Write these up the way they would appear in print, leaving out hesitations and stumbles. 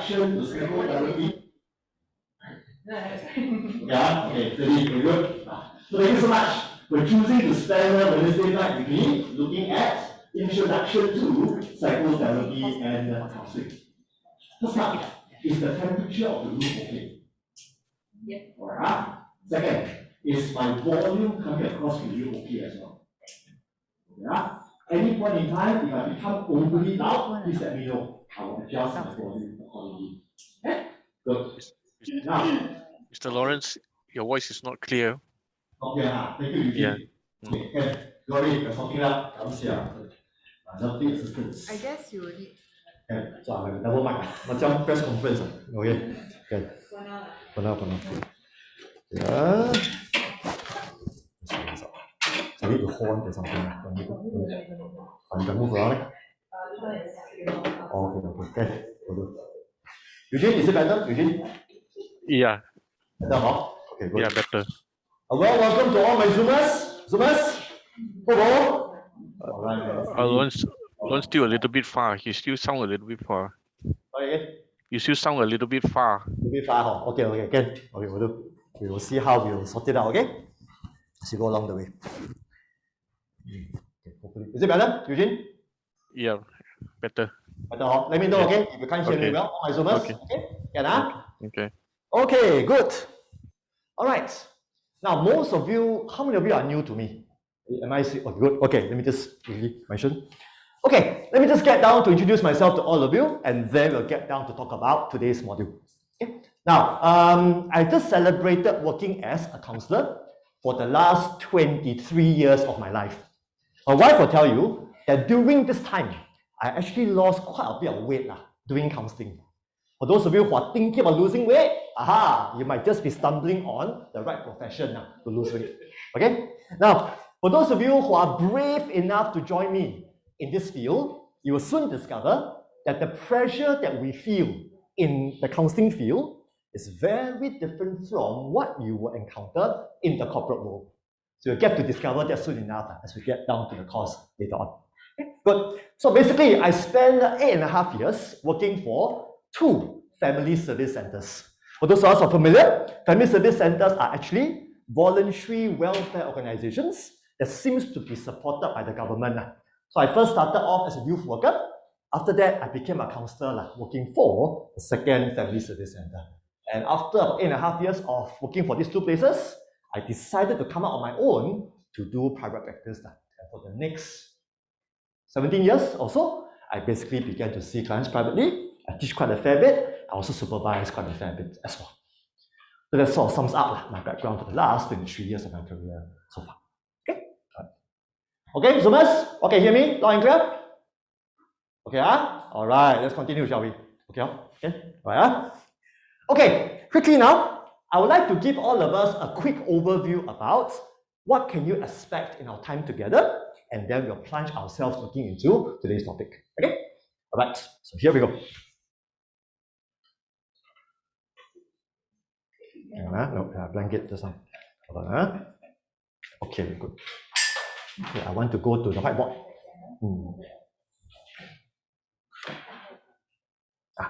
introduction to psychotherapy. Yeah, okay, very good. So thank you so much for choosing to spend a Wednesday night with me looking at introduction to psychotherapy and counseling. First up is the temperature of the room okay? Yep. Alright. Second, is my volume coming across to you okay as well? Yeah. Any point in time, if I become overly loud, please let me know. I will adjust my volume accordingly. Okay? Good. Now, Mr. Lawrence, your voice is not clear. okay, thank you, Eugene. Okay, can. Sorry, I'm talking up. I'm here. Nothing assistance. I guess you will need. Okay, so I'm double mic. Macam press conference. Okay, okay. For now. Yeah. I need to hold on to something. I can move around. Okay. Eugene, is it better? Eugene? Yeah. Better, huh? Okay, good. Yeah, better. Well, welcome to all my Zoomers. Hello. Lawrence still a little bit far. You still sound a little bit far. Sorry. You still sound a little bit far. A little bit far, huh? Okay, again. Okay, we'll do. We will see how we will sort it out, okay? As you go along the way. Okay, hopefully. Is it better, Eugene? Yeah, better. Better, huh? Let me know, okay? If you can't hear me well, all my Zoomers. Okay? Can Okay. Okay, good. All right. Now, most of you, how many of you are new to me? Am I saying, okay, good. Okay, let me just really mention. Okay, let me just get down to introduce myself to all of you, and then we'll get down to talk about today's module. Okay. Now, I just celebrated working as a counselor for the last 23 years of my life. My wife will tell you that during this time, I actually lost quite a bit of weight doing counseling. For those of you who are thinking about losing weight, you might just be stumbling on the right profession to lose weight. Okay? Now, for those of you who are brave enough to join me in this field, you will soon discover that the pressure that we feel in the counseling field is very different from what you will encounter in the corporate world. So you'll get to discover that soon enough as we get down to the course later on. Okay, good. So basically, I spent 8.5 years working for 2 family service centers. For those of us who are familiar, family service centers are actually voluntary welfare organizations that seems to be supported by the government. So I first started off as a youth worker. After that, I became a counselor working for the second family service center. And after 8.5 years of working for these 2 places, I decided to come out on my own to do private practice. And for the next 17 years or so, I basically began to see clients privately. I teach quite a fair bit. I also supervise quite a fair bit as well. So that sort of sums up my background for the last 23 years of my career so far. Okay? Okay, Zoomers? Okay, hear me? Loud and clear? Okay, all right, let's continue, shall we? Okay, all right. Okay, quickly now, I would like to give all of us a quick overview about what can you expect in our time together, and then we'll plunge ourselves looking into today's topic. Okay? All right, so here we go. No, blanket just now. Hold on. Okay, good. Okay, I want to go to the whiteboard.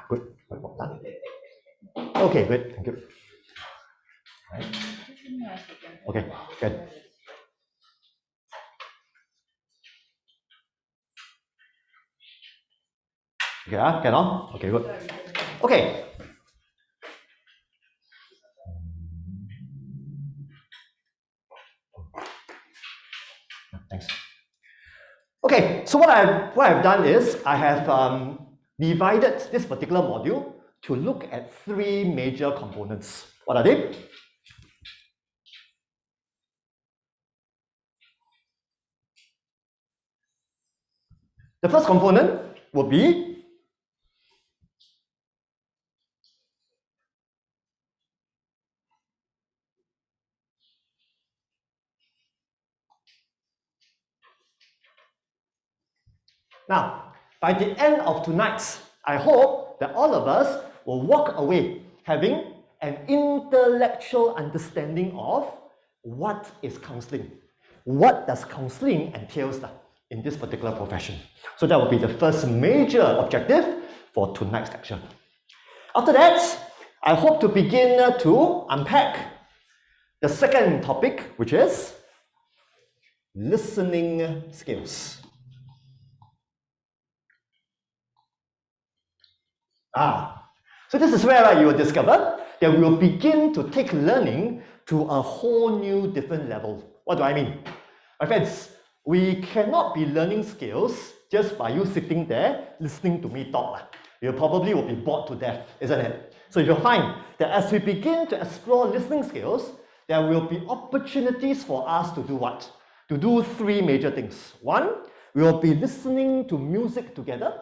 Good. Whiteboard done. Okay, good. Thank you. Right. Okay, good. Okay, can on? Okay, good. Okay. Thanks. Okay, so what I've done is I have divided this particular module to look at 3 major components. What are they? The first component will be now, by the end of tonight, I hope that all of us will walk away having an intellectual understanding of what is counseling. What does counseling entails in this particular profession? So that will be the first major objective for tonight's lecture. After that, I hope to begin to unpack the second topic, which is listening skills. So this is where you will discover that we will begin to take learning to a whole new different level. What do I mean? My friends, we cannot be learning skills just by you sitting there listening to me talk. You probably will be bored to death, isn't it? So you'll find that as we begin to explore listening skills, there will be opportunities for us to do what? To do three major things. One, we will be listening to music together.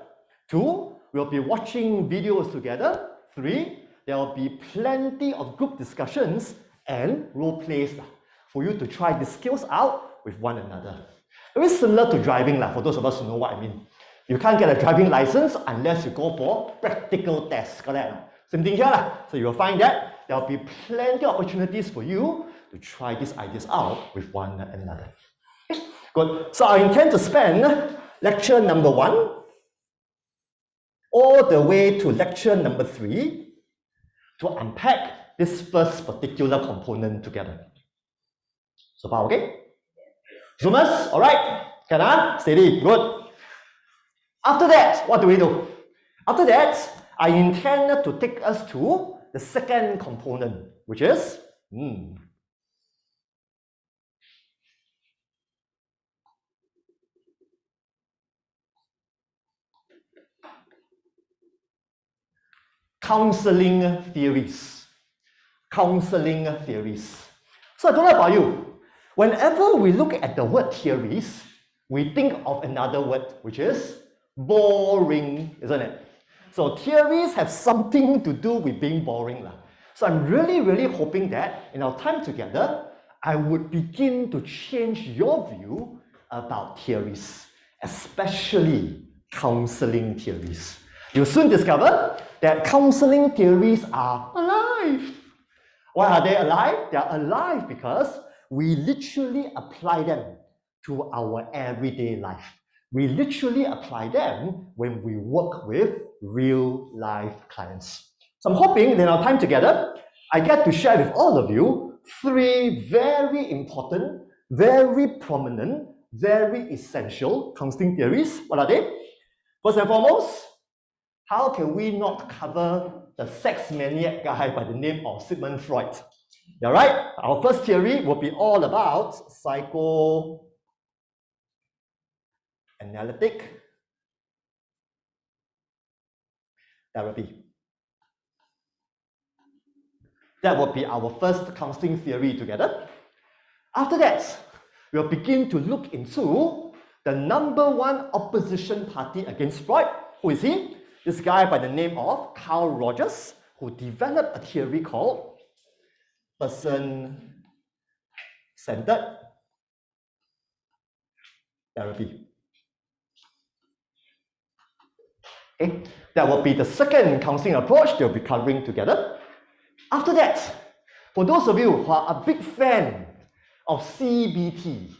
Two, we'll be watching videos together. Three, there will be plenty of group discussions and role plays for you to try the skills out with one another. Very similar to driving, for those of us who know what I mean. You can't get a driving license unless you go for practical tests. Same thing here. So you will find that there will be plenty of opportunities for you to try these ideas out with one another. Okay, good. So I intend to spend lecture number 1 all the way to lecture number 3 to unpack this first particular component together. So far, okay? Zoomers, all right? Can steady, good. After that, what do we do? After that, I intend to take us to the second component, which is counseling theories. Counseling theories. So I don't know about you. Whenever we look at the word theories, we think of another word, which is boring, isn't it? So theories have something to do with being boring. So I'm really hoping that in our time together, I would begin to change your view about theories, especially counseling theories. You'll soon discover that counseling theories are alive. Why are they alive? They are alive because we literally apply them to our everyday life. We literally apply them when we work with real life clients. So I'm hoping that in our time together, I get to share with all of you 3 very important, very prominent, very essential counseling theories. What are they? First and foremost, how can we not cover the sex maniac guy by the name of Sigmund Freud? All right, our first theory will be all about psychoanalytic therapy. That will be our first counseling theory together. After that, we'll begin to look into the _1 opposition party against Freud. Who is he? This guy by the name of Carl Rogers, who developed a theory called person-centered therapy. Okay, that will be the second counseling approach they'll be covering together. After that, for those of you who are a big fan of CBT,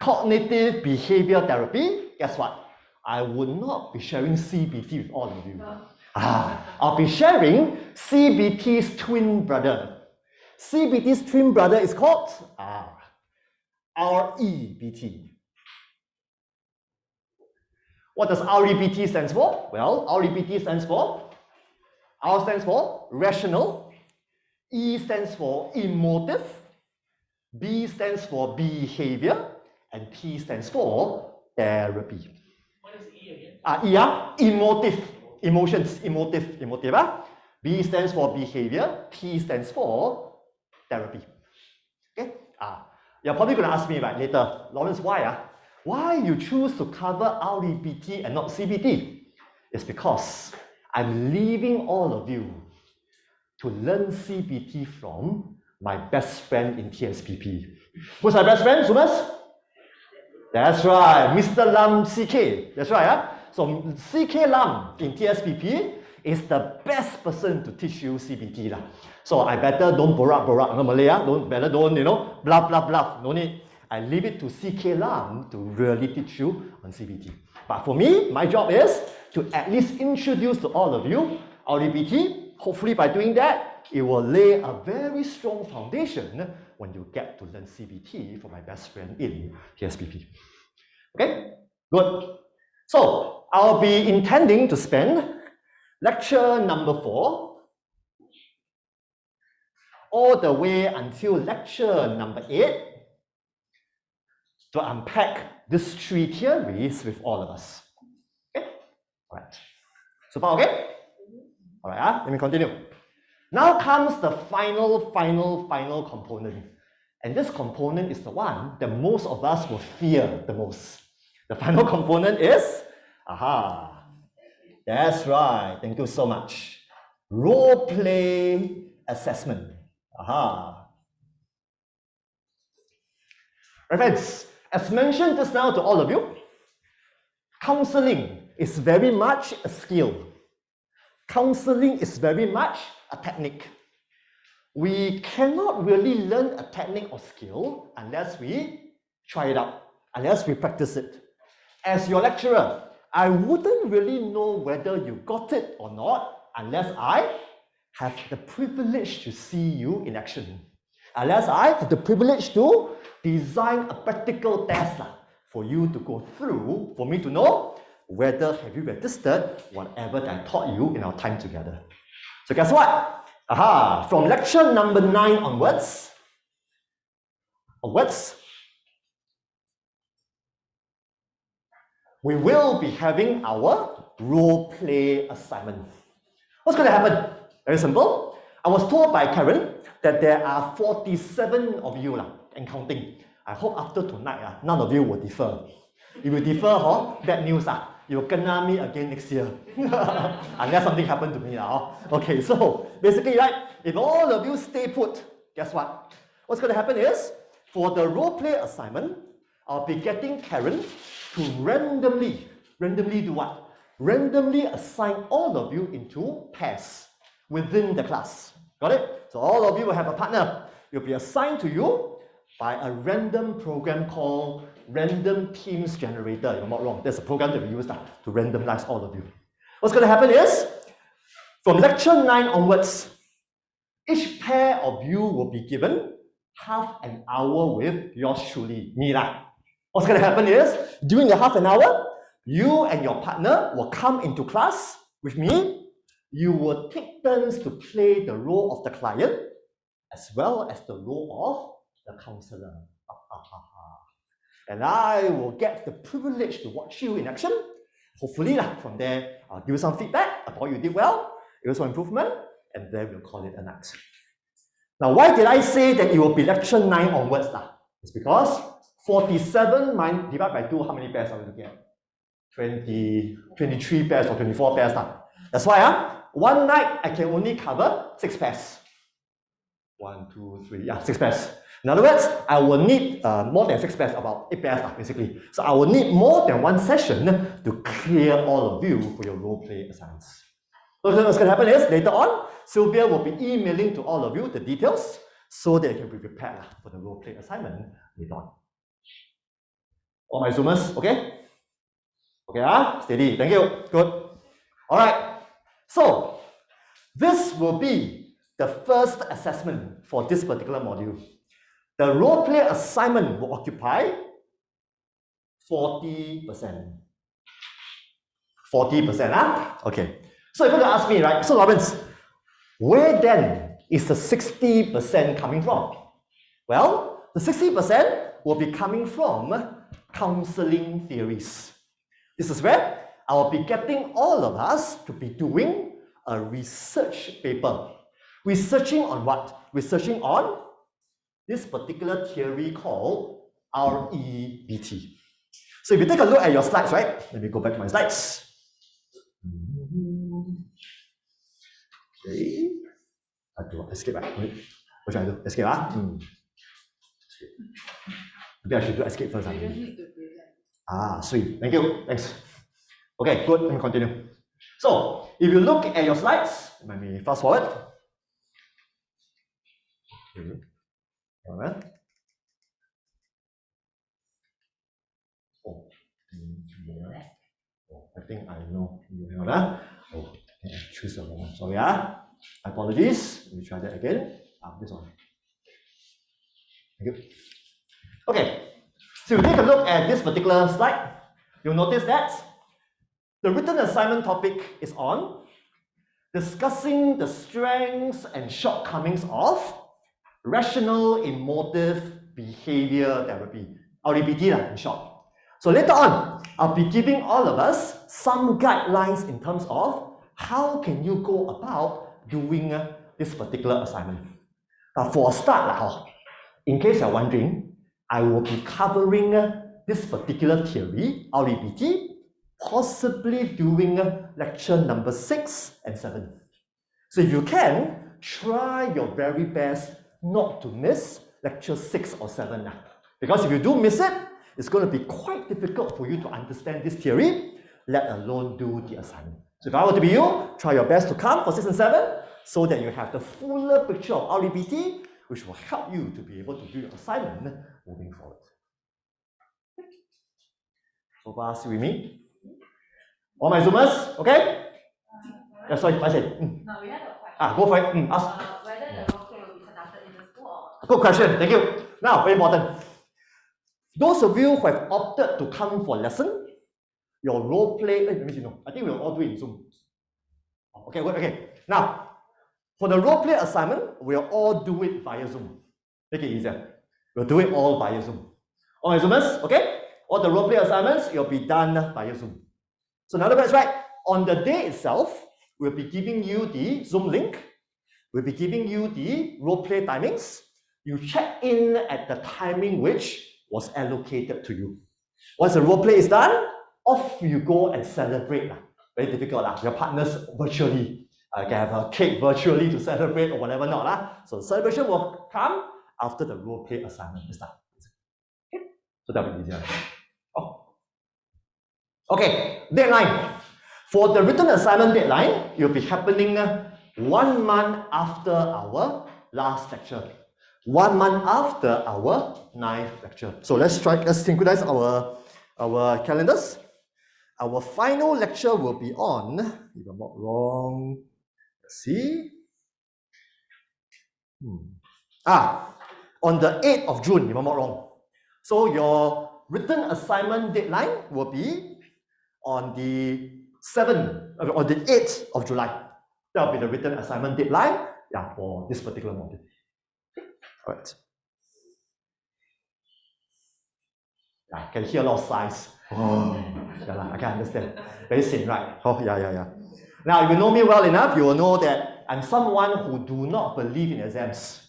cognitive behavior therapy, guess what? I would not be sharing CBT with all of you. I'll be sharing CBT's twin brother. CBT's twin brother is called REBT. What does REBT stand for? Well, REBT stands for, R stands for rational, E stands for emotive, B stands for behavior, and T stands for therapy. What is E again? Emotive, emotions, emotive. B stands for behavior, T stands for therapy. Okay? You're probably going to ask me later, Lawrence, why? Why you choose to cover REBT and not CBT? It's because I'm leaving all of you to learn CBT from my best friend in TSPP. Who's my best friend, Sumas? That's right, Mr. Lam CK. That's right. So CK Lam in TSPP is the best person to teach you CBT. So I better don't borak, no Malay, don't blah, no need. I leave it to CK Lam to really teach you on CBT. But for me, my job is to at least introduce to all of you REBT Hopefully by doing that, it will lay a very strong foundation when you get to learn CBT from my best friend in PSBP. Okay, good. So I'll be intending to spend lecture number 4 all the way until lecture number 8 to unpack these 3 theories with all of us. Okay, all right. So far, okay? All right, let me continue. Now comes the final component. And this component is the one that most of us will fear the most. The final component is, that's right, thank you so much. Role play assessment. Right, friends, as mentioned just now to all of you, counseling is very much a skill. Counseling is very much a technique. We cannot really learn a technique or skill unless we try it out, unless we practice it. As your lecturer, I wouldn't really know whether you got it or not unless I have the privilege to see you in action. Unless I have the privilege to design a practical test for you to go through, for me to know whether have you registered whatever that I taught you in our time together. So guess what? From lecture number 9 onwards, we will be having our role play assignment. What's going to happen? Very simple. I was told by Karen that there are 47 of you and counting. I hope after tonight, none of you will defer. If you defer, bad news. You will kena me again next year. Unless something happened to me. Okay, so basically, right, if all of you stay put, guess what? What's going to happen is, for the role play assignment, I'll be getting Karen to randomly do what? Randomly assign all of you into pairs within the class. Got it? So all of you will have a partner. You'll be assigned to you by a random program called Random Teams Generator. If I'm not wrong, there's a program that we use to randomize all of you. What's going to happen is, from lecture 9 onwards, each pair of you will be given half an hour with yours truly, me lah. What's going to happen is, during the half an hour, you and your partner will come into class with me. You will take turns to play the role of the client as well as the role of the counselor. And I will get the privilege to watch you in action. Hopefully, from there, I'll give you some feedback about you did well, give you some improvement, and then we'll call it a night. Now, why did I say that it will be lecture 9 onwards? It's because 47 divided by 2, how many pairs are we looking at? 23 pairs or 24 pairs. That's why one night I can only cover 6 pairs. 1, 2, 3, 6 pairs. In other words, I will need more than 6 pairs, about 8 pairs basically. So I will need more than one session to clear all of you for your role play assignments. So what's going to happen is, later on, Sylvia will be emailing to all of you the details so that you can be prepared for the role play assignment later on. All my Zoomers, okay? Okay, steady, thank you, good. All right, so this will be the first assessment for this particular module. The role play assignment will occupy 40%. 40%, okay. So you're going to ask me, right? So Lawrence, where then is the 60% coming from? Well, the 60% will be coming from counseling theories. This is where I'll be getting all of us to be doing a research paper. Researching on what? Researching on this particular theory called REBT. So if you take a look at your slides, right? Let me go back to my slides. Okay. I do escape, right? Wait. What should I do? Escape, Escape. Maybe I should do escape first. Sweet. Thank you. Thanks. Okay, good. Let me continue. So, if you look at your slides, let me fast forward. Okay. I think I know. Choose a moment. Sorry. Apologies. Let me try that again. This one. Thank you. Okay. So if you take a look at this particular slide, you'll notice that the written assignment topic is on discussing the strengths and shortcomings of rational emotive behavior therapy, or REBT in short. So later on, I'll be giving all of us some guidelines in terms of how can you go about doing this particular assignment. For a start, in case you're wondering, I will be covering this particular theory, REBT, possibly during lecture number 6 and 7. So if you can, try your very best not to miss lecture 6 or 7 now. Because if you do miss it, it's going to be quite difficult for you to understand this theory, let alone do the assignment. So if I were to be you, try your best to come for 6 and 7 so that you have the fuller picture of REBT, which will help you to be able to do your assignment moving forward. So far, see with me? All my Zoomers, okay? Yeah, sorry, I said. No, we have a question. Go for it. Ask. Whether the role play will be conducted in the school or... Good question, thank you. Now, very important. Those of you who have opted to come for lesson, your role play, let me see, no, I think we'll all do it in Zoom. Okay, good, okay. Now, for the role play assignment, we'll all do it via Zoom. Make it easier. We'll do it all via Zoom. All my Zoomers, okay? All the role play assignments, it'll be done via Zoom. So in other words, right, on the day itself, we'll be giving you the Zoom link. We'll be giving you the role play timings. You check in at the timing which was allocated to you. Once the role play is done, off you go and celebrate. Very difficult. Your partners virtually can have a cake virtually to celebrate or whatever not. So the celebration will come after the role play assignment is done. Okay? So that will be easier. Okay, deadline. For the written assignment deadline, it will be happening 1 month after our last lecture. 1 month after our 9th lecture. So let's synchronize our calendars. Our final lecture will be on, if I'm not wrong, let's see. On the 8th of June, if I'm not wrong. So your written assignment deadline will be on the 8th of July. That will be the written assignment deadline for this particular module. All right. I can hear a lot of sighs. I can understand. Very thin, right? Yeah. Now, if you know me well enough, you will know that I'm someone who do not believe in exams.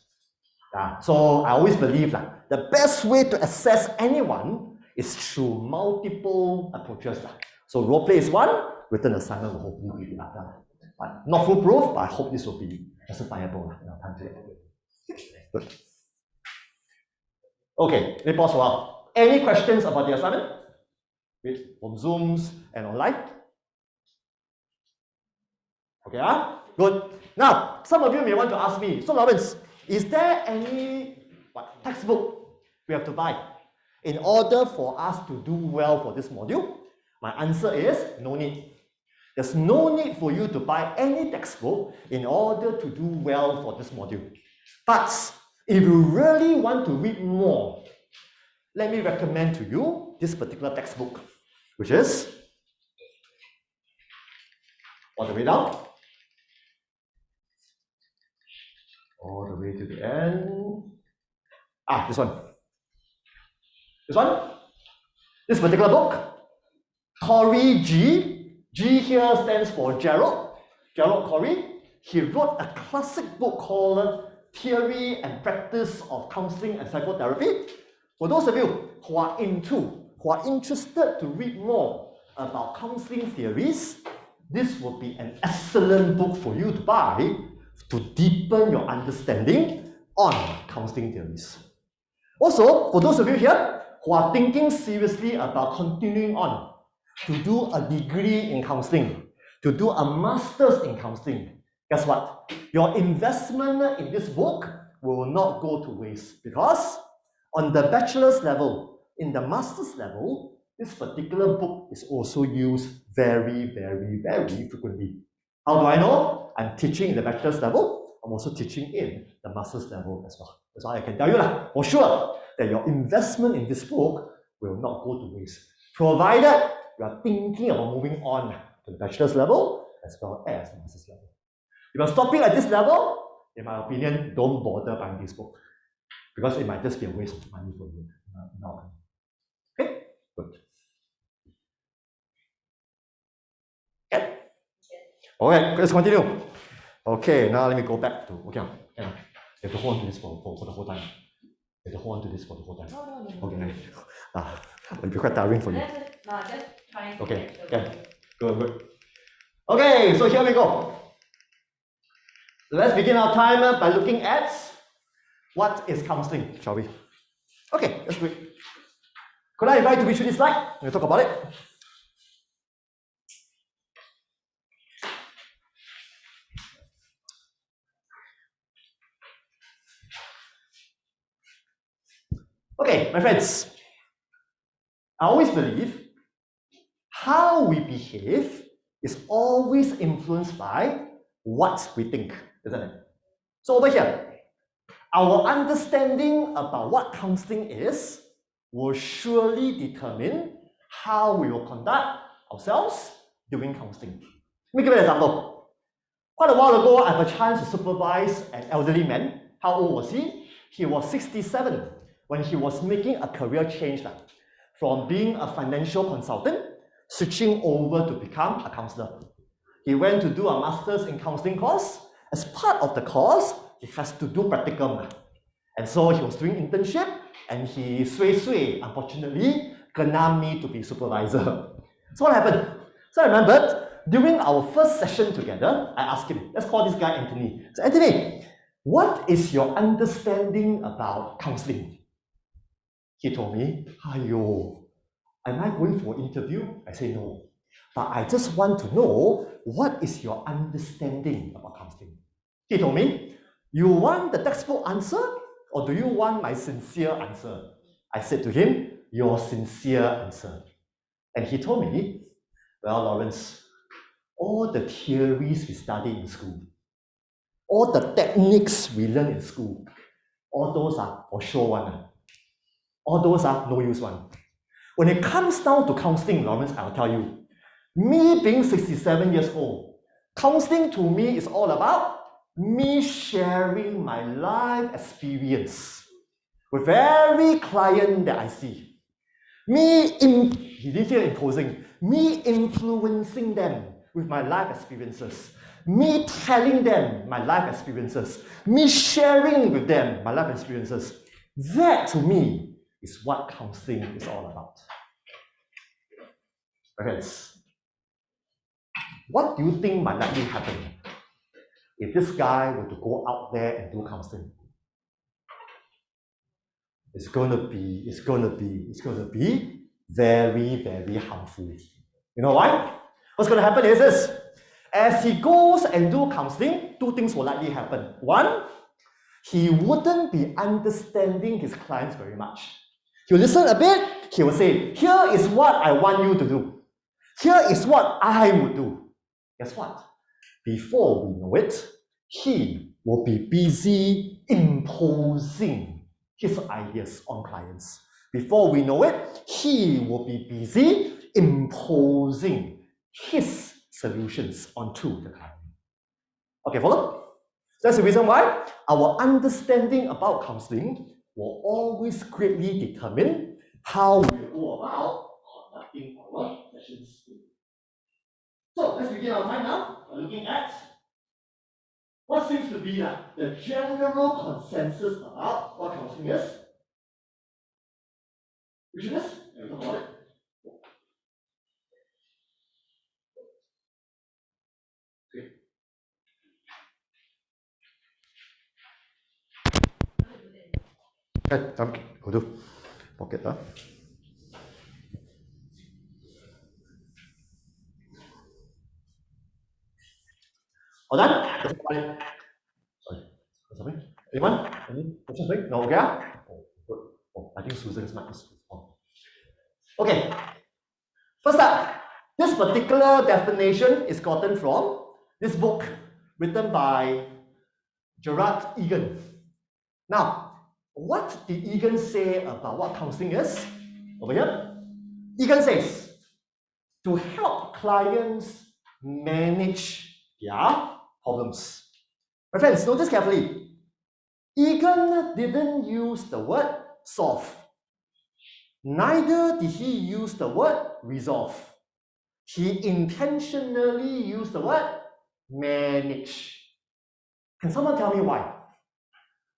So I always believe the best way to assess anyone is through multiple approaches. So role play is one, written assignment will hopefully be not foolproof, but I hope this will be justifiable in our time together. Good. Okay, let me pause for a while. Any questions about the assignment? From Zooms and online? Okay, good. Now, some of you may want to ask me, so Lawrence, is there any textbook we have to buy in order for us to do well for this module? My answer is no need. There's no need for you to buy any textbook in order to do well for this module. But if you really want to read more, let me recommend to you this particular textbook, which is all the way down, all the way to the end. This one. This particular book, Corey G. G here stands for Gerald Corey. He wrote a classic book called Theory and Practice of Counselling and Psychotherapy. For those of you who are interested to read more about counseling theories, this will be an excellent book for you to buy to deepen your understanding on counseling theories. Also, for those of you here who are thinking seriously about continuing on to do a degree in counseling, to do a master's in counseling, guess what? Your investment in this book will not go to waste, because on the bachelor's level, in the master's level, this particular book is also used very, very, very frequently. How do I know? I'm teaching in the bachelor's level, I'm also teaching in the master's level as well. That's why I can tell you for sure that your investment in this book will not go to waste, provided you are thinking about moving on to the bachelor's level as well as the master's level. If you're stopping at this level, in my opinion, don't bother buying this book, because it might just be a waste of money for you. Okay, good. Okay. Okay, let's continue. Okay, now let me go back to, okay, you have to hold on to this for the whole time. You have to hold on to this for the whole time. No. Okay, it'll be quite tiring for you. Just trying to Okay, get the okay, good. Okay, so here we go. Let's begin our timer by looking at what is counseling, shall we? Okay, let's do it. Could I invite you to read through this slide? We'll talk about it. Okay, my friends, I always believe how we behave is always influenced by what we think, isn't it? So over here, our understanding about what counseling is will surely determine how we will conduct ourselves during counseling. Let me give you an example. Quite a while ago, I had a chance to supervise an elderly man. How old was he? He was 67 when he was making a career change from being a financial consultant, switching over to become a counselor. He went to do a master's in counseling course. As part of the course, he has to do practicum. And so he was doing internship, and he unfortunately, kena me to be supervisor. So what happened? So I remembered, during our first session together, I asked him, let's call this guy Anthony. So Anthony, what is your understanding about counseling? He told me, am I going for an interview? I say no. But I just want to know, what is your understanding about counseling? He told me, you want the textbook answer, or do you want my sincere answer? I said to him, your sincere answer. And he told me, well, Lawrence, all the theories we study in school, all the techniques we learn in school, all those are for sure one. All those are no use one. When it comes down to counseling, Lawrence, I'll tell you, me being 67 years old, counseling to me is all about me sharing my life experience with every client that I see. He didn't say imposing, me influencing them with my life experiences, me telling them my life experiences, me sharing with them my life experiences. That to me is what counseling is all about. Friends, what do you think might likely happen if this guy were to go out there and do counseling? It's going to be very, very harmful. You know why? What's going to happen is this. As he goes and do counseling, two things will likely happen. One, he wouldn't be understanding his clients very much. He'll listen a bit, he will say, here is what I want you to do. Here is what I would do. Guess what? Before we know it, he will be busy imposing his ideas on clients. Before we know it, he will be busy imposing his solutions onto the client. Okay, follow? That's the reason why our understanding about counseling will always greatly determine how we go about conducting our sessions. So let's begin our time now by looking at what seems to be the general consensus about what counseling is. Which is? We'll talk about it. Okay, go do. Pocket, huh? All done? Sorry. Something? Anyone? Any questions? No, okay? Oh, good. Oh, I think Susan's mic is on. Okay. First up, this particular definition is gotten from this book written by Gerard Egan. Now, what did Egan say about what counseling is? Over here. Egan says, to help clients manage their problems. My friends, notice carefully. Egan didn't use the word solve. Neither did he use the word resolve. He intentionally used the word manage. Can someone tell me why?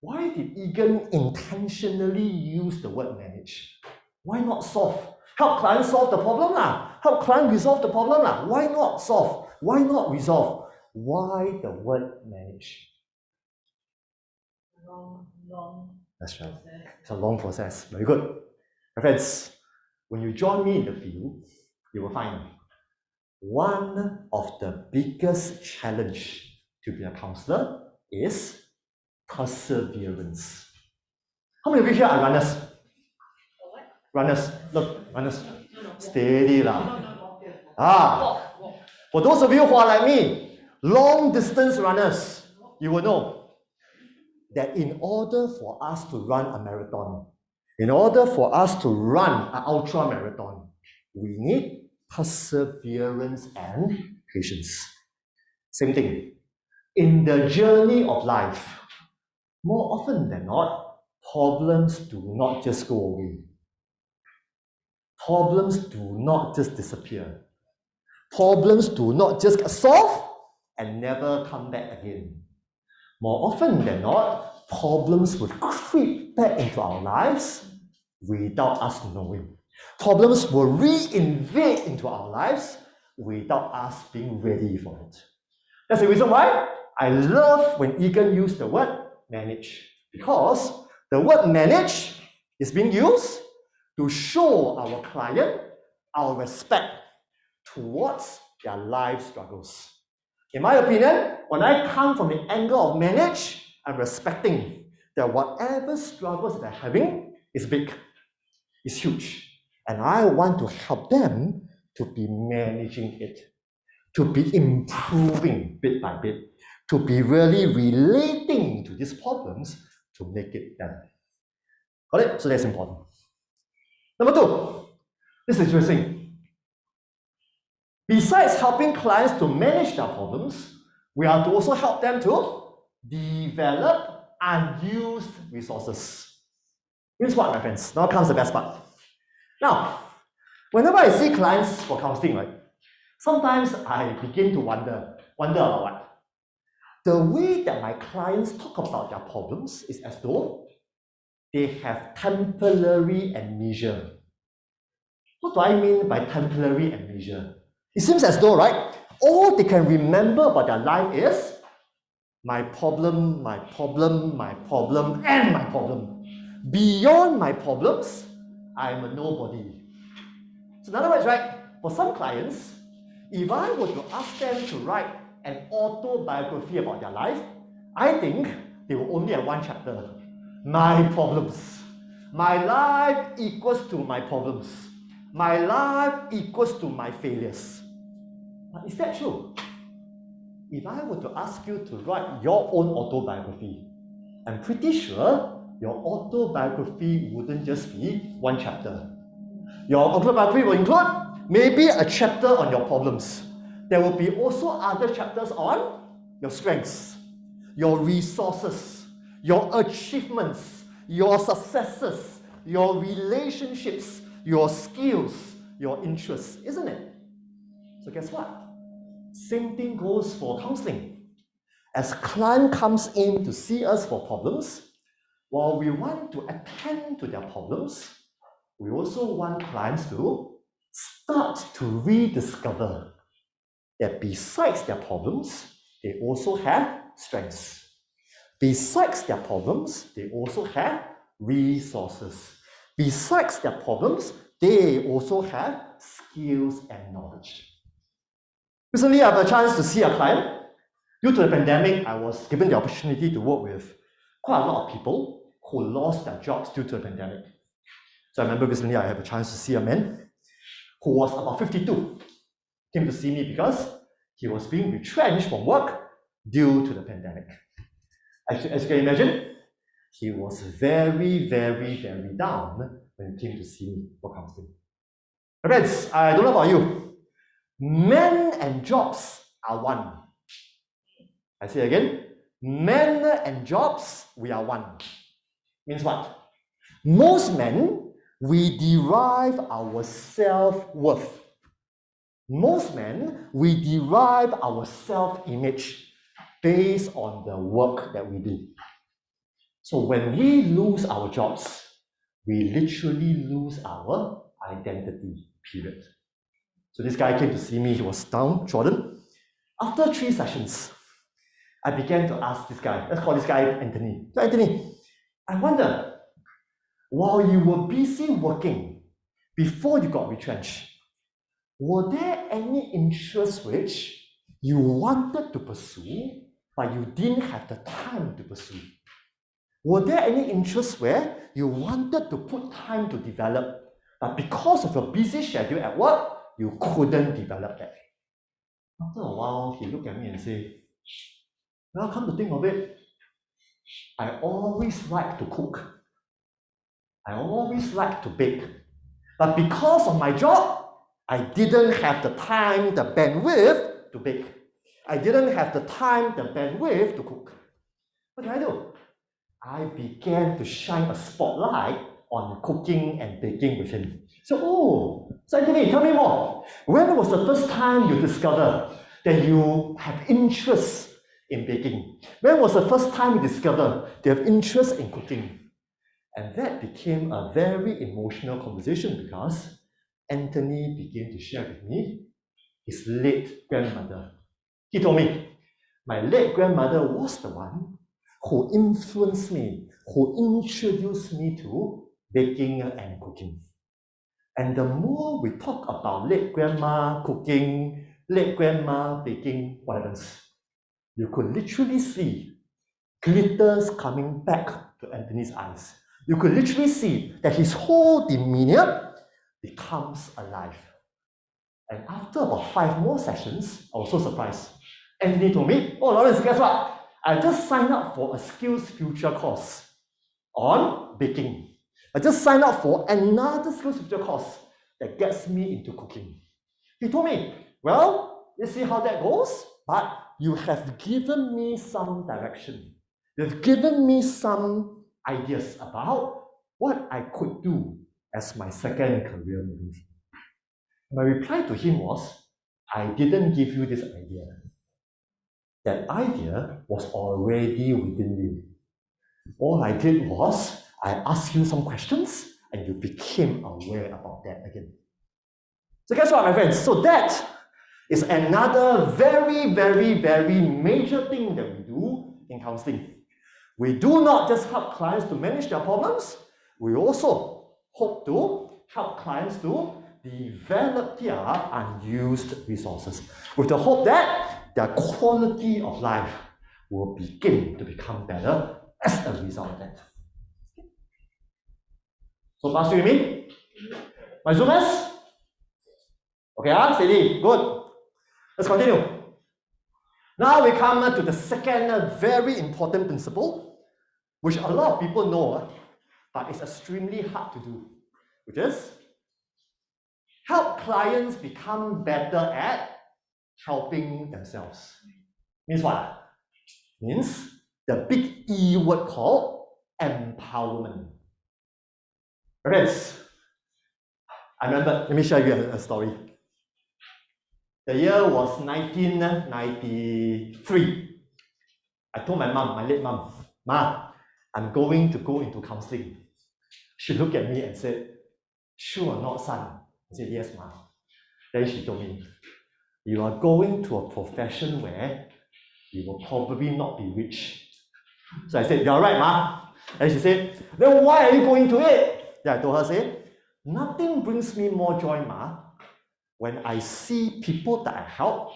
Why did Egan intentionally use the word manage? Why not solve? Help client solve the problem lah. Help client resolve the problem lah. Why not solve? Why not resolve? Why the word manage? Long That's right. process. It's a long process. Very good. My friends, when you join me in the field, you will find one of the biggest challenge to be a counselor is perseverance. How many of you here are runners? What? Runners. Look, runners. No. Steady lah. No. Walk. For those of you who are like me, long distance runners, you will know that in order for us to run a marathon, in order for us to run an ultra marathon, we need perseverance and patience. Same thing. In the journey of life, more often than not, problems do not just go away. Problems do not just disappear. Problems do not just get solved and never come back again. More often than not, problems will creep back into our lives without us knowing. Problems will reinvade into our lives without us being ready for it. That's the reason why I love when Egan used the word manage, because the word manage is being used to show our client our respect towards their life struggles. In my opinion, when I come from the angle of manage, I'm respecting that whatever struggles that they're having is big, is huge. And I want to help them to be managing it, to be improving bit by bit, to be really relating to these problems to make it better. Got it? So that's important. Number two, this is interesting. Besides helping clients to manage their problems, we are to also help them to develop unused resources. Here's what, my friends. Now comes the best part. Now, whenever I see clients for counseling, right, sometimes I begin to wonder about what? The way that my clients talk about their problems is as though they have temporary amnesia. What do I mean by temporary amnesia? It seems as though, right, all they can remember about their life is my problem, and my problem. Beyond my problems, I'm a nobody. So in other words, right, for some clients, if I were to ask them to write an autobiography about their life, I think they will only have one chapter. My problems. My life equals to my problems. My life equals to my failures. But is that true? If I were to ask you to write your own autobiography, I'm pretty sure your autobiography wouldn't just be one chapter. Your autobiography will include maybe a chapter on your problems. There will be also other chapters on your strengths, your resources, your achievements, your successes, your relationships, your skills, your interests, isn't it? So guess what? Same thing goes for counseling. As client comes in to see us for problems, while we want to attend to their problems, we also want clients to start to rediscover that besides their problems, they also have strengths. Besides their problems, they also have resources. Besides their problems, they also have skills and knowledge. Recently, I had a chance to see a client. Due to the pandemic, I was given the opportunity to work with quite a lot of people who lost their jobs due to the pandemic. So I remember recently I had a chance to see a man who was about 52. Came to see me because he was being retrenched from work due to the pandemic. As you can imagine, he was very, very, very down when he came to see me for counseling. Friends, I don't know about you. Men and jobs are one. I say again, men and jobs, we are one. Means what? Most men, we derive our self-worth. Most men, we derive our self-image based on the work that we do. So when we lose our jobs, we literally lose our identity, period. So this guy came to see me, he was downtrodden. After 3 sessions, I began to ask this guy, let's call this guy Anthony. So Anthony, I wonder, while you were busy working before you got retrenched, were there any interests which you wanted to pursue, but you didn't have the time to pursue? Were there any interests where you wanted to put time to develop, but because of your busy schedule at work, you couldn't develop that? After a while, he looked at me and said, well, come to think of it, I always like to cook. I always like to bake. But because of my job, I didn't have the time, the bandwidth to bake. I didn't have the time, the bandwidth to cook. What did I do? I began to shine a spotlight on cooking and baking with him. So Anthony, tell me more. When was the first time you discovered that you have interest in baking? When was the first time you discovered you have interest in cooking? And that became a very emotional conversation because Anthony began to share with me his late grandmother. He told me, my late grandmother was the one who influenced me, who introduced me to baking and cooking. And the more we talk about late grandma cooking, late grandma baking, what happens? You could literally see glitters coming back to Anthony's eyes. You could literally see that his whole demeanor becomes alive. And after about 5 more sessions, I was so surprised. Anthony told me, oh Lawrence, guess what? I just signed up for a Skills Future course on baking. I just signed up for another Skills Future course that gets me into cooking. He told me, well, let's see how that goes, but you have given me some direction. You've given me some ideas about what I could do as my second career move. My reply to him was, I didn't give you this idea. That idea was already within you. All I did was, I asked you some questions and you became aware about that again. So guess what, my friends? So that is another very, very, very major thing that we do in counseling. We do not just help clients to manage their problems, we also hope to help clients to develop their unused resources with the hope that their quality of life will begin to become better as a result of that. So far, you with me? My Zoomers? Okay, steady, good. Let's continue. Now we come to the second very important principle, which a lot of people know, but it's extremely hard to do, which is help clients become better at helping themselves. Means what? Means the big E word called empowerment. Friends, I remember, let me share you a story. The year was 1993. I told my mom, my late mom, Ma, I'm going to go into counseling. She looked at me and said, sure or not, son? I said, yes, Ma. Then she told me, you are going to a profession where you will probably not be rich. So I said, you're right, Ma. And she said, then why are you going to it? Then I told her, say, nothing brings me more joy, Ma, when I see people that I help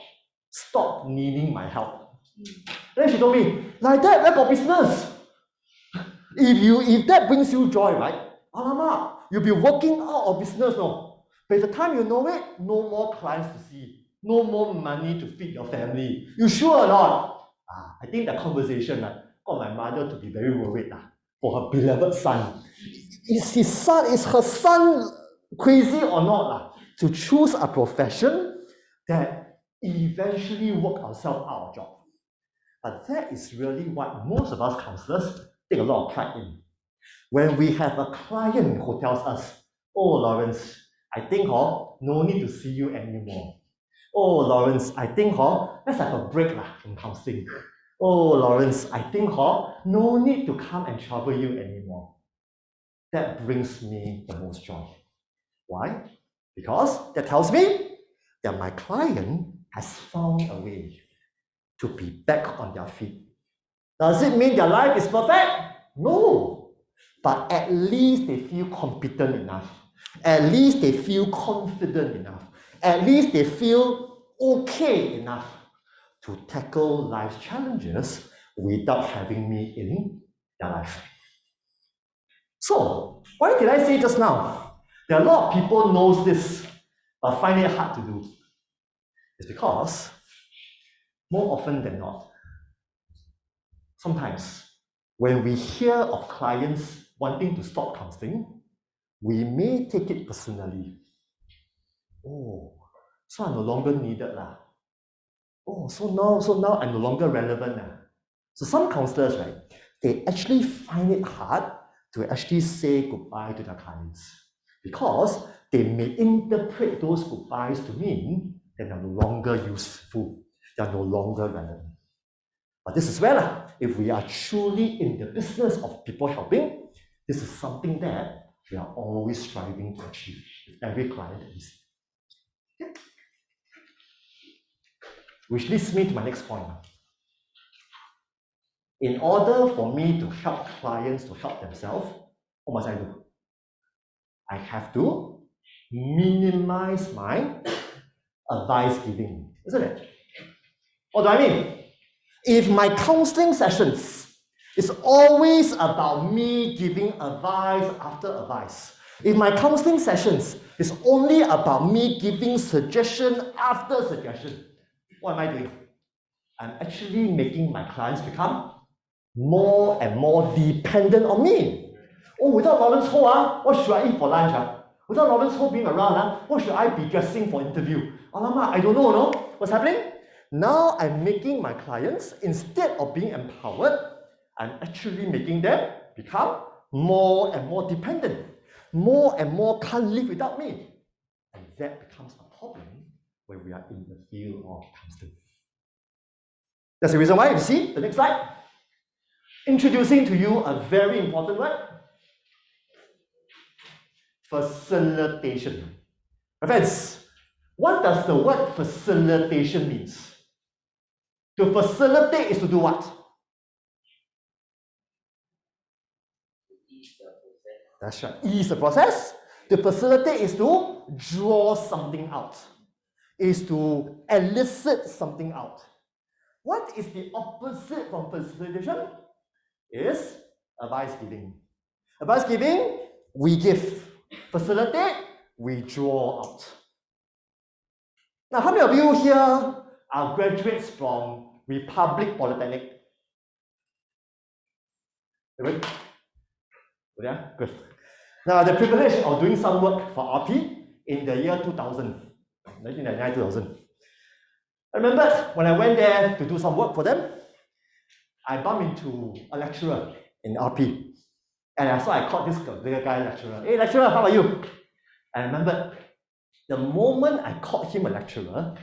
stop needing my help. Then she told me, like that, I got business. If that brings you joy, right? Alamak, you'll be working out of business, no? By the time you know it, no more clients to see, no more money to feed your family. You sure or not? I think that conversation got my mother to be very worried for her beloved son. Is her son crazy or not to choose a profession that eventually work ourselves out of job? But that is really what most of us counselors take a lot of pride in. When we have a client who tells us, oh, Lawrence, I think no need to see you anymore. Oh, Lawrence, I think let's have a break from counseling. Oh, Lawrence, I think no need to come and trouble you anymore. That brings me the most joy. Why? Because that tells me that my client has found a way to be back on their feet. Does it mean their life is perfect? No. But at least they feel competent enough. At least they feel confident enough. At least they feel okay enough to tackle life's challenges without having me in their life. So, why did I say just now? There are a lot of people knows this, but find it hard to do. It's because, more often than not, sometimes when we hear of clients wanting to stop counseling, we may take it personally. Oh, so I'm no longer needed lah. Oh, so now I'm no longer relevant lah. So some counselors, right, they actually find it hard to actually say goodbye to their clients because they may interpret those goodbyes to mean that they're no longer useful, they're no longer relevant. But this is where, if we are truly in the business of people helping, this is something that we are always striving to achieve with every client that we see. Okay. Which leads me to my next point. In order for me to help clients to help themselves, what must I do? I have to minimize my advice giving, isn't it? What do I mean? If my counseling sessions is always about me giving advice after advice, if my counseling sessions is only about me giving suggestion after suggestion, what am I doing? I'm actually making my clients become more and more dependent on me. Oh, without Lawrence Ho, what should I eat for lunch? Without Lawrence Ho being around, what should I be dressing for interview? Alamak, I don't know, no? What's happening? Now I'm making my clients, instead of being empowered, I'm actually making them become more and more dependent, more and more can't live without me. And that becomes a problem when we are in the field of counseling. That's the reason why, you see, the next slide. Introducing to you a very important word. Facilitation. My friends, what does the word facilitation mean? To facilitate is to do what? That's right, ease the process. To facilitate is to draw something out, is to elicit something out. What is the opposite from facilitation? Is advice giving. Advice giving, we give. Facilitate, we draw out. Now, how many of you here are graduates from Republic Polytechnic? Everybody? Yeah, good. Now, the privilege of doing some work for RP in the year 2000, 1999-2000. I remember when I went there to do some work for them, I bumped into a lecturer in RP. And I called this little guy lecturer. Hey lecturer, how are you? And I remember the moment I called him a lecturer,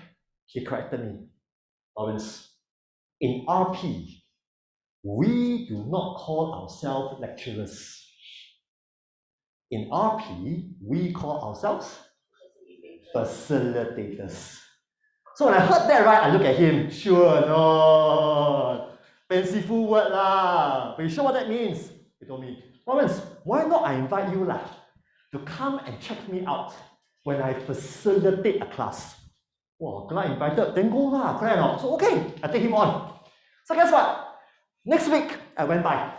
he corrected me. Lawrence, in RP, we do not call ourselves lecturers. In RP, we call ourselves facilitators. So when I heard that, right, I look at him, sure, no, fanciful word lah. But you sure what that means? He told me, Lawrence, why not I invite you to come and check me out when I facilitate a class? Well, can I invited? Then go lah, correct or not? So okay, I take him on. So guess what? Next week, I went by.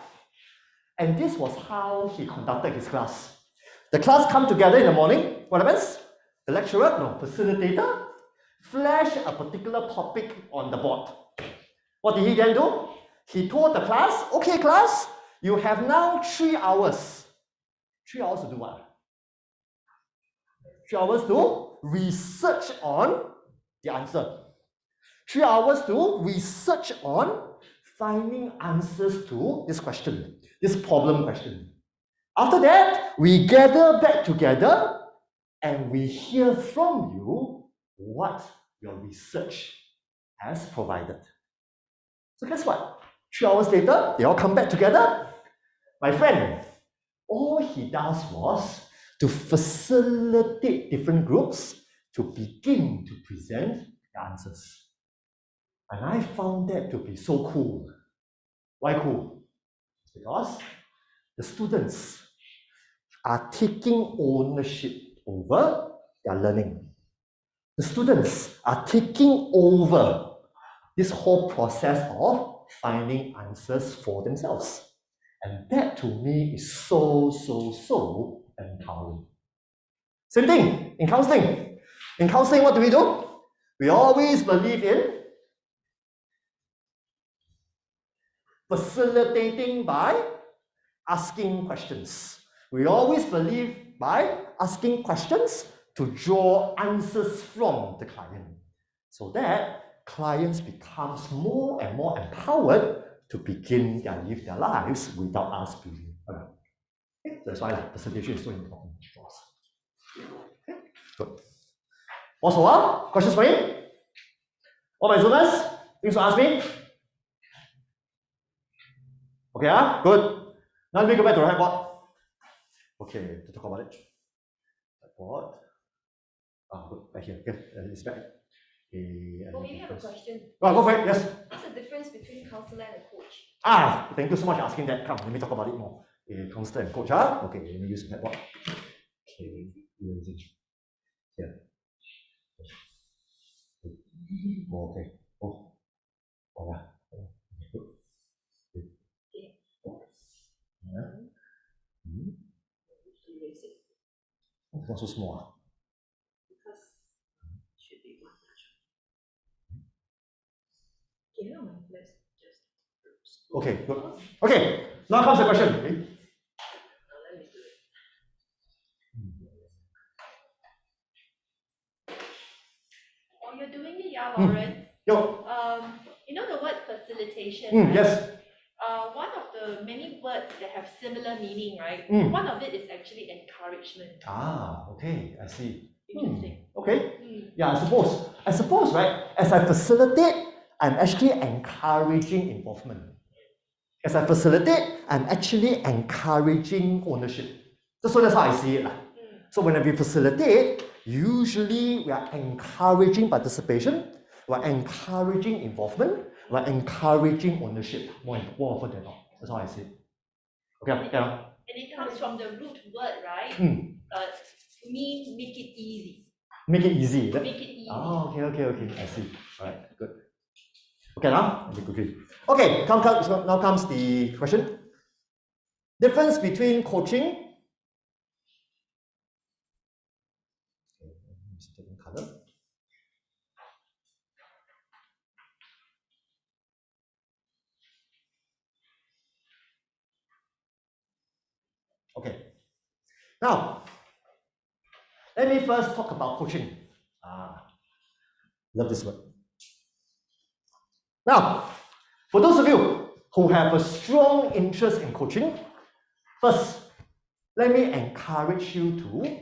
And this was how he conducted his class. The class come together in the morning. What happens? The lecturer, facilitator, flash a particular topic on the board. What did he then do? He told the class, okay class, you have now 3 hours. 3 hours to do what? 3 hours to research on the answer. 3 hours to research on finding answers to this question, this problem question. After that, we gather back together and we hear from you what your research has provided. So guess what? 3 hours later, they all come back together. My friend, all he does was to facilitate different groups to begin to present the answers. And I found that to be so cool. Why cool? Because the students are taking ownership over their learning. The students are taking over this whole process of finding answers for themselves. And that to me is so empowering. Same thing in counseling. In counseling, what do? We always believe in facilitating by asking questions. We always believe by asking questions to draw answers from the client, so that clients becomes more and more empowered to begin and live their lives without us being around. Okay? That's why facilitation is so important for us. Okay? Good. Also, questions for me? All my Zoomers, things to ask me? Okay, good. Now let me go back to the whiteboard. Okay, to talk about it. Whiteboard. Good, back here. Okay, it's back. Well, maybe I have a question. Go for it, yes. What's the difference between counselor and a coach? Thank you so much for asking that. Come, let me talk about it more. Counselor and coach, Okay, let me use the whiteboard. Okay, here. Okay. Yeah. It's not so small. Because it should be one natural. Okay, now let's just. Okay, good. Okay, now comes the question. Okay? Let me do it. Oh, you're doing it, yeah, Lauren. Yo. You know the word facilitation, right? Yes. One of the many words that have similar meaning, right? One of it is actually encouragement. Okay, I see. Interesting. Okay. Yeah, I suppose, right? As I facilitate, I'm actually encouraging involvement. As I facilitate, I'm actually encouraging ownership. So that's how I see it. So when we facilitate, usually we are encouraging participation, we're encouraging involvement, we're encouraging ownership more often than not. That's how I see it. Okay, yeah. And it comes from the root word, right? To mean make it easy. Make it easy. Make it easy. Okay. I see. All right, good. Okay, now let me quickly. Okay, now comes the question. Difference between coaching. Color. Okay. Now, let me first talk about coaching. Love this word. Now, for those of you who have a strong interest in coaching, first, let me encourage you to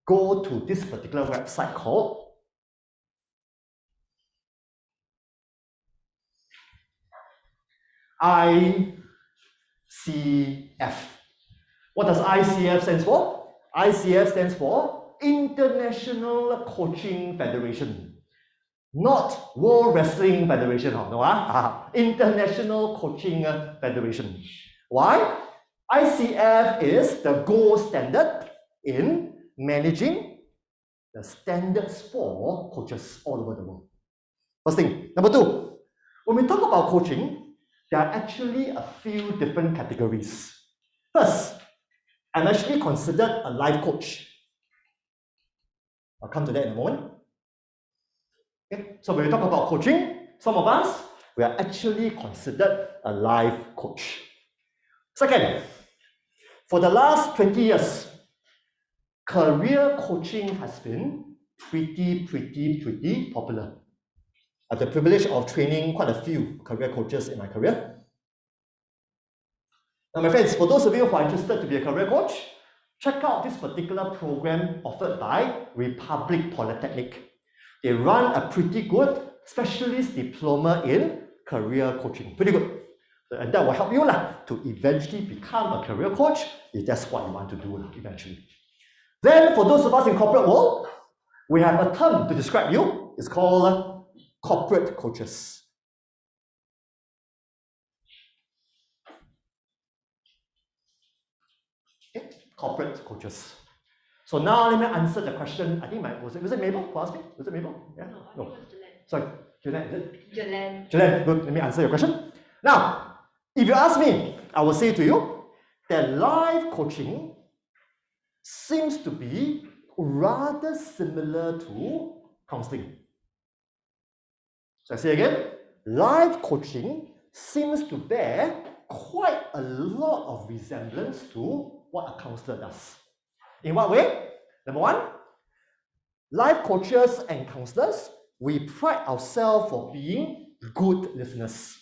go to this particular website called ICF. What does ICF stand for? ICF stands for International Coaching Federation. Not World Wrestling Federation, International Coaching Federation. Why? ICF is the gold standard in managing the standards for coaches all over the world. First thing. Number two, when we talk about coaching, there are actually a few different categories. First, I'm actually considered a life coach. I'll come to that in a moment. Okay, so when we talk about coaching, some of us, we are actually considered a life coach. Second, for the last 20 years, career coaching has been pretty popular. I have the privilege of training quite a few career coaches in my career. Now, my friends, for those of you who are interested to be a career coach, check out this particular program offered by Republic Polytechnic. They run a pretty good specialist diploma in career coaching. Pretty good. And that will help you to eventually become a career coach if that's what you want to do eventually. Then, for those of us in corporate world, we have a term to describe you. It's called corporate coaches. Okay? Corporate coaches. So now let me answer the question. I think was it Mabel who asked me? Was it Mabel? Yeah? No, I think it was Jalen. Sorry, Julian, is it? Jalen. Good. Let me answer your question. Now, if you ask me, I will say to you that life coaching seems to be rather similar to counseling. So I say again, life coaching seems to bear quite a lot of resemblance to what a counselor does. In what way? Number one, life coaches and counselors, we pride ourselves for being good listeners.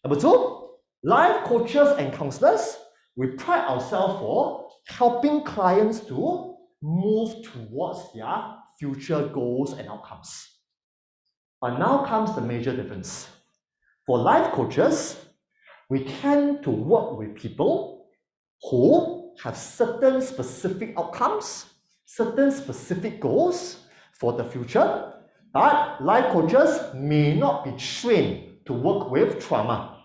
Number two, life coaches and counselors, we pride ourselves for helping clients to move towards their future goals and outcomes. But now comes the major difference. For life coaches, we tend to work with people who have certain specific outcomes, certain specific goals for the future, but life coaches may not be trained to work with trauma.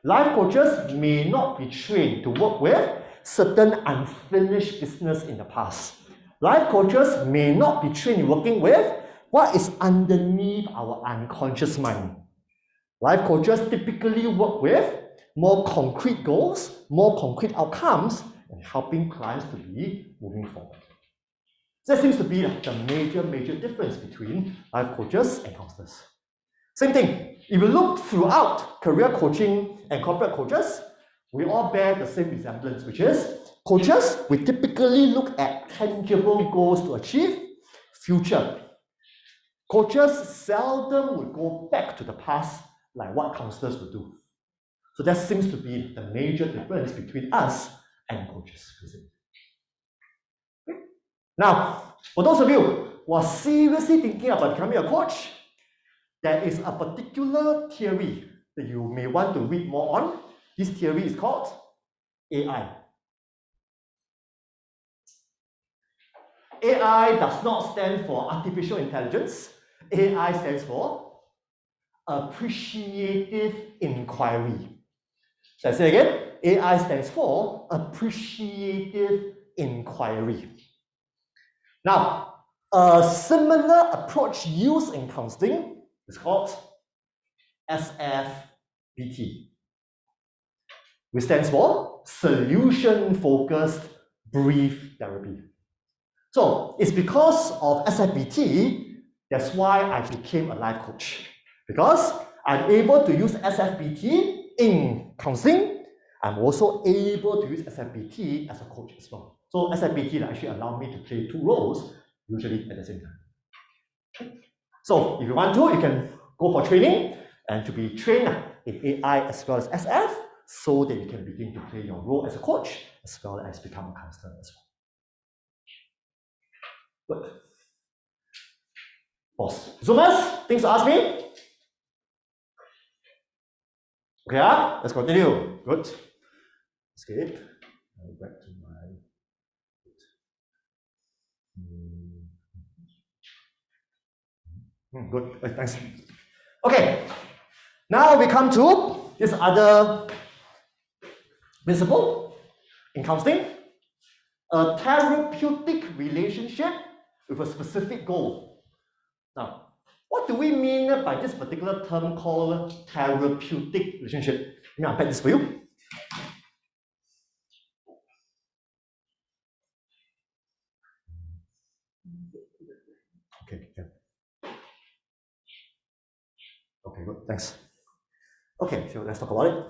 Life coaches may not be trained to work with certain unfinished business in the past. Life coaches may not be trained in working with what is underneath our unconscious mind. Life coaches typically work with more concrete goals, more concrete outcomes, and helping clients to be moving forward. That seems to be the major difference between life coaches and counselors. Same thing, if you look throughout career coaching and corporate coaches, we all bear the same resemblance, which is coaches, we typically look at tangible goals to achieve, future. Coaches seldom would go back to the past like what counselors would do. So that seems to be the major difference between us and coaches. Okay. Now, for those of you who are seriously thinking about becoming a coach, there is a particular theory that you may want to read more on. This theory is called AI. AI does not stand for artificial intelligence. AI stands for appreciative inquiry. Shall I say again? AI stands for appreciative inquiry. Now, a similar approach used in counseling is called SFBT, which stands for Solution-Focused Brief Therapy. So it's because of SFBT, that's why I became a life coach. Because I'm able to use SFBT in counseling, I'm also able to use SFBT as a coach as well. So SFBT actually allows me to play two roles, usually at the same time. So if you want to, you can go for training and to be trained in AI as well as SF, so that you can begin to play your role as a coach as well as become a counselor as well. Good. Boss. Zoomers, things to ask me? Okay, let's continue. Good. Escape. I'll go back to my. Good. Thanks. Okay. Now we come to this other principle in counseling: a therapeutic relationship with a specific goal. Now, what do we mean by this particular term called therapeutic relationship? Let me unpack this for you. Okay, good, thanks. Okay, so let's talk about it.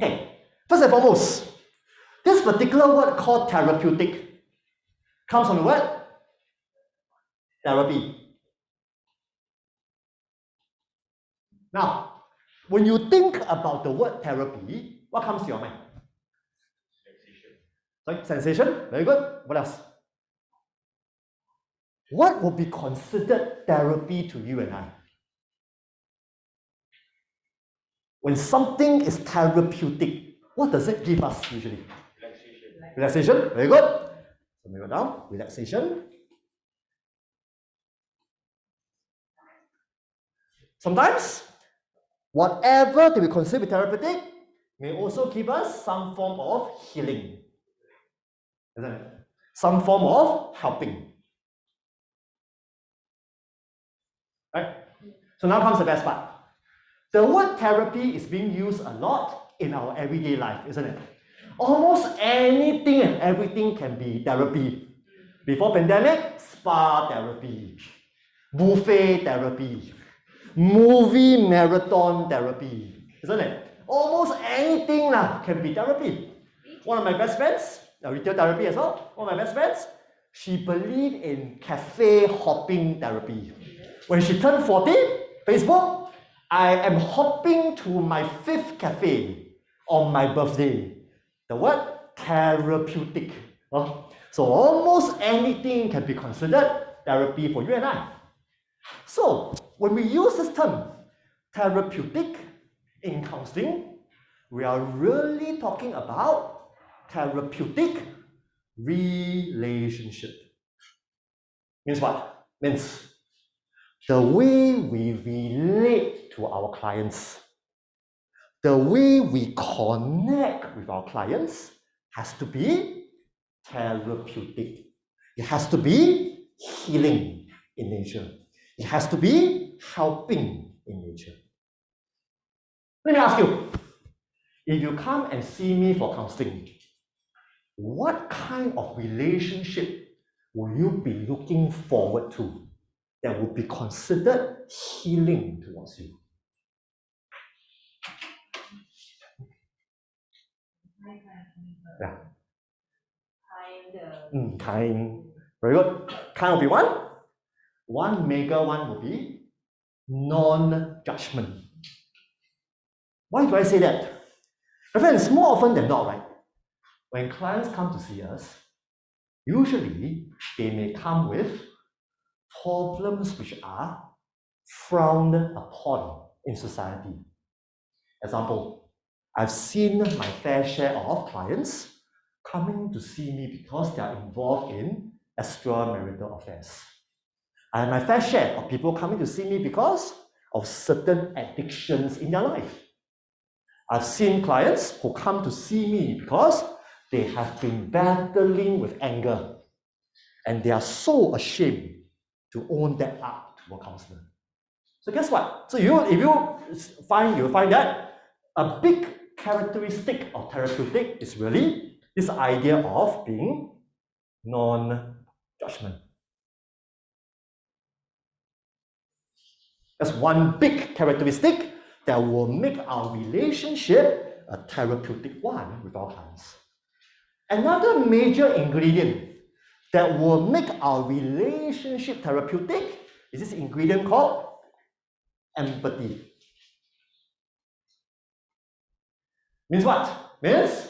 Okay, first and foremost, this particular word called therapeutic comes from the word therapy. Now, when you think about the word therapy, what comes to your mind? Sorry, sensation? Very good. What else? What would be considered therapy to you and I? When something is therapeutic, what does it give us usually? Relaxation. Very good. So we go down. Relaxation. Sometimes, whatever that we consider therapeutic may also give us some form of healing. Isn't it? Some form of helping. Right? So now comes the best part. The word therapy is being used a lot in our everyday life, isn't it? Almost anything and everything can be therapy. Before pandemic, spa therapy, buffet therapy, movie marathon therapy, isn't it? Almost anything can be therapy. One of my best friends, retail therapy as well, one of my best friends, she believed in cafe hopping therapy. When she turned 40, Facebook, I am hopping to my 5th cafe on my birthday. The word therapeutic. So almost anything can be considered therapy for you and I. So when we use this term, therapeutic, in counseling, we are really talking about therapeutic relationship. Means what? Means the way we relate to our clients, the way we connect with our clients has to be therapeutic. It has to be healing in nature. It has to be helping in nature. Let me ask you, if you come and see me for counseling, what kind of relationship will you be looking forward to that would be considered healing towards you? Yeah. Kind. Very good. Kind will be one. One major one will be non-judgment. Why do I say that? My friends, more often than not, right? When clients come to see us, usually they may come with problems which are frowned upon in society. Example, I've seen my fair share of clients coming to see me because they are involved in extramarital affairs. I have my fair share of people coming to see me because of certain addictions in their life. I've seen clients who come to see me because they have been battling with anger and they are so ashamed to own that up to a counselor. So guess what? So you'll find that a big characteristic of therapeutic is really this idea of being non-judgment. That's one big characteristic that will make our relationship a therapeutic one with our clients. Another major ingredient that will make our relationship therapeutic is this ingredient called empathy. Means what? Means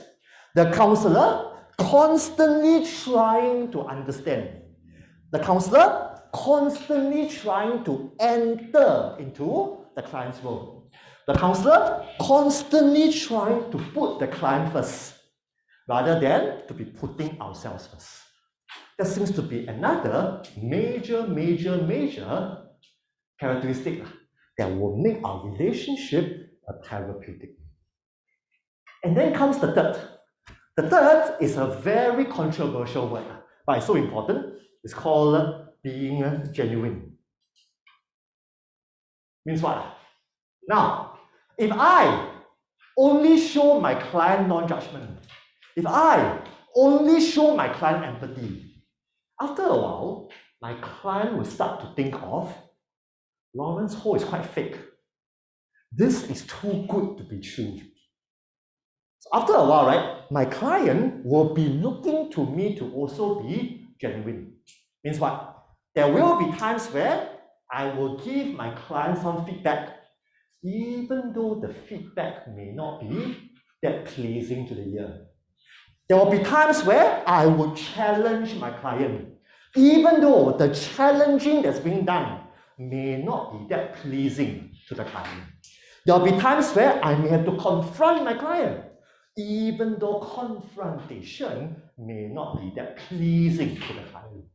the counselor constantly trying to understand. The counselor constantly trying to enter into the client's role. The counselor constantly trying to put the client first, rather than to be putting ourselves first. That seems to be another major characteristic that will make our relationship a therapeutic. And then comes the third. The third is a very controversial word, but it's so important. It's called being genuine. Means what? Now, if I only show my client non-judgment, if I only show my client empathy, after a while, my client will start to think of, Lawrence Ho is quite fake. This is too good to be true. So after a while, right, my client will be looking to me to also be genuine. Means what? There will be times where I will give my client some feedback, even though the feedback may not be that pleasing to the ear. There will be times where I will challenge my client, even though the challenging that's being done may not be that pleasing to the client. There will be times where I may have to confront my client, even though confrontation may not be that pleasing to the client.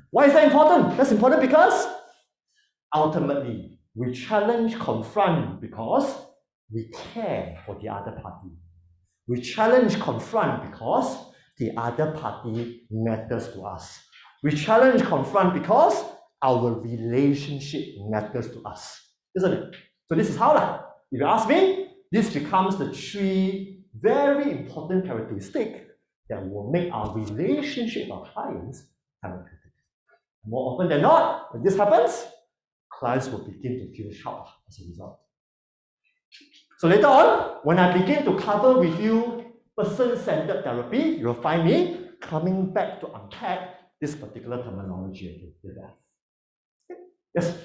Why is that important? That's important because ultimately, we challenge, confront because we care for the other party. We challenge, confront because the other party matters to us. We challenge, confront because our relationship matters to us, isn't it? So this is how, if you ask me, this becomes the three very important characteristics that will make our relationship with our clients therapeutic. More often than not, when this happens, clients will begin to feel shocked as a result. So later on, when I begin to cover with you person-centered therapy, you'll find me coming back to unpack this particular terminology again. Yes?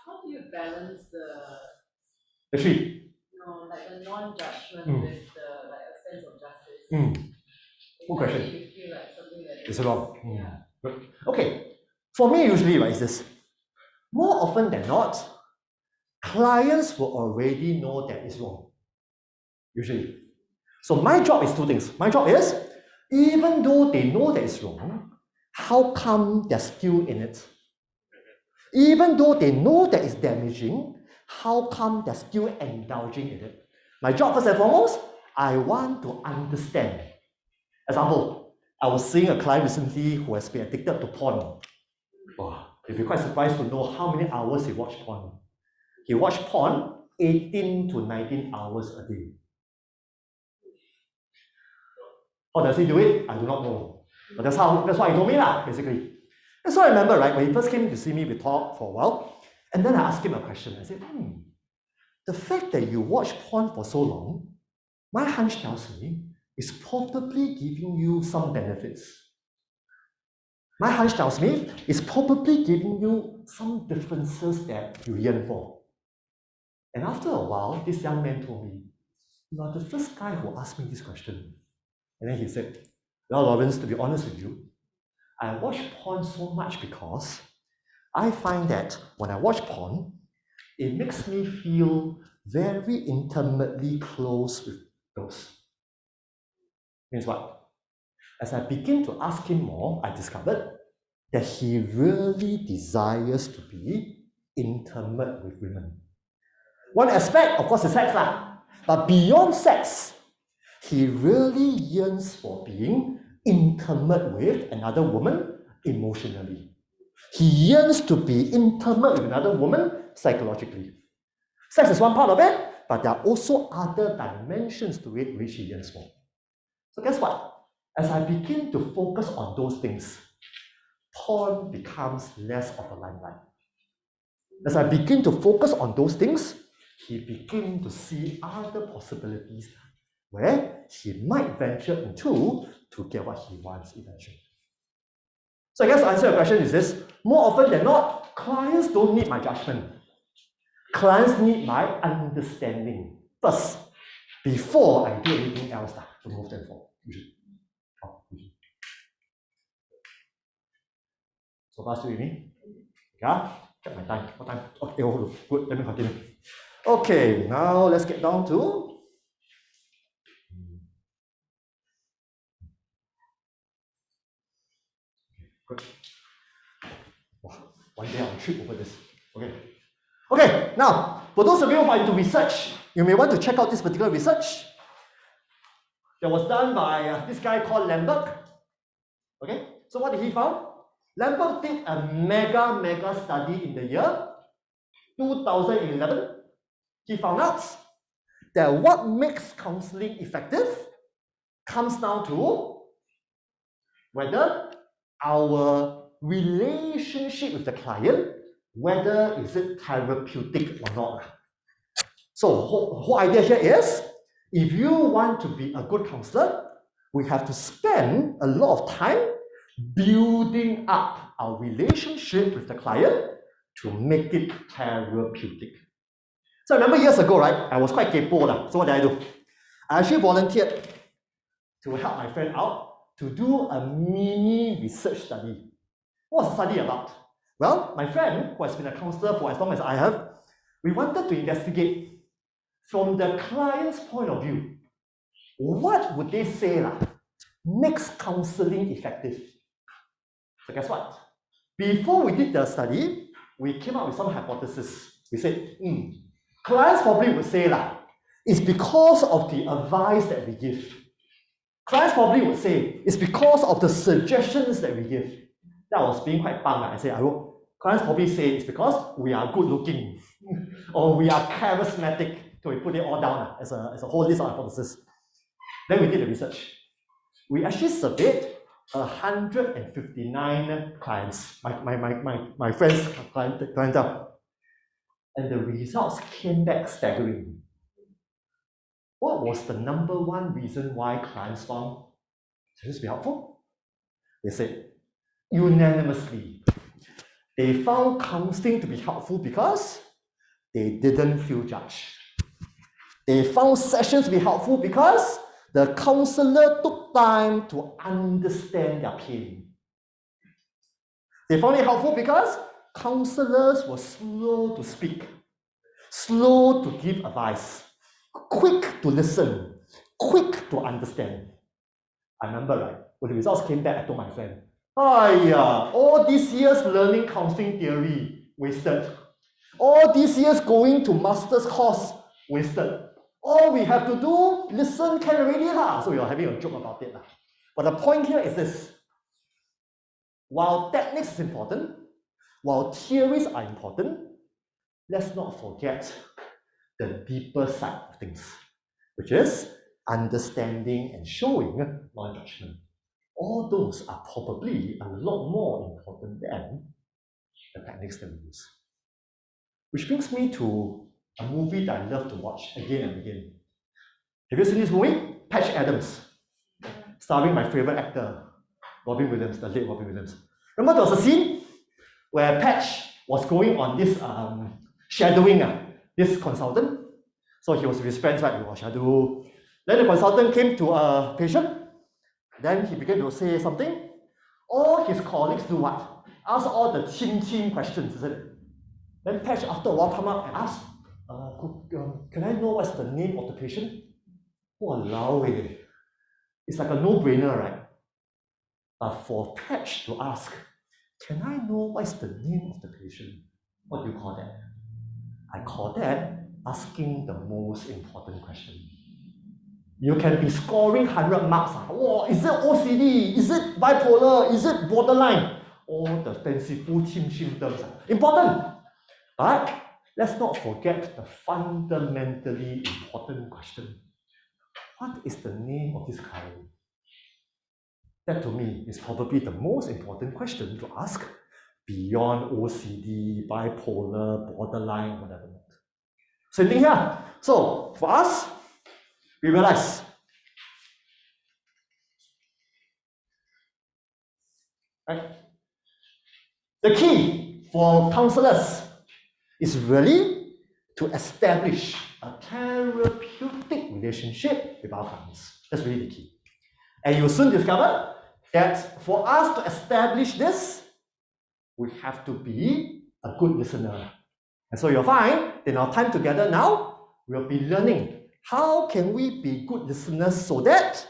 How do you balance the three? Like the non-judgment with the like a sense of justice? Good question. You feel like something that it's wrong. Yeah. Okay. For me, usually, right, is this. More often than not, clients will already know that it's wrong. Usually. So my job is two things. My job is, even though they know that it's wrong, how come they're still in it? Even though they know that it's damaging, how come they're still indulging in it? My job, first and foremost, I want to understand. Example, I was seeing a client recently who has been addicted to porn. You'd be quite surprised to know how many hours he watched porn. He watched porn 18 to 19 hours a day. How does he do it? I do not know. But that's what he told me, basically. And so I remember, right, when he first came to see me, we talked for a while, and then I asked him a question. I said, the fact that you watch porn for so long, my hunch tells me, is probably giving you some benefits. My hunch tells me it's probably giving you some differences that you yearn for. And after a while, this young man told me, you are the first guy who asked me this question. And then he said, well, Lawrence, to be honest with you, I watch porn so much because I find that when I watch porn, it makes me feel very intimately close with those. Means what? As I begin to ask him more, I discovered that he really desires to be intimate with women. One aspect, of course, is sex, but beyond sex, he really yearns for being intimate with another woman emotionally. He yearns to be intimate with another woman psychologically. Sex is one part of it, but there are also other dimensions to it which he yearns for. So guess what? As I begin to focus on those things, porn becomes less of a limelight. As I begin to focus on those things, he begins to see other possibilities where he might venture into to get what he wants eventually. So I guess to answer your question is this, more often than not, clients don't need my judgment. Clients need my understanding first, before I do anything else to move them forward. Usually. So far still with me? Yeah? Check my time. What time? Okay, good. Let me continue. Okay, now let's get down to good. Wow, one day I'll trip over this. Okay, now, for those of you who are into research, you may want to check out this particular research that was done by this guy called Lambert. Okay, so what did he found? Lambert did a mega study in the year 2011 he found out that what makes counseling effective comes down to whether our relationship with the client, whether is it therapeutic or not. So the whole idea here is, if you want to be a good counselor, we have to spend a lot of time building up our relationship with the client to make it therapeutic. So I remember years ago, right, I was quite kepo. So what did I do? I actually volunteered to help my friend out to do a mini research study. What was the study about? Well, my friend, who has been a counselor for as long as I have, we wanted to investigate from the client's point of view, what would they say makes counseling effective? So guess what? Before we did the study, we came up with some hypothesis. We said, clients probably would say it's because of the advice that we give. Clients probably would say it's because of the suggestions that we give. That was being quite bang. I said, clients probably say it's because we are good looking or we are charismatic. So we put it all down as a whole list of hypotheses. Then we did the research. We actually surveyed 159 clients, my friends' clientele. And the results came back staggering. What was the number one reason why clients found this to be helpful? They said, unanimously, they found counseling to be helpful because they didn't feel judged. They found sessions to be helpful because the counselor took time to understand their pain. They found it helpful because counselors were slow to speak, slow to give advice, quick to listen, quick to understand. I remember, when the results came back, I told my friend, all these years learning counseling theory, wasted. All these years going to master's course, wasted. All we have to do, listen can already. So we are having a joke about it. But the point here is this. While techniques is important, while theories are important, let's not forget the deeper side of things, which is understanding and showing non-judgment. All those are probably a lot more important than the techniques that we use. Which brings me to a movie that I love to watch again and again. Have you seen this movie? Patch Adams, starring my favorite actor, Robin Williams, the late Robin Williams. Remember there was a scene where Patch was going on this shadowing this consultant. So he was with his friends, right? He was shadow. Then the consultant came to a patient. Then he began to say something. All his colleagues do what? Ask all the chin questions, isn't it? Then Patch, after a while, come up and ask, can I know what's the name of the patient? Walao, it's like a no-brainer, right? But for Patch to ask, can I know what's the name of the patient? What do you call that? I call that asking the most important question. You can be scoring 100 marks. Is it OCD? Is it bipolar? Is it borderline? All the fanciful symptoms. Important. But let's not forget the fundamentally important question. What is the name of this client? That to me is probably the most important question to ask beyond OCD, bipolar, borderline, whatever. Same thing here. So for us, we realize the key for counselors is really to establish a therapeutic relationship with our clients. That's really the key. And you'll soon discover that for us to establish this, we have to be a good listener. And so you'll find in our time together now, we'll be learning how can we be good listeners so that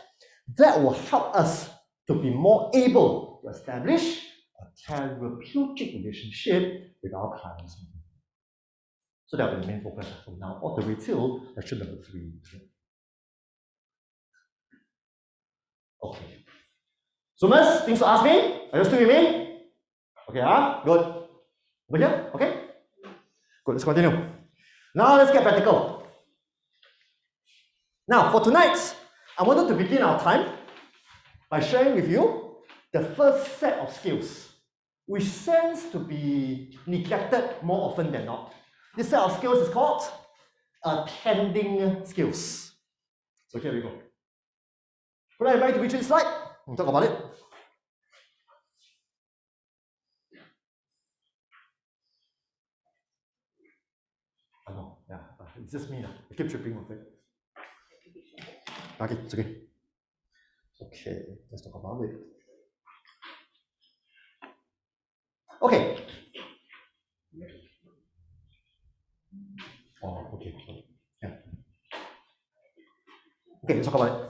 will help us to be more able to establish a therapeutic relationship with our clients. So that will be the main focus from now all the way till lecture number 3. Okay. Zoomers, things to ask me? Are you still with me? Okay, good. Over here? Okay? Good, let's continue. Now let's get practical. Now for tonight, I wanted to begin our time by sharing with you the first set of skills, which tends to be neglected more often than not. This set of skills is called attending skills. So here we go. Would I invite you to reach this slide? We'll talk about it. I know, yeah, it's just me. I keep tripping with it. Okay, it's okay. Okay, let's talk about it. Okay. Oh, okay. Yeah. Okay, let's talk about it.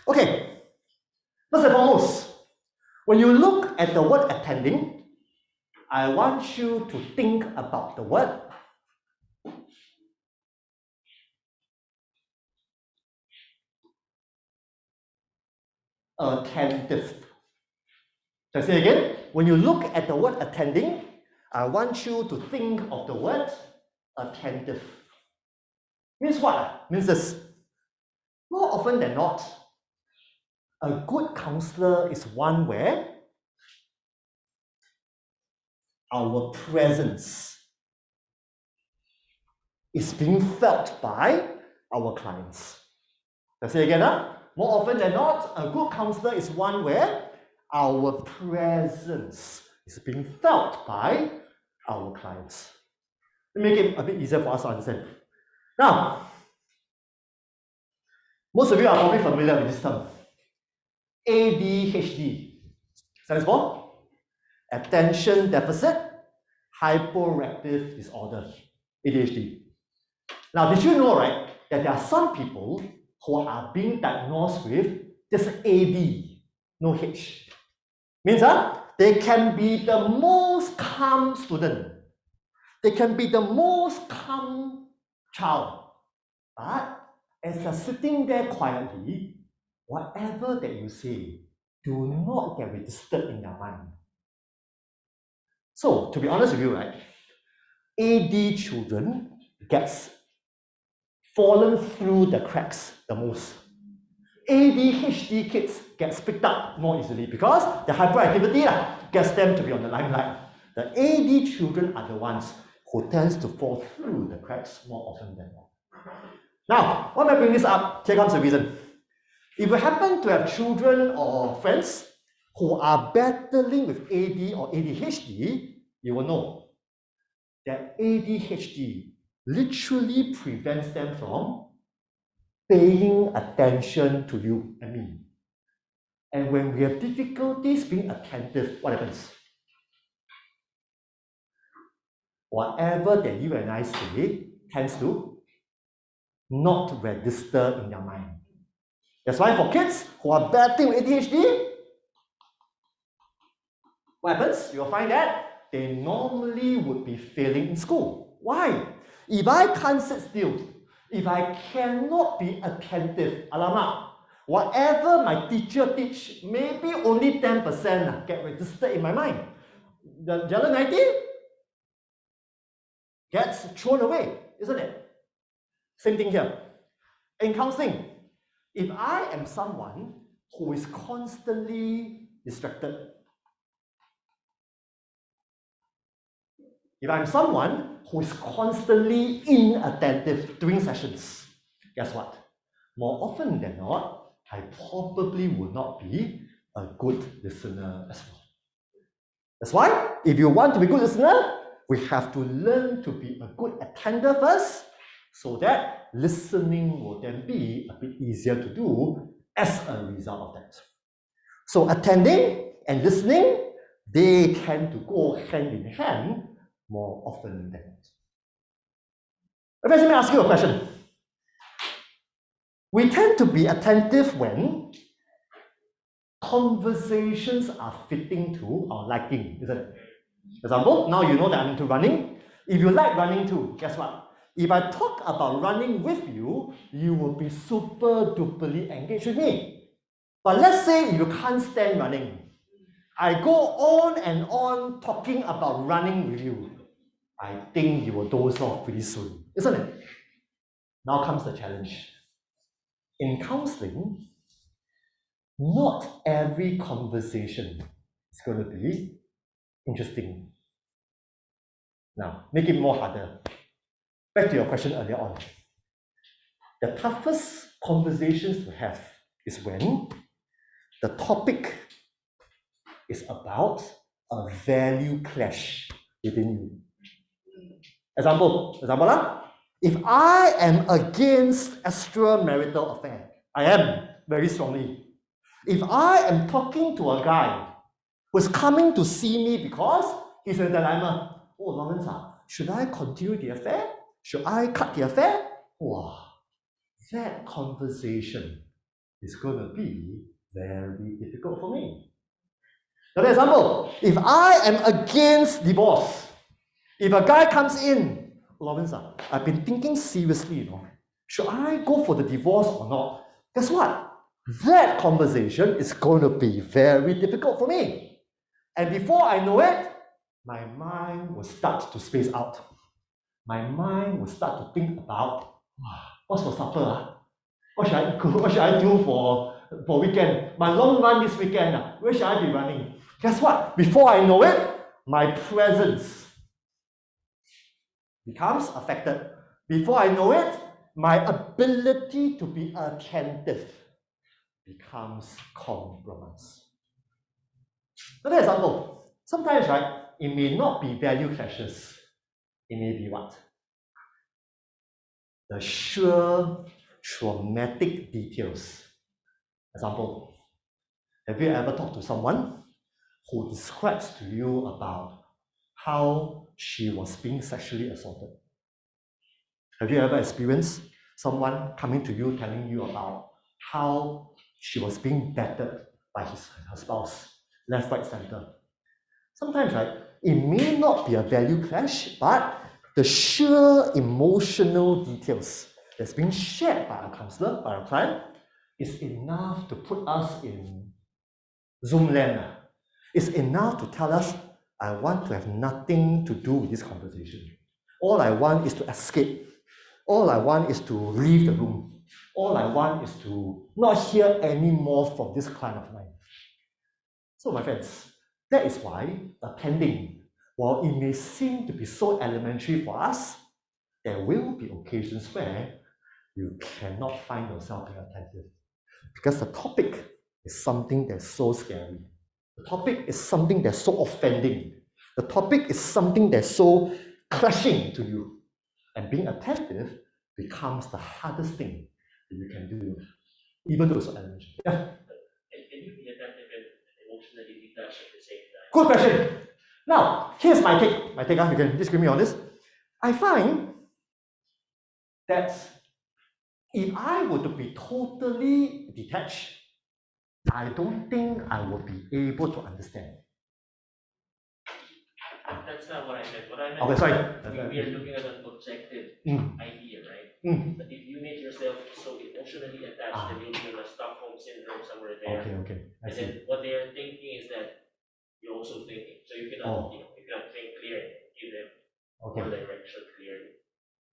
Okay, first and foremost, when you look at the word attending, I want you to think about the word attentive. Shall I say again? When you look at the word attending, I want you to think of the word attentive. Means what? Means this. More often than not, a good counselor is one where our presence is being felt by our clients. Let's say again, more often than not, a good counselor is one where our presence is being felt by our clients. Let me make it a bit easier for us to understand. Now, most of you are probably familiar with this term. ADHD stands for Attention Deficit Hyperactive Disorder, ADHD. Now, did you know, right, that there are some people who are being diagnosed with just AD, no H. Means they can be the most calm student. They can be the most calm child. But as they're sitting there quietly, whatever that you say, do not get registered in their mind. So, to be honest with you, right, AD children gets fallen through the cracks the most. ADHD kids gets picked up more easily because the hyperactivity gets them to be on the limelight. The AD children are the ones who tends to fall through the cracks more often than not. Now, why am I bringing this up? Here comes the reason. If you happen to have children or friends who are battling with AD or ADHD, you will know that ADHD literally prevents them from paying attention to you and me. And when we have difficulties being attentive, what happens? Whatever that you and I say tends to not register in their mind. That's why for kids who are battling with ADHD, what happens? You'll find that they normally would be failing in school. Why? If I can't sit still, if I cannot be attentive, alamak, whatever my teacher teach, maybe only 10% get registered in my mind. The other 90 gets thrown away, isn't it? Same thing here. In counseling, if I am someone who is constantly distracted, if I'm someone who is constantly inattentive during sessions, guess what? More often than not, I probably will not be a good listener as well. That's why, if you want to be a good listener, we have to learn to be a good attender first, so that listening will then be a bit easier to do as a result of that. So attending and listening, they tend to go hand in hand more often than not. Let me ask you a question. We tend to be attentive when conversations are fitting to our liking, isn't it? For example, now you know that I'm into running. If you like running too, guess what? If I talk about running with you, you will be super duperly engaged with me. But let's say you can't stand running. I go on and on talking about running with you. I think you will doze off pretty soon, isn't it? Now comes the challenge. In counseling, not every conversation is going to be interesting. Now, make it more harder. Back to your question earlier on. The toughest conversations to have is when the topic is about a value clash within you. Example lah. If I am against extramarital affair, I am very strongly. If I am talking to a guy who's coming to see me because he's in a dilemma, oh Lawrence, should I continue the affair? Should I cut the affair? Wow, that conversation is going to be very difficult for me. Another example, if I am against divorce, if a guy comes in, Lawrence, I've been thinking seriously, should I go for the divorce or not? Guess what? That conversation is going to be very difficult for me. And before I know it, my mind will start to space out. My mind will start to think about, what's for supper? What should I cook? What should I do for weekend? My long run this weekend, where should I be running? Guess what? Before I know it, my presence becomes affected. Before I know it, my ability to be attentive becomes compromised. Another example, sometimes, right, it may not be value clashes. It may be what? The sheer traumatic details. Example, have you ever talked to someone who describes to you about how she was being sexually assaulted? Have you ever experienced someone coming to you telling you about how she was being battered by her spouse, left, right, center? Sometimes, right, it may not be a value clash, but the sheer emotional details that's being shared by our counselor, by our client, is enough to put us in Zoom land. It's enough to tell us, I want to have nothing to do with this conversation. All I want is to escape. All I want is to leave the room. All I want is to not hear any more from this client of mine. So my friends, that is why attending, while it may seem to be so elementary for us, there will be occasions where you cannot find yourself being attentive. Because the topic is something that's so scary. The topic is something that's so offending. The topic is something that's so clashing to you. And being attentive becomes the hardest thing that you can do, even though it's so elementary. Yeah? Can you be attentive and emotionally detached at the same time? Good question. Now, here's my take. You can disagree on this. I find that if I were to be totally detached, I don't think I would be able to understand. That's not what I meant. What I meant Okay, sorry. we are looking at an objective idea, right? But if you make yourself so emotionally attached, then you'll be in a Stockholm syndrome somewhere there. Okay. And then what they are thinking is that you're also thinking. So you cannot, you cannot think clearly, give them more direction clearly.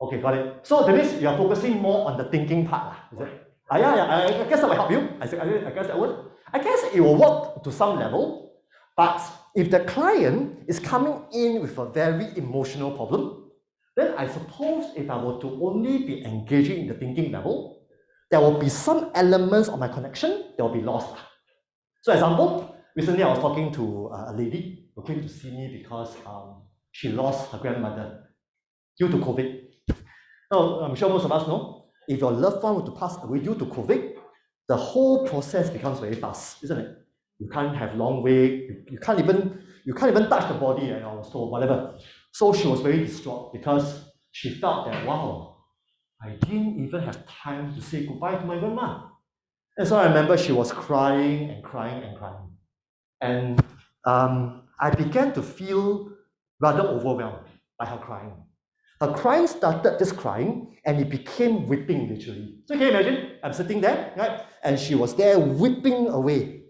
Okay, got it. So that means you're focusing more on the thinking part, is it? Yeah, I guess that will help you. I guess that would. I guess it will work to some level, but if the client is coming in with a very emotional problem, then I suppose if I were to only be engaging in the thinking level, there will be some elements of my connection that will be lost. So example, recently I was talking to a lady who came to see me because she lost her grandmother due to COVID. Now, I'm sure most of us know, if your loved one were to pass away due to COVID, the whole process becomes very fast, isn't it? You can't have long wait, you can't even touch the body, I was told, whatever. So she was very distraught because she felt that, wow, I didn't even have time to say goodbye to my grandma. And so I remember she was crying and crying and crying. And I began to feel rather overwhelmed by her crying. her crying started just crying, and it became weeping literally. So can you imagine? I'm sitting there, right? And she was there weeping away.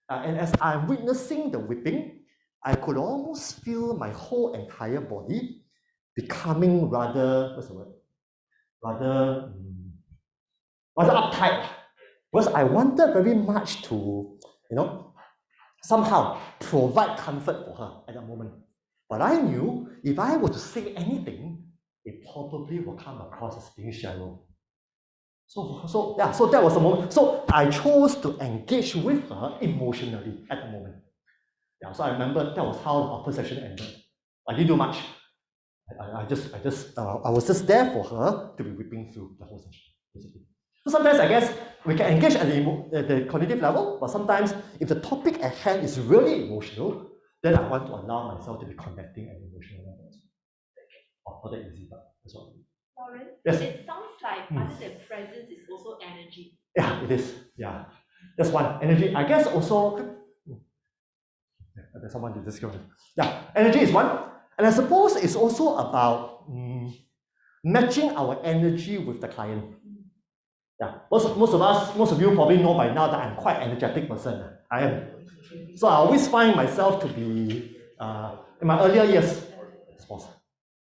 And as I'm witnessing the weeping, I could almost feel my whole entire body becoming rather, what's the word? Rather uptight. Because I wanted very much to, somehow provide comfort for her at that moment. But I knew if I were to say anything, it probably will come across as being shallow. So that was the moment. So I chose to engage with her emotionally at the moment. Yeah, so I remember that was how our first session ended. I didn't do much. I was just there for her to be whipping through the whole session, basically. So sometimes I guess we can engage at the cognitive level, but sometimes if the topic at hand is really emotional, then I want to allow myself to be connecting at the emotional level as well. Not that easy, but that's what I mean. Lauren, Yes. it sounds like other than presence is also energy. Yeah, it is. Yeah. That's one. Energy, I guess also. There's someone to discover. Yeah, energy is one. And I suppose it's also about matching our energy with the client. Yeah, most of you probably know by now that I'm quite an energetic person. I am. So I always find myself to be, in my earlier years,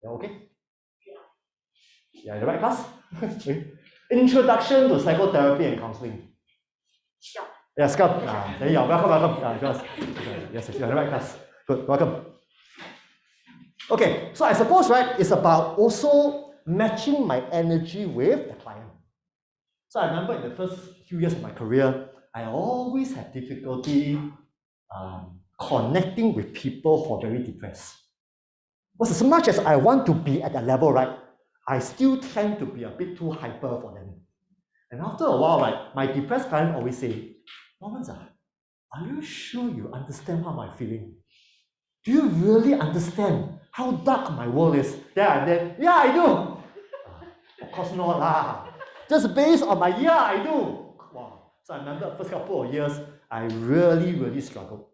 yeah, okay? Yeah, in the right class? Introduction to Psychotherapy and Counselling. Yes, come. There you are. Welcome. Yes, you're in the right class. Good, welcome. Okay, so I suppose, right, it's about also matching my energy with the client. So I remember in the first few years of my career, I always had difficulty connecting with people who are very depressed. Because as much as I want to be at that level, right, I still tend to be a bit too hyper for them. And after a while, right, my depressed client always say, Lawrence, are you sure you understand how I'm feeling? Do you really understand how dark my world is? Then, yeah, I do. Of course not lah. Just based on my I do. Wow. So I remember the first couple of years, I really struggled.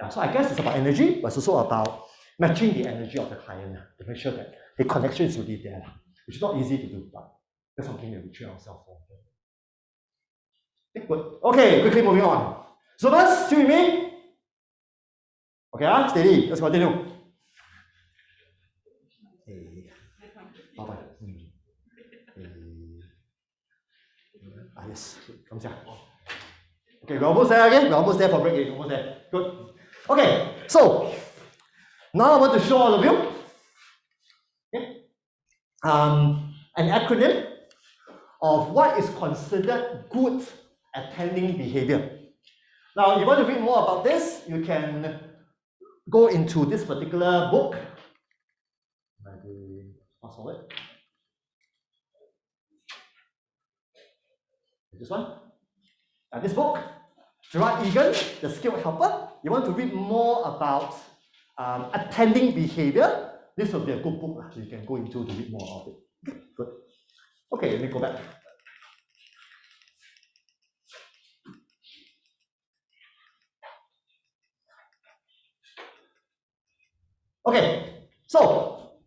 Yeah, so I guess it's about energy, but it's also about matching the energy of the client to make sure that the connection is really there, which is not easy to do, but that's something that we train ourselves for. Okay, quickly moving on. So first, still with me? Okay, steady. Let's continue. Bye-bye. Yes, come here. Okay, we're almost there again. We're almost there for break. Almost there. Good. Okay, so now I want to show all of you an acronym of what is considered good attending behavior. Now, if you want to read more about this, you can go into this particular book. Fast forward. This one. This book, Gerard Egan, The Skilled Helper. You want to read more about attending behavior, this will be a good book you can go into to read more about it. Good. Okay, let me go back. Okay, so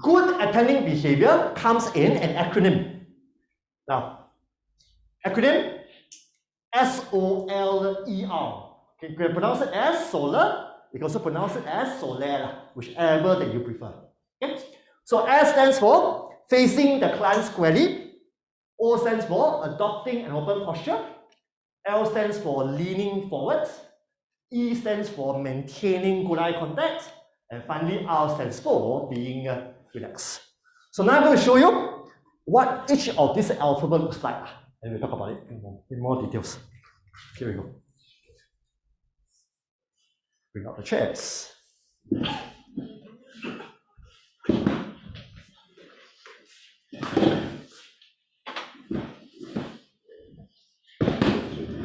good attending behavior comes in an acronym. Now, acronym SOLER. Okay, you can pronounce it as solar. You can also pronounce it as soler, whichever that you prefer. Okay? So S stands for facing the client squarely. O stands for adopting an open posture. L stands for leaning forward. E stands for maintaining good eye contact. And finally, R stands for being relaxed. So now I'm going to show you what each of these alphabet looks like. And we'll talk about it in more details. Here we go. Bring out the chairs.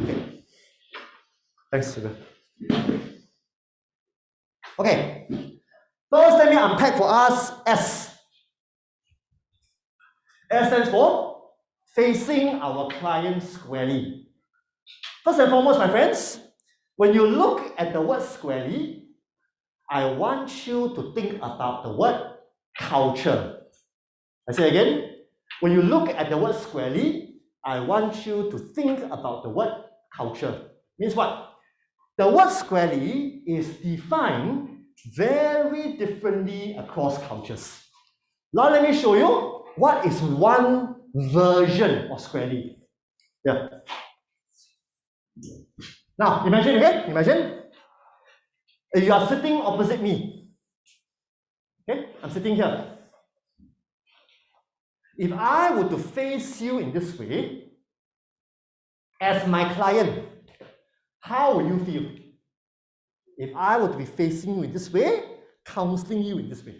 Okay. Thanks, Sugar. Okay. First, let me unpack for us S. S stands for facing our client squarely. First and foremost, my friends, when you look at the word squarely, I want you to think about the word culture. I say again, when you look at the word squarely, I want you to think about the word culture. Means what? The word squarely is defined very differently across cultures. Now let me show you what is one version of squarely. Yeah. Now imagine again, imagine you are sitting opposite me. Okay, I'm sitting here. If I were to face you in this way, as my client, how will you feel? If I were to be facing you in this way, counseling you in this way.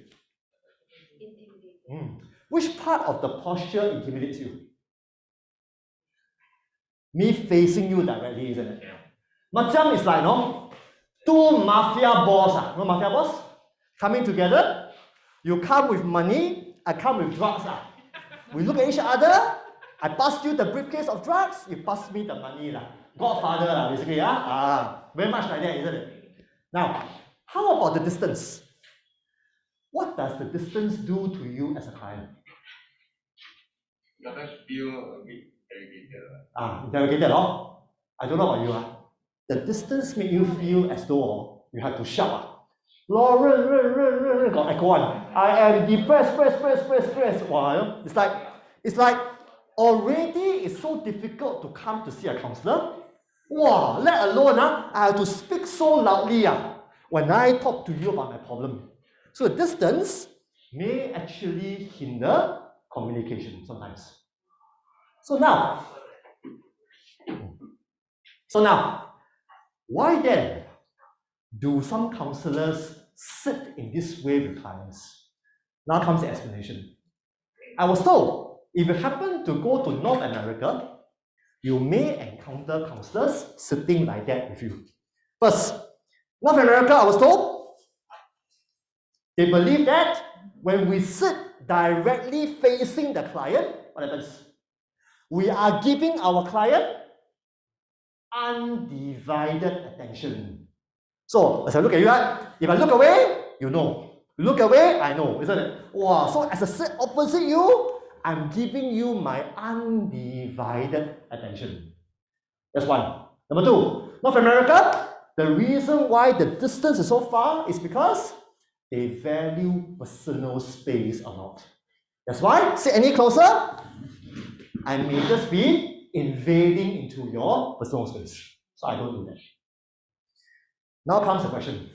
Which part of the posture intimidates you? Me facing you directly, isn't it? Macam is like, no, two mafia boss, no mafia boss, coming together. You come with money, I come with drugs. We look at each other, I pass you the briefcase of drugs, you pass me the money. Godfather, basically. Very much like that, isn't it? Now, how about the distance? What does the distance do to you as a client? Sometimes feel a bit irritated. Interrogated, I don't know about you. The distance make you feel as though you have to shout. Lauren, got echo one. I am depressed, press. Wow, it's like already it's so difficult to come to see a counselor. Wow, let alone I have to speak so loudly when I talk to you about my problem. So distance may actually hinder communication sometimes. So now, why then do some counselors sit in this way with clients? Now comes the explanation. I was told, if you happen to go to North America, you may encounter counselors sitting like that with you. First, North America, I was told, they believe that when we sit directly facing the client, what happens? We are giving our client undivided attention. So, as I look at you, if I look away, you know. Look away, I know, isn't it? Wow, so as I sit opposite you, I'm giving you my undivided attention. That's one. Number two, North America, the reason why the distance is so far is because they value personal space a lot. That's why, sit any closer, I may just be invading into your personal space. So I don't do that. Now comes the question.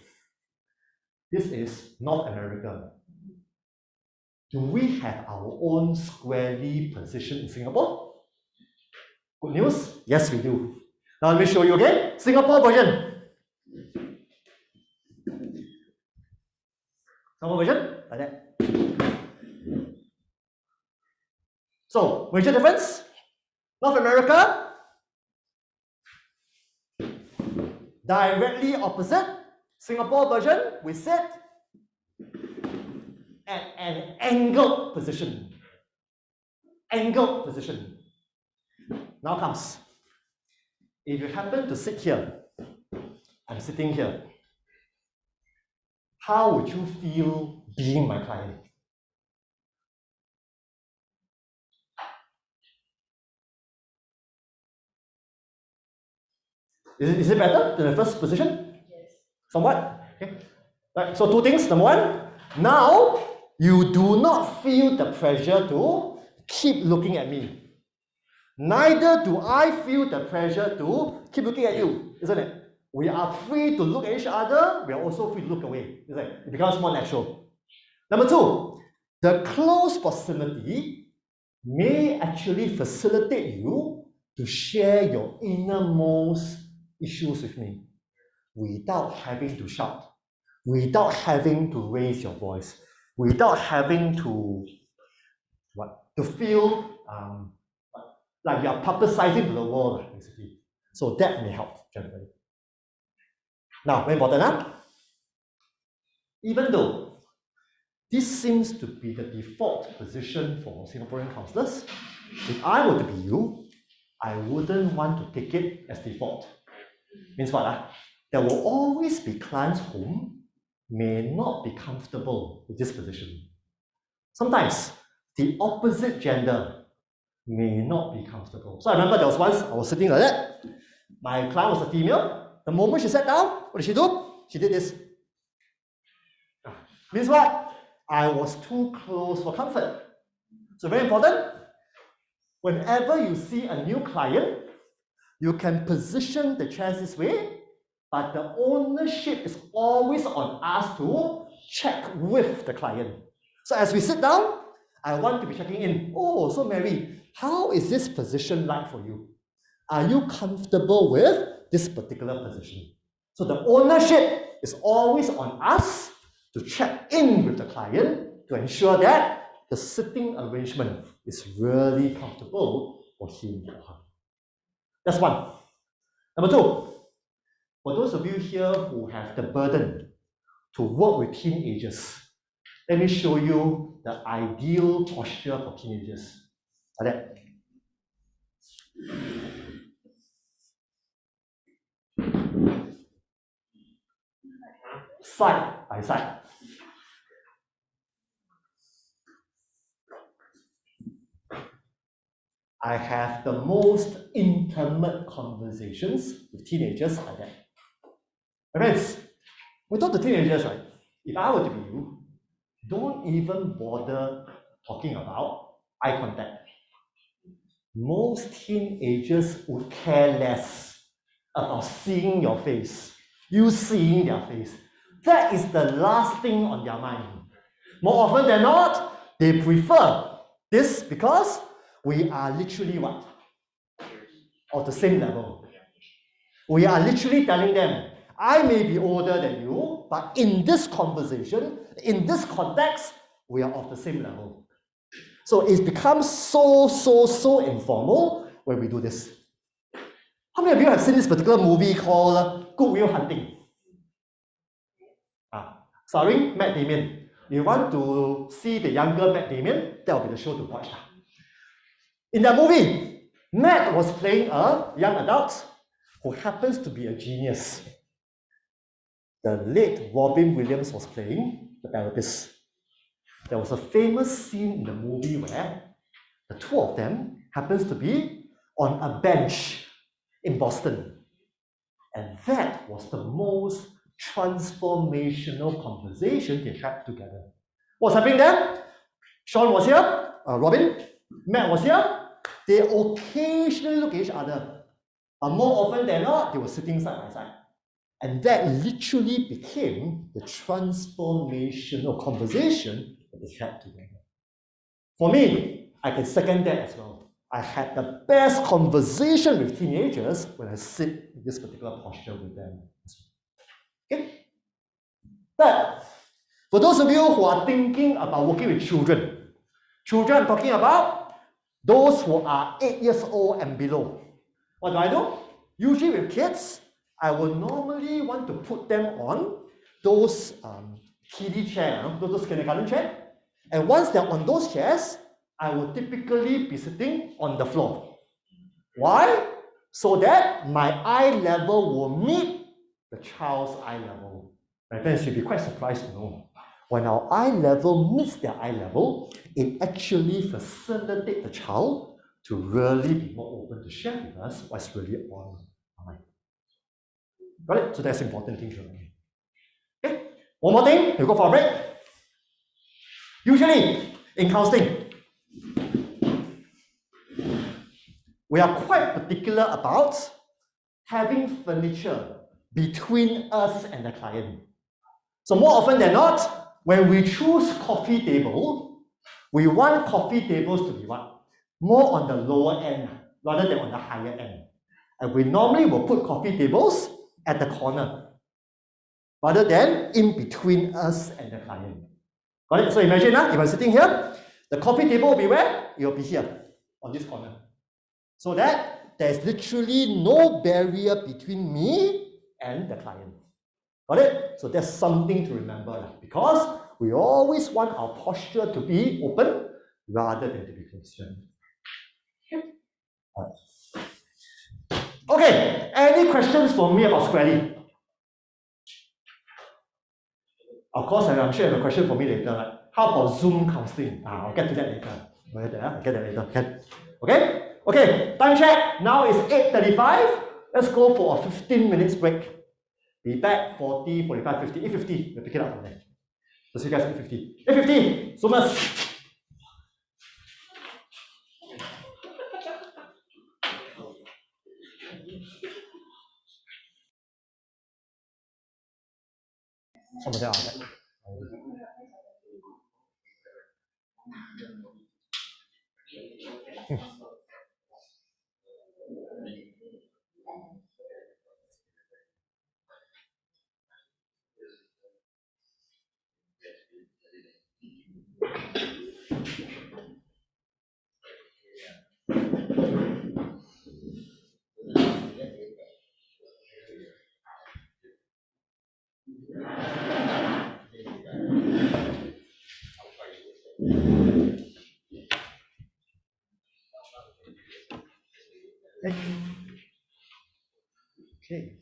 This is North America. Do we have our own squarely position in Singapore? Good news? Yes, we do. Now let me show you again. Singapore version. Singapore version, like that. So, major difference? North America, directly opposite. Singapore version, we sit at an angled position. Angled position. Now comes. If you happen to sit here, I'm sitting here. How would you feel being my client? Is it better than the first position? Yes. Somewhat? Okay. Right. So two things. Number one, now you do not feel the pressure to keep looking at me. Neither do I feel the pressure to keep looking at you, isn't it? We are free to look at each other, we are also free to look away, isn't it? It becomes more natural. Number two, the close proximity may actually facilitate you to share your innermost issues with me without having to shout, without having to raise your voice, without having to feel like you are publicizing to the world, basically. So that may help generally. Now, very important, even though this seems to be the default position for Singaporean counsellors, if I were to be you, I wouldn't want to take it as default. Means what? There will always be clients whom may not be comfortable with this position. Sometimes the opposite gender may not be comfortable. So I remember there was once I was sitting like that. My client was a female. The moment she sat down, what did she do? She did this. Means what? I was too close for comfort. So very important. Whenever you see a new client, you can position the chairs this way, but the ownership is always on us to check with the client. So as we sit down, I want to be checking in. Oh, so Mary, how is this position like for you? Are you comfortable with this particular position? So the ownership is always on us to check in with the client to ensure that the sitting arrangement is really comfortable for him or her. That's one. Number two, for those of you here who have the burden to work with teenagers, let me show you the ideal posture for teenagers. Like that. Side by side. I have the most intimate conversations with teenagers like that. My friends, we talk to teenagers, right? If I were to be you, don't even bother talking about eye contact. Most teenagers would care less about seeing your face, you seeing their face. That is the last thing on their mind. More often than not, they prefer this because we are literally what? Of the same level. We are literally telling them, I may be older than you, but in this conversation, in this context, we are of the same level. So it becomes so informal when we do this. How many of you have seen this particular movie called Good Will Hunting? Starring Matt Damon. You want to see the younger Matt Damon, that will be the show to watch. In that movie, Matt was playing a young adult who happens to be a genius. The late Robin Williams was playing the therapist. There was a famous scene in the movie where the two of them happens to be on a bench in Boston. And that was the most transformational conversation they had together. What's happening there? Sean was here, Robin, Matt was here. They occasionally look at each other, but more often than not, they were sitting side by side. And that literally became the transformational conversation that they had together. For me, I can second that as well. I had the best conversation with teenagers when I sit in this particular posture with them. Okay? But for those of you who are thinking about working with children I'm talking about those who are 8 years old and below. What do? Usually with kids, I will normally want to put them on those kiddie chairs, those kindergarten chairs. And once they're on those chairs, I will typically be sitting on the floor. Why? So that my eye level will meet the child's eye level. My friends, you'll be quite surprised to know. When our eye level meets their eye level, it actually facilitates the child to really be more open to share with us what's really on our mind. Got it? So that's an important thing to remember. Okay, one more thing, we'll go for a break. Usually, in counseling, we are quite particular about having furniture between us and the client. So more often than not, when we choose coffee table, we want coffee tables to be what? More on the lower end rather than on the higher end. And we normally will put coffee tables at the corner rather than in between us and the client. Got it? So imagine if I'm sitting here, the coffee table will be where? It will be here, on this corner. So that there's literally no barrier between me and the client. Got it? So that's something to remember because we always want our posture to be open rather than to be closed. Okay, any questions for me about Squarely? Of course, I'm sure you have a question for me later. Like, how about Zoom counseling? I'll get to that later. I'll get that later. Okay? Okay, time check. Now it's 8:35. Let's go for a 15 minutes break. Be back 40, 45, 50. 8:50. We'll pick it up from there. So see you guys at 8:50. 8:50. So much. Okay.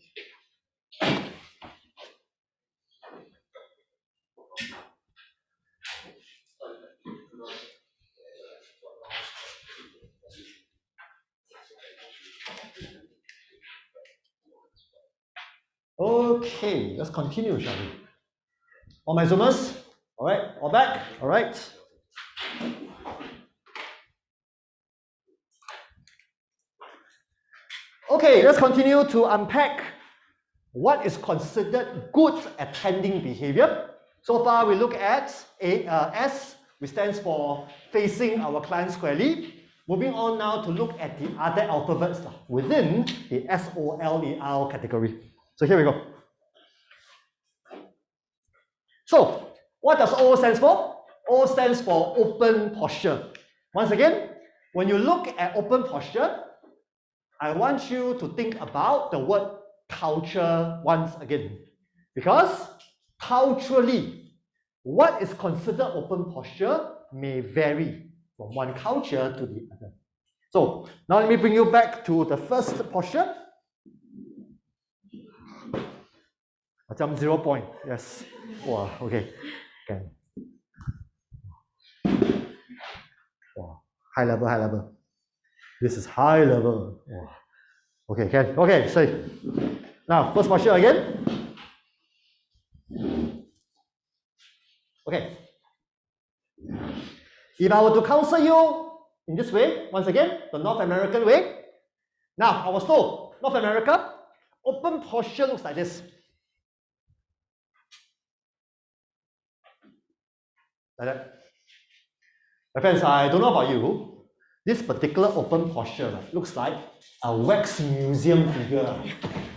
Okay, let's continue, shall we? All my Zoomers? All right, all back? All right. Okay, let's continue to unpack what is considered good attending behavior. So far, we look at S, which stands for facing our client squarely. Moving on now to look at the other alphabets within the SOLER category. So here we go. So, what does O stand for? O stands for open posture. Once again, when you look at open posture, I want you to think about the word culture once again. Because culturally, what is considered open posture may vary from one culture to the other. So, now let me bring you back to the first posture. Macam 0 point, yes. Wow, okay. Wow, high level. This is high level. Wow. Okay, Ken. Okay, so now first posture again. Okay. If I were to counsel you in this way, once again, the North American way. Now, I was told, North America, open posture looks like this. Like that. My friends, I don't know about you, this particular open posture looks like a wax museum figure.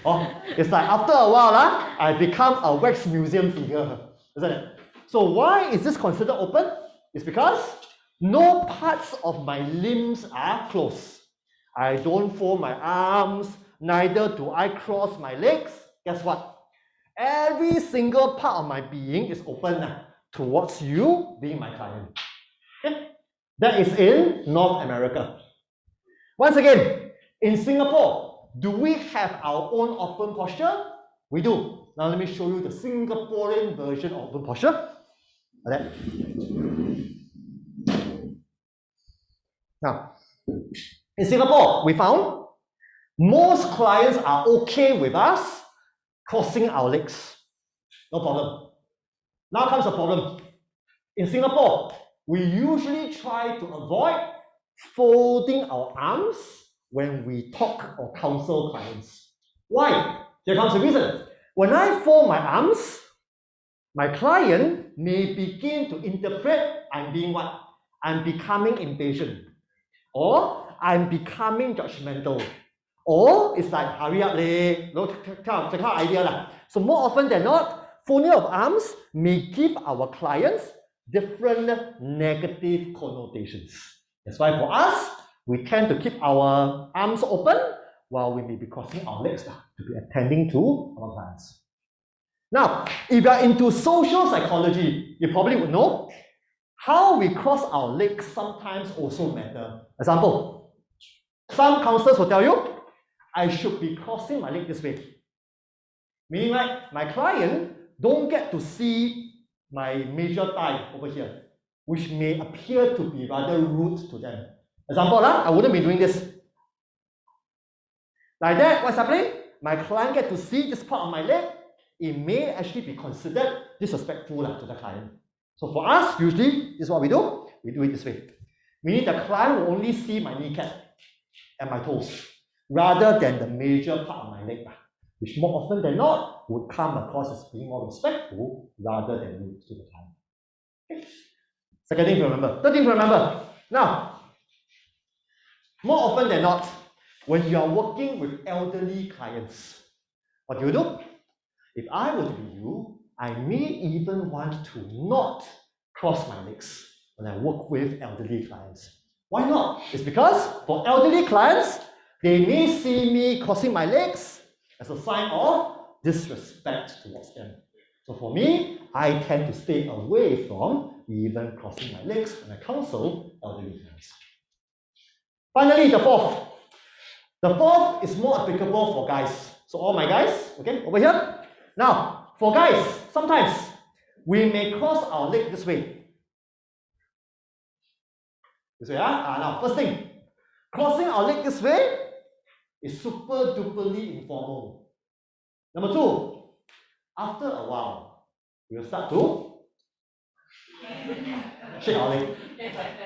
Oh, it's like after a while, I become a wax museum figure, isn't it? So why is this considered open? It's because no parts of my limbs are closed. I don't fold my arms, neither do I cross my legs. Guess what? Every single part of my being is open towards you being my client. Okay? That is in North America. Once again, in Singapore, do we have our own open posture? We do. Now let me show you the Singaporean version of open posture. Like that. Now, in Singapore, we found most clients are okay with us crossing our legs. No problem. Now comes the problem. In Singapore, we usually try to avoid folding our arms when we talk or counsel clients. Why? Here comes the reason. When I fold my arms, my client may begin to interpret I'm being what? I'm becoming impatient. Or I'm becoming judgmental. Or it's like, hurry up, the kind of idea. So more often than not, folding of arms may give our clients different negative connotations. That's why for us, we tend to keep our arms open while we may be crossing our legs to be attending to our clients. Now, if you are into social psychology, you probably would know how we cross our legs sometimes also matter. Example, some counselors will tell you, I should be crossing my leg this way. Meaning, like, my client don't get to see my major thigh over here, which may appear to be rather rude to them. Example, I wouldn't be doing this. Like that, what's happening? My client get to see this part of my leg. It may actually be considered disrespectful to the client. So for us, usually, this is what we do. We do it this way. Meaning the client will only see my kneecap and my toes, rather than the major part of my leg, which more often than not would come across as being more respectful rather than rude to the client. Okay. Second thing to remember. Third thing to remember. Now, more often than not, when you are working with elderly clients, what do? If I were to be you, I may even want to not cross my legs when I work with elderly clients. Why not? It's because for elderly clients, they may see me crossing my legs as a sign of disrespect towards them. So for me, I tend to stay away from even crossing my legs when I counsel elderly clients. Finally, the fourth. The fourth is more applicable for guys. So all my guys, okay, over here. Now, for guys, sometimes we may cross our leg this way. This way, now, first thing, crossing our leg this way is super duperly informal. Number two, after a while, we'll start to shake our leg.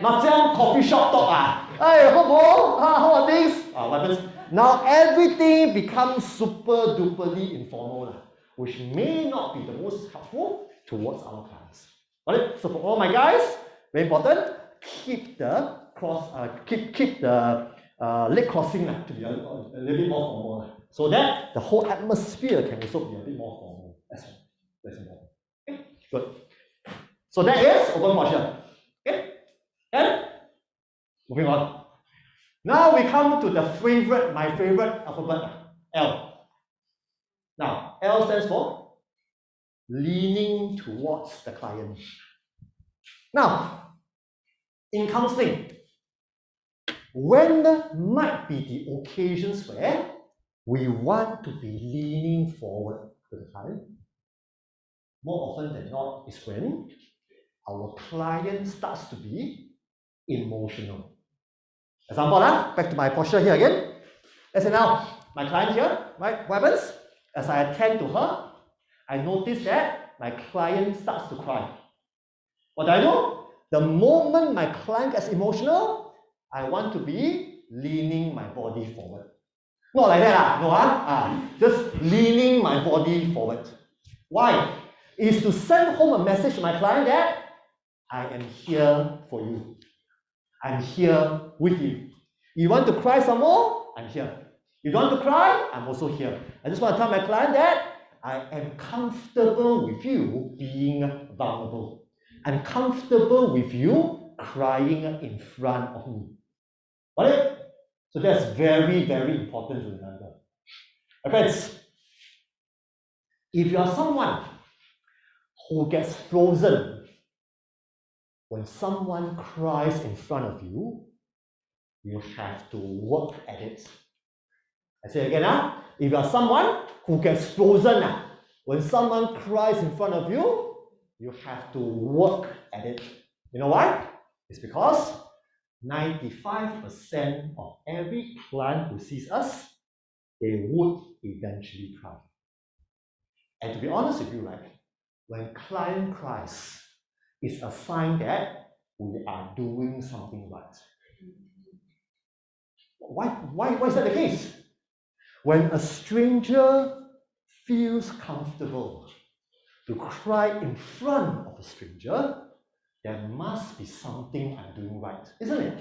Macam coffee shop talk Hey, hello, how are things? What happens? Now everything becomes super duperly informal, which may not be the most helpful towards our clients. Got it? So for all my guys, very important, keep the leg crossing to be a little bit more formal, so that the whole atmosphere can also be a bit more formal. That's important. Okay, good. So that is open posture. Okay, and moving on. Now we come to my favorite alphabet, L. Now, L stands for leaning towards the client. Now, in counseling, when might be the occasions where we want to be leaning forward to the client? More often than not is when our client starts to be emotional. Example, back to my posture here again. Let's say now, my client here, right? What happens? As I attend to her, I notice that my client starts to cry. What do I do? The moment my client gets emotional, I want to be leaning my body forward. Not like that, just leaning my body forward. Why? It is to send home a message to my client that I am here for you. I'm here with you. You want to cry some more? I'm here. You don't want to cry? I'm also here. I just want to tell my client that I am comfortable with you being vulnerable. I'm comfortable with you crying in front of me. Got it? So that's very, very important to remember. Friends, if you are someone who gets frozen when someone cries in front of you, you have to work at it. I say again, if you are someone who gets frozen when someone cries in front of you, you have to work at it. You know why? It's because 95% of every client who sees us, they would eventually cry. And to be honest with you, when client cries, it's a sign that we are doing something right. Why is that the case? When a stranger feels comfortable to cry in front of a stranger, there must be something I'm doing right, isn't it?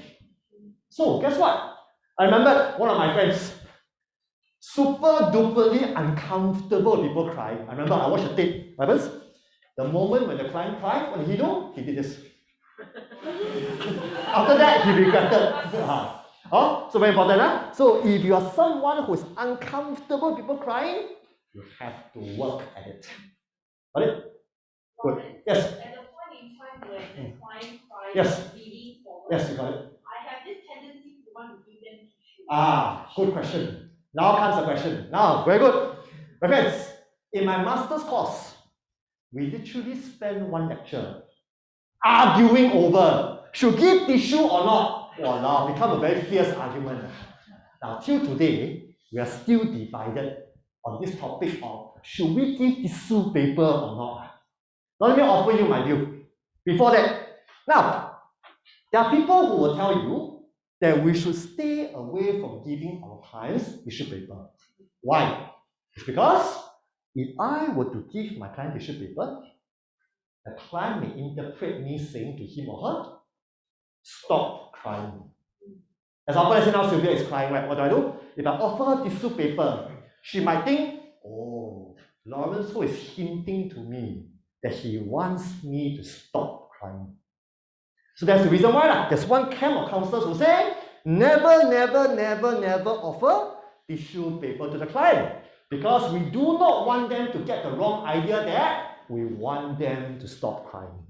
So guess what? I remember one of my friends, super duperly uncomfortable people crying. I remember I watched a tape. What happens? The moment when the client cried, what did he do? He did this. After that, he regretted. So very important. So if you are someone who is uncomfortable people crying, you have to work at it. Got it? Good. Yes. At the point in time when the client cries, Yes. leaning forward, Yes, you got it. I have this tendency to want to give them tissue. Good question. Now comes the question. Now, very good. My friends, in my master's course, we literally spend one lecture arguing over should give tissue or not. Walao, become a very fierce argument. Now, till today, we are still divided on this topic of should we give tissue paper or not. Now, let me offer you my view. Before that, now, there are people who will tell you that we should stay away from giving our clients tissue paper. Why? It's because if I were to give my client tissue paper, the client may interpret me saying to him or her, stop crying. Example, let's say now Sylvia is crying, right? What do? If I offer her tissue paper, she might think, oh, Lawrence Ho is hinting to me that he wants me to stop crying. So that's the reason why. There's one camp of counselors who say, never, never, never, never offer tissue paper to the client. Because we do not want them to get the wrong idea that we want them to stop crying.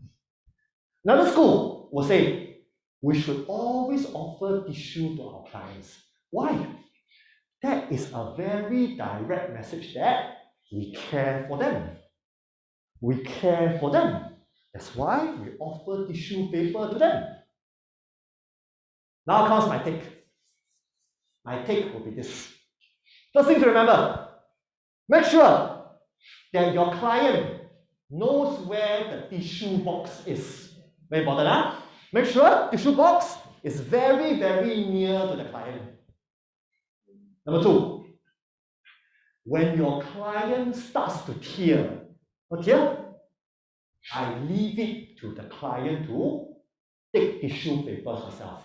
Another school will say, we should always offer tissue to our clients. Why? That is a very direct message that we care for them. We care for them. That's why we offer tissue paper to them. Now comes my take. My take will be this. First thing to remember, make sure that your client knows where the tissue box is. Very important, huh? Make sure tissue box is very, very near to the client. Number two, when your client starts to tear, I leave it to the client to take tissue paper herself.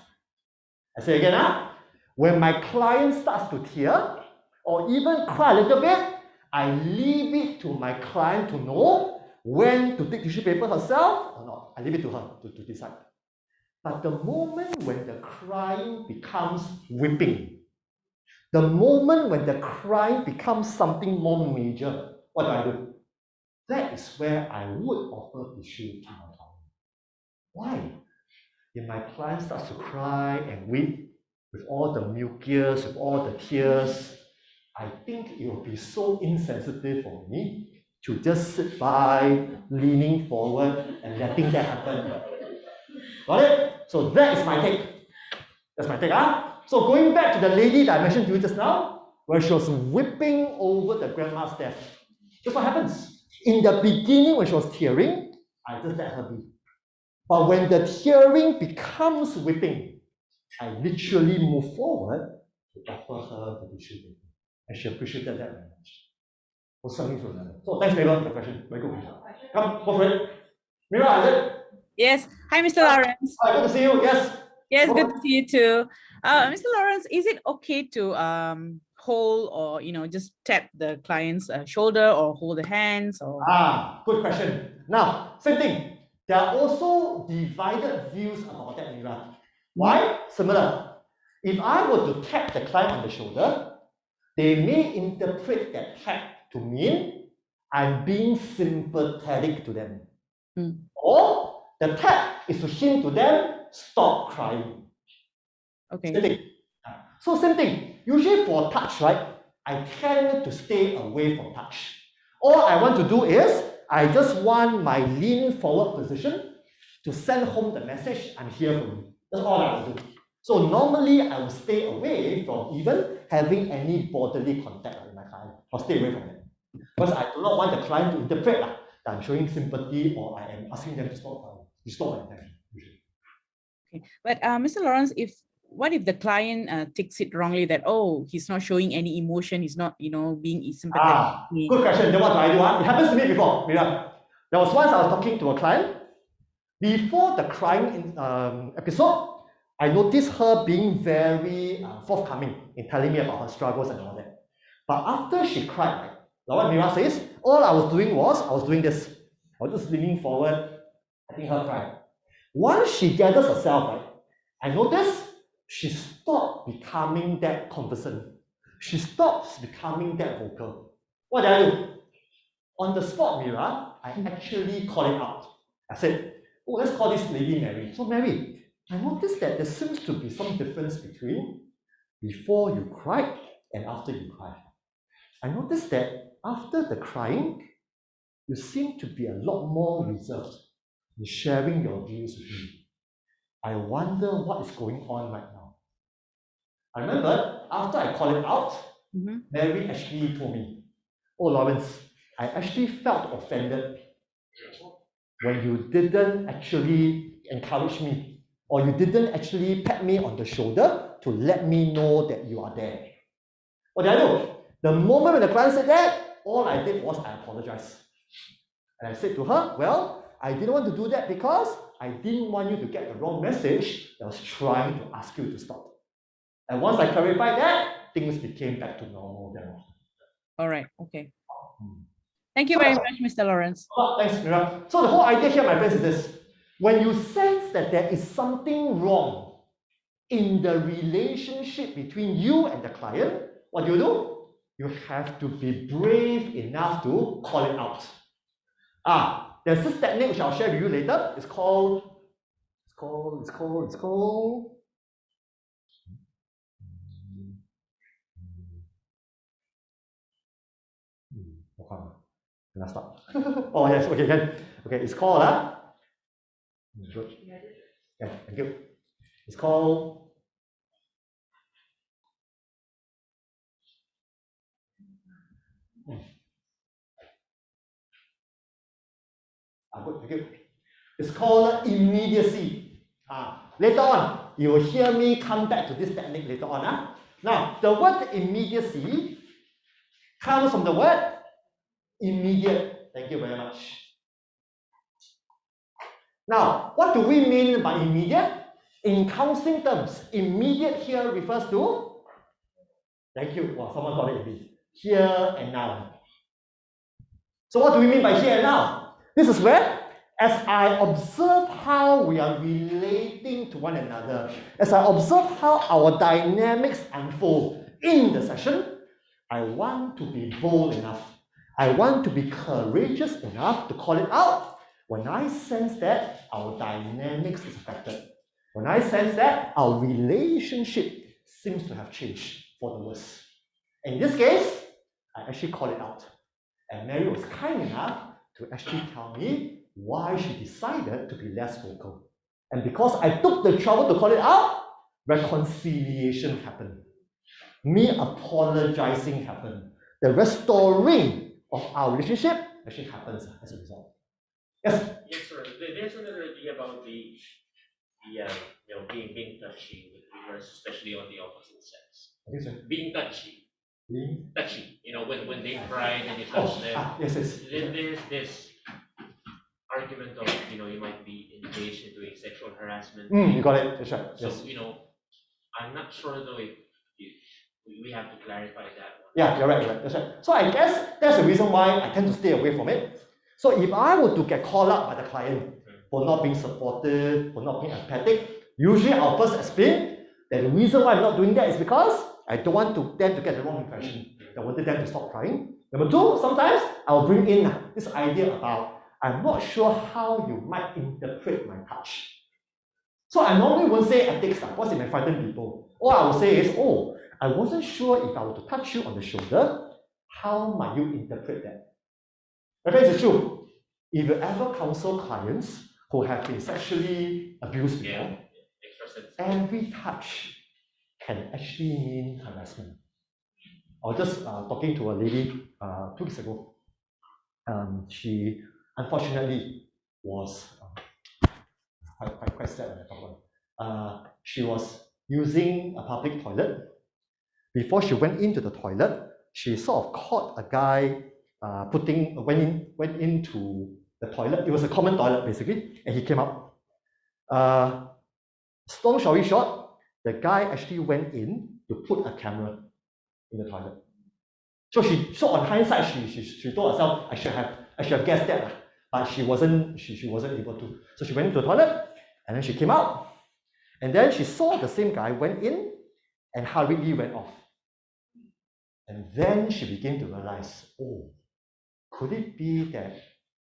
I say again, huh? When my client starts to tear or even cry a little bit, I leave it to my client to know when to take tissue paper herself or not. I leave it to her to decide. But the moment when the crying becomes weeping, the moment when the crying becomes something more major, what do? That is where I would offer tissue to my client. Why? If my client starts to cry and weep with all the mucus, with all the tears, I think it will be so insensitive for me to just sit by, leaning forward and letting that happen. Got it? So that is my take. That's my take, huh? So going back to the lady that I mentioned to you just now, where she was whipping over the grandma's death. That's what happens. In the beginning, when she was tearing, I just let her be. But when the tearing becomes whipping, I literally move forward to offer her the tissue paper. And she appreciated that very much. So thanks, Mabel, for the question. Very good. Come, go for it. Mira, is it? Yes. Hi, Mr. Lawrence. Hi, good to see you. Yes. Yes, good to see you too. Mr. Lawrence, is it okay to hold or just tap the client's shoulder or hold the hands or? Good question. Now, same thing. There are also divided views about that, Mira. Why? Similar. If I were to tap the client on the shoulder, they may interpret that tap to mean I'm being sympathetic to them. Or the tap is to hint to them, stop crying. Okay. Same thing. So same thing. Usually for touch, right, I tend to stay away from touch. All I want to do is, I just want my lean forward position to send home the message, I'm here for you. That's all I will do. So normally I will stay away from even having any bodily contact with my client. I'll stay away from it. Because I do not want the client to interpret that I'm showing sympathy or I am asking them to stop crying. It's not my intention. Okay. But Mr. Lawrence, what if the client takes it wrongly that, oh, he's not showing any emotion, he's not, being sympathetic? Good question. Then what do I do? It happens to me before. Mira. There was once I was talking to a client. Before the crying episode, I noticed her being very forthcoming in telling me about her struggles and all that. But after she cried, like what Mira says, all I was doing this. I was just leaning forward, letting her cry. Once she gathers herself, right, I noticed she stopped becoming that conversant. She stops becoming that vocal. What did I do? On the spot, Mira, I actually called it out. I said, oh, let's call this lady Mary. So Mary, I noticed that there seems to be some difference between before you cried and after you cried. I noticed that after the crying, you seem to be a lot more reserved in sharing your views with me. I wonder what is going on right now. I remember after I called it out, Mary actually told me, oh Lawrence, I actually felt offended when you didn't actually encourage me, or you didn't actually pat me on the shoulder to let me know that you are there. What did I do? The moment when the client said that, all I did was I apologized. And I said to her, well, I didn't want to do that because I didn't want you to get the wrong message that I was trying to ask you to stop. And once I clarified that, things became back to normal then. All right. Okay. Thank you very much, Mr. Lawrence. Oh, thanks, Mira. So the whole idea here, my friends, is this. When you sense that there is something wrong in the relationship between you and the client, what do? You have to be brave enough to call it out. There's this technique which I'll share with you later. It's called Can I stop? Oh yes, okay, can. Okay, it's called good. Yeah, thank you. It's called good, thank you. It's called immediacy. Later on, you will hear me come back to this technique later on. Now, the word immediacy comes from the word immediate. Thank you very much. Now, what do we mean by immediate? In counseling terms, immediate here refers to, thank you, well, someone got it immediate. Here and now. So what do we mean by here and now? This is where, as I observe how we are relating to one another, as I observe how our dynamics unfold in the session, I want to be bold enough. I want to be courageous enough to call it out when I sense that our dynamics is affected. When I sense that our relationship seems to have changed for the worse. In this case, I actually call it out. And Mary was kind enough to actually tell me why she decided to be less vocal. And because I took the trouble to call it out, reconciliation happened. Me apologizing happened. The restoring of our relationship actually happens as a result. Yes? Yes, sir. There's another idea about the being touchy with regards, especially on the opposite sex. Being touchy. Being touchy. When they cry and you touch them. Yes. There's this argument of you might be engaged in doing sexual harassment. You got it. That's right. So yes. I'm not sure though if we have to clarify that one. Yeah, you're right. That's right. So I guess that's the reason why I tend to stay away from it. So if I were to get called out by the client for not being supportive, for not being empathic, usually I'll first explain that the reason why I'm not doing that is because I don't want them to get the wrong impression. I wanted them to stop crying. Number two, sometimes I'll bring in this idea about I'm not sure how you might interpret my touch. So I normally won't say ethics, because it may frighten people. All I will say is, I wasn't sure if I were to touch you on the shoulder, how might you interpret that? Okay, it's true. If you ever counsel clients who have been sexually abused before, every touch can actually mean harassment. I was just talking to a lady 2 weeks ago. She unfortunately was quite sad when I talk about it. She was using a public toilet. Before she went into the toilet, she sort of caught a guy went into the toilet. It was a common toilet basically, and he came out. Long story short, the guy actually went in to put a camera in the toilet. So on hindsight, she told herself, I should have guessed that, but she wasn't able to. So she went into the toilet, and then she came out, and then she saw the same guy went in and hurriedly went off. And then she began to realize, could it be that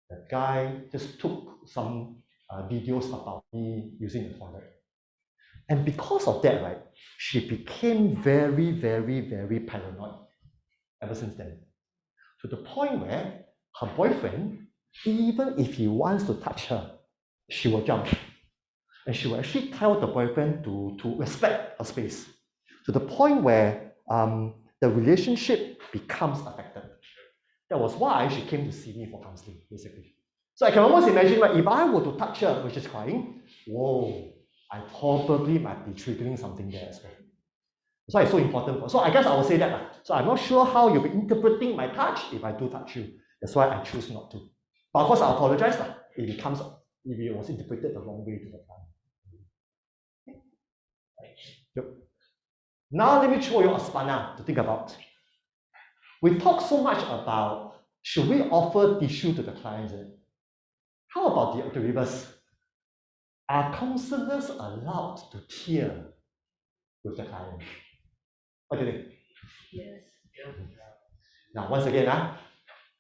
the guy just took some videos about me using the toilet? And because of that, right, she became very, very, very paranoid ever since then. To the point where her boyfriend, even if he wants to touch her, she will jump. And she will actually tell the boyfriend to respect her space, to the point where the relationship becomes affected. That was why she came to see me for counseling, basically. So I can almost imagine, right, if I were to touch her when she's crying, whoa, I probably might be triggering something there as well. That's why it's so important. So I guess I will say that. So I'm not sure how you'll be interpreting my touch if I do touch you. That's why I choose not to. But of course, I apologize if it was interpreted the wrong way to the client. Yep. Now let me show you a spana to think about. We talk so much about should we offer tissue to the clients? How about the reverse? Are counselors allowed to tear with the client? What do you think? Yes. Now, once again,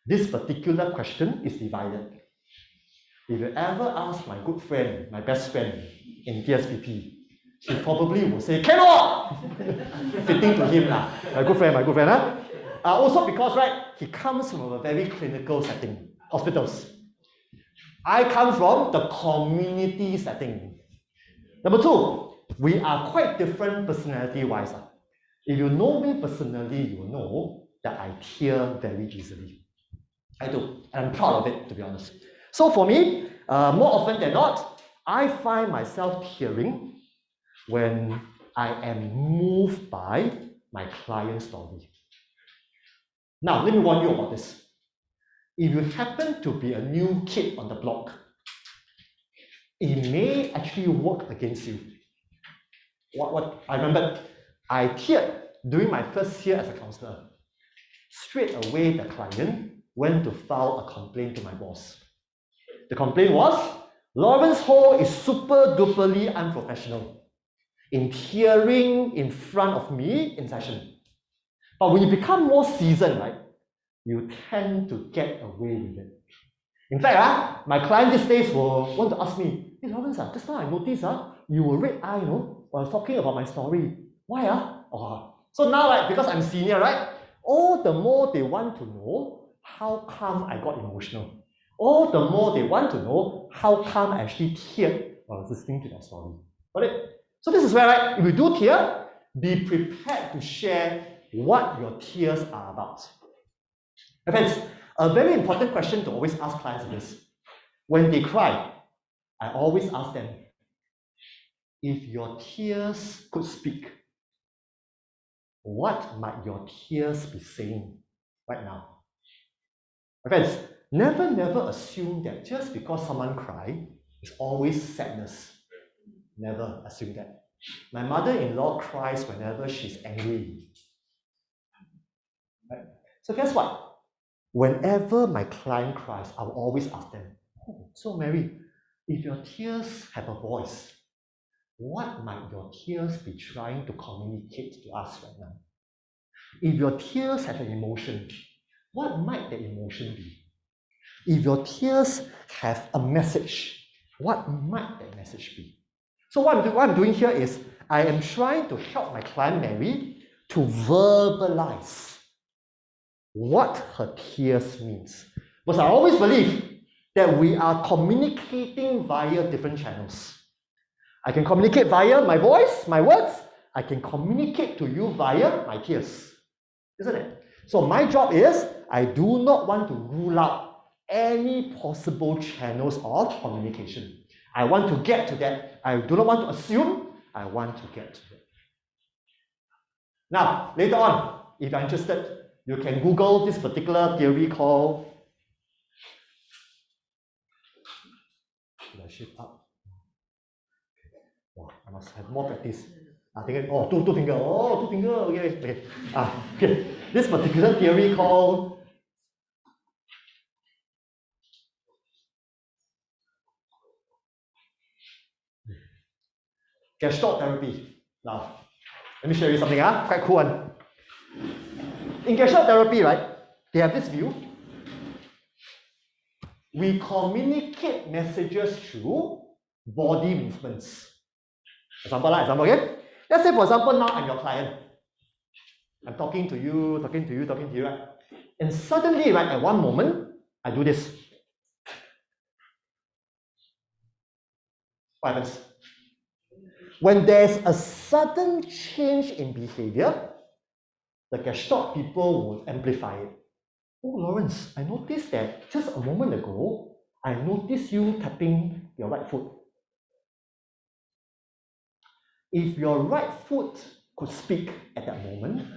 this particular question is divided. If you ever ask my good friend, my best friend in TSPP, he probably will say, cannot! Fitting to him, my good friend. Also because, right, he comes from a very clinical setting, hospitals. I come from the community setting. Number two, we are quite different personality-wise. If you know me personally, you will know that I tear very easily. I do, and I'm proud of it, to be honest. So for me, more often than not, I find myself tearing when I am moved by my client's story. Now, let me warn you about this. If you happen to be a new kid on the block, it may actually work against you. What I remember, I teared during my first year as a counselor. Straight away, the client went to file a complaint to my boss. The complaint was, Lawrence Ho is super duperly unprofessional in tearing in front of me in session. But when you become more seasoned, right, you tend to get away with it. In fact, my client these days will want to ask me, hey Lawrence, just now I noticed you were red eye, while I was talking about my story. Why? So now, right, because I'm senior, right, all the more they want to know how come I got emotional. All the more they want to know how come I actually teared while I was listening to their story. Got it? So this is where, right, if you do tear, be prepared to share what your tears are about. Friends, a very important question to always ask clients is this. When they cry, I always ask them, if your tears could speak, what might your tears be saying right now? Friends, never assume that just because someone cries, it's always sadness. Never assume that. My mother-in-law cries whenever she's angry. Right? So guess what? Whenever my client cries, I will always ask them, so Mary, if your tears have a voice, what might your tears be trying to communicate to us right now? If your tears have an emotion, what might the emotion be? If your tears have a message, what might that message be? So what I'm doing here is, I am trying to help my client Mary to verbalize what her tears means. Because I always believe that we are communicating via different channels. I can communicate via my voice, my words. I can communicate to you via my tears. Isn't it? So my job is, I do not want to rule out any possible channels of communication. I want to get to that. I do not want to assume. I want to get to that. Now, later on, if you're interested, you can Google this particular theory called, should I shift up? Oh, I must have more practice. Two finger. Okay. Okay. This particular theory called Gestalt therapy. Now, let me show you something, quite cool one. In Gestalt therapy, right, they have this view. We communicate messages through body movements. Example, okay? Let's say, for example, now I'm your client. I'm talking to you, right? And suddenly, right, at one moment, I do this. What happens? When there's a sudden change in behavior, the Gestalt people will amplify it. Oh, Lawrence, I noticed that just a moment ago, I noticed you tapping your right foot. If your right foot could speak at that moment,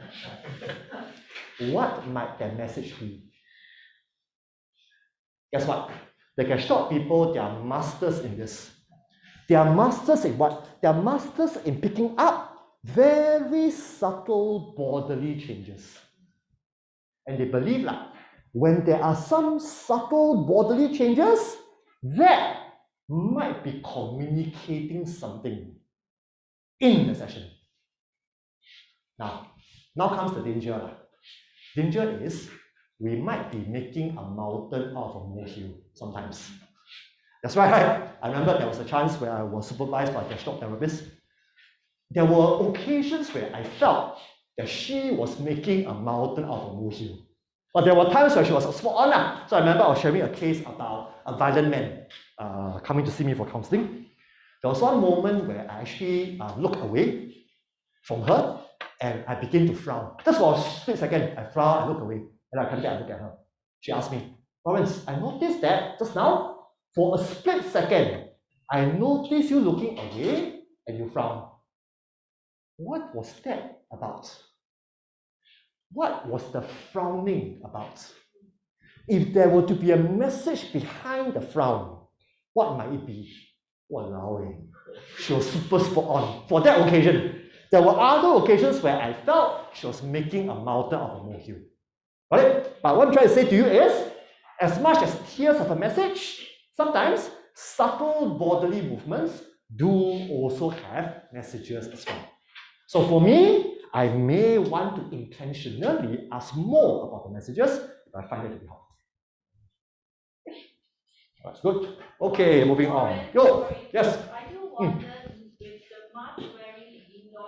what might that message be? Guess what? The Gestalt people, they are masters in this. They are masters in what? They are masters in picking up very subtle bodily changes. And they believe that when there are some subtle bodily changes, that might be communicating something in the session. Now comes the danger. Danger is we might be making a mountain out of a molehill sometimes. That's right. I remember there was a chance where I was supervised by a Gestalt therapist. There were occasions where I felt that she was making a mountain out of a molehill. But there were times where she was spot on. So I remember I was sharing a case about a violent man coming to see me for counselling. There was one moment where I actually looked away from her and I began to frown. Just for a split second, I frown, I look away, and I come back and look at her. She asked me, Lawrence, I noticed that just now, for a split second, I noticed you looking away and you frown. What was that about? What was the frowning about? If there were to be a message behind the frown, what might it be? Walao, she was super spot on for that occasion. There were other occasions where I felt she was making a mountain out of a molehill. Right? But what I'm trying to say to you is, as much as tears have a message, sometimes subtle bodily movements do also have messages as well. So for me, I may want to intentionally ask more about the messages if I find it to be helpful. That's good. Okay, moving on. Yo, yes. I do wonder with the mask wearing indoor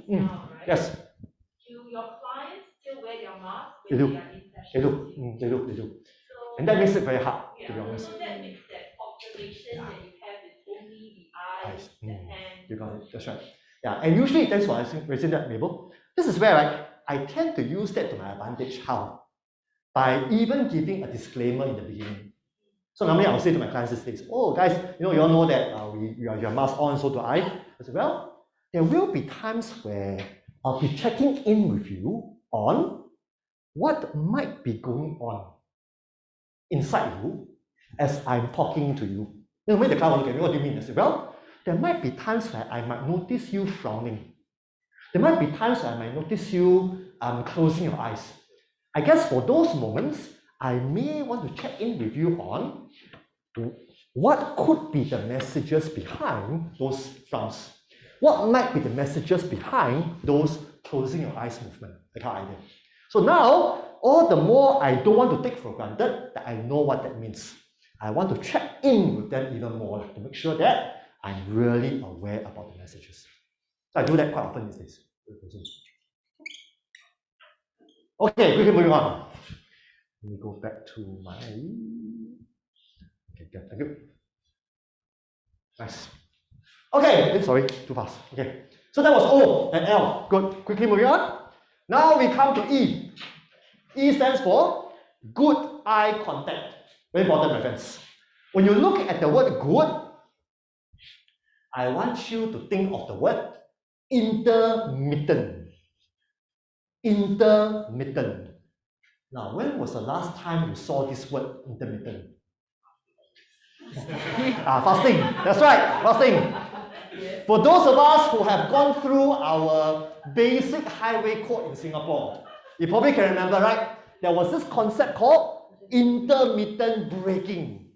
now, right? Yes. Do your clients still wear their mask They when do. they are in They session? do. So, And that makes it very hard, yeah, to be honest. so that makes that observation that you have with only the eyes, the hand. You got it. That's right. Yeah, and usually thanks for raising that, Mabel. This is where I tend to use that to my advantage. How? By even giving a disclaimer in the beginning. So normally I'll say to my clients these days, oh guys, you all know that you have mask on, so do I. I say, well, there will be times where I'll be checking in with you on what might be going on inside you as I'm talking to you. When the client will look at me, what do you mean? I say, well, there might be times where I might notice you frowning. There might be times where I might notice you closing your eyes. I guess for those moments, I may want to check in with you on what could be the messages behind those frowns. What might be the messages behind those closing your eyes movement, the kind of idea. So now, all the more I don't want to take for granted that I know what that means. I want to check in with them even more to make sure that I'm really aware about the messages. So I do that quite often these days. Okay, quickly moving on. Let me go back to my... Okay, good, thank you. Nice. Okay, sorry, too fast. Okay, so that was O and L. Good, quickly moving on. Now we come to E. E stands for good eye contact. Very important, my friends. When you look at the word good, I want you to think of the word intermittent. Intermittent. Now, when was the last time you saw this word intermittent? Fasting. That's right, fasting. For those of us who have gone through our basic highway code in Singapore, you probably can remember, right? There was this concept called intermittent braking.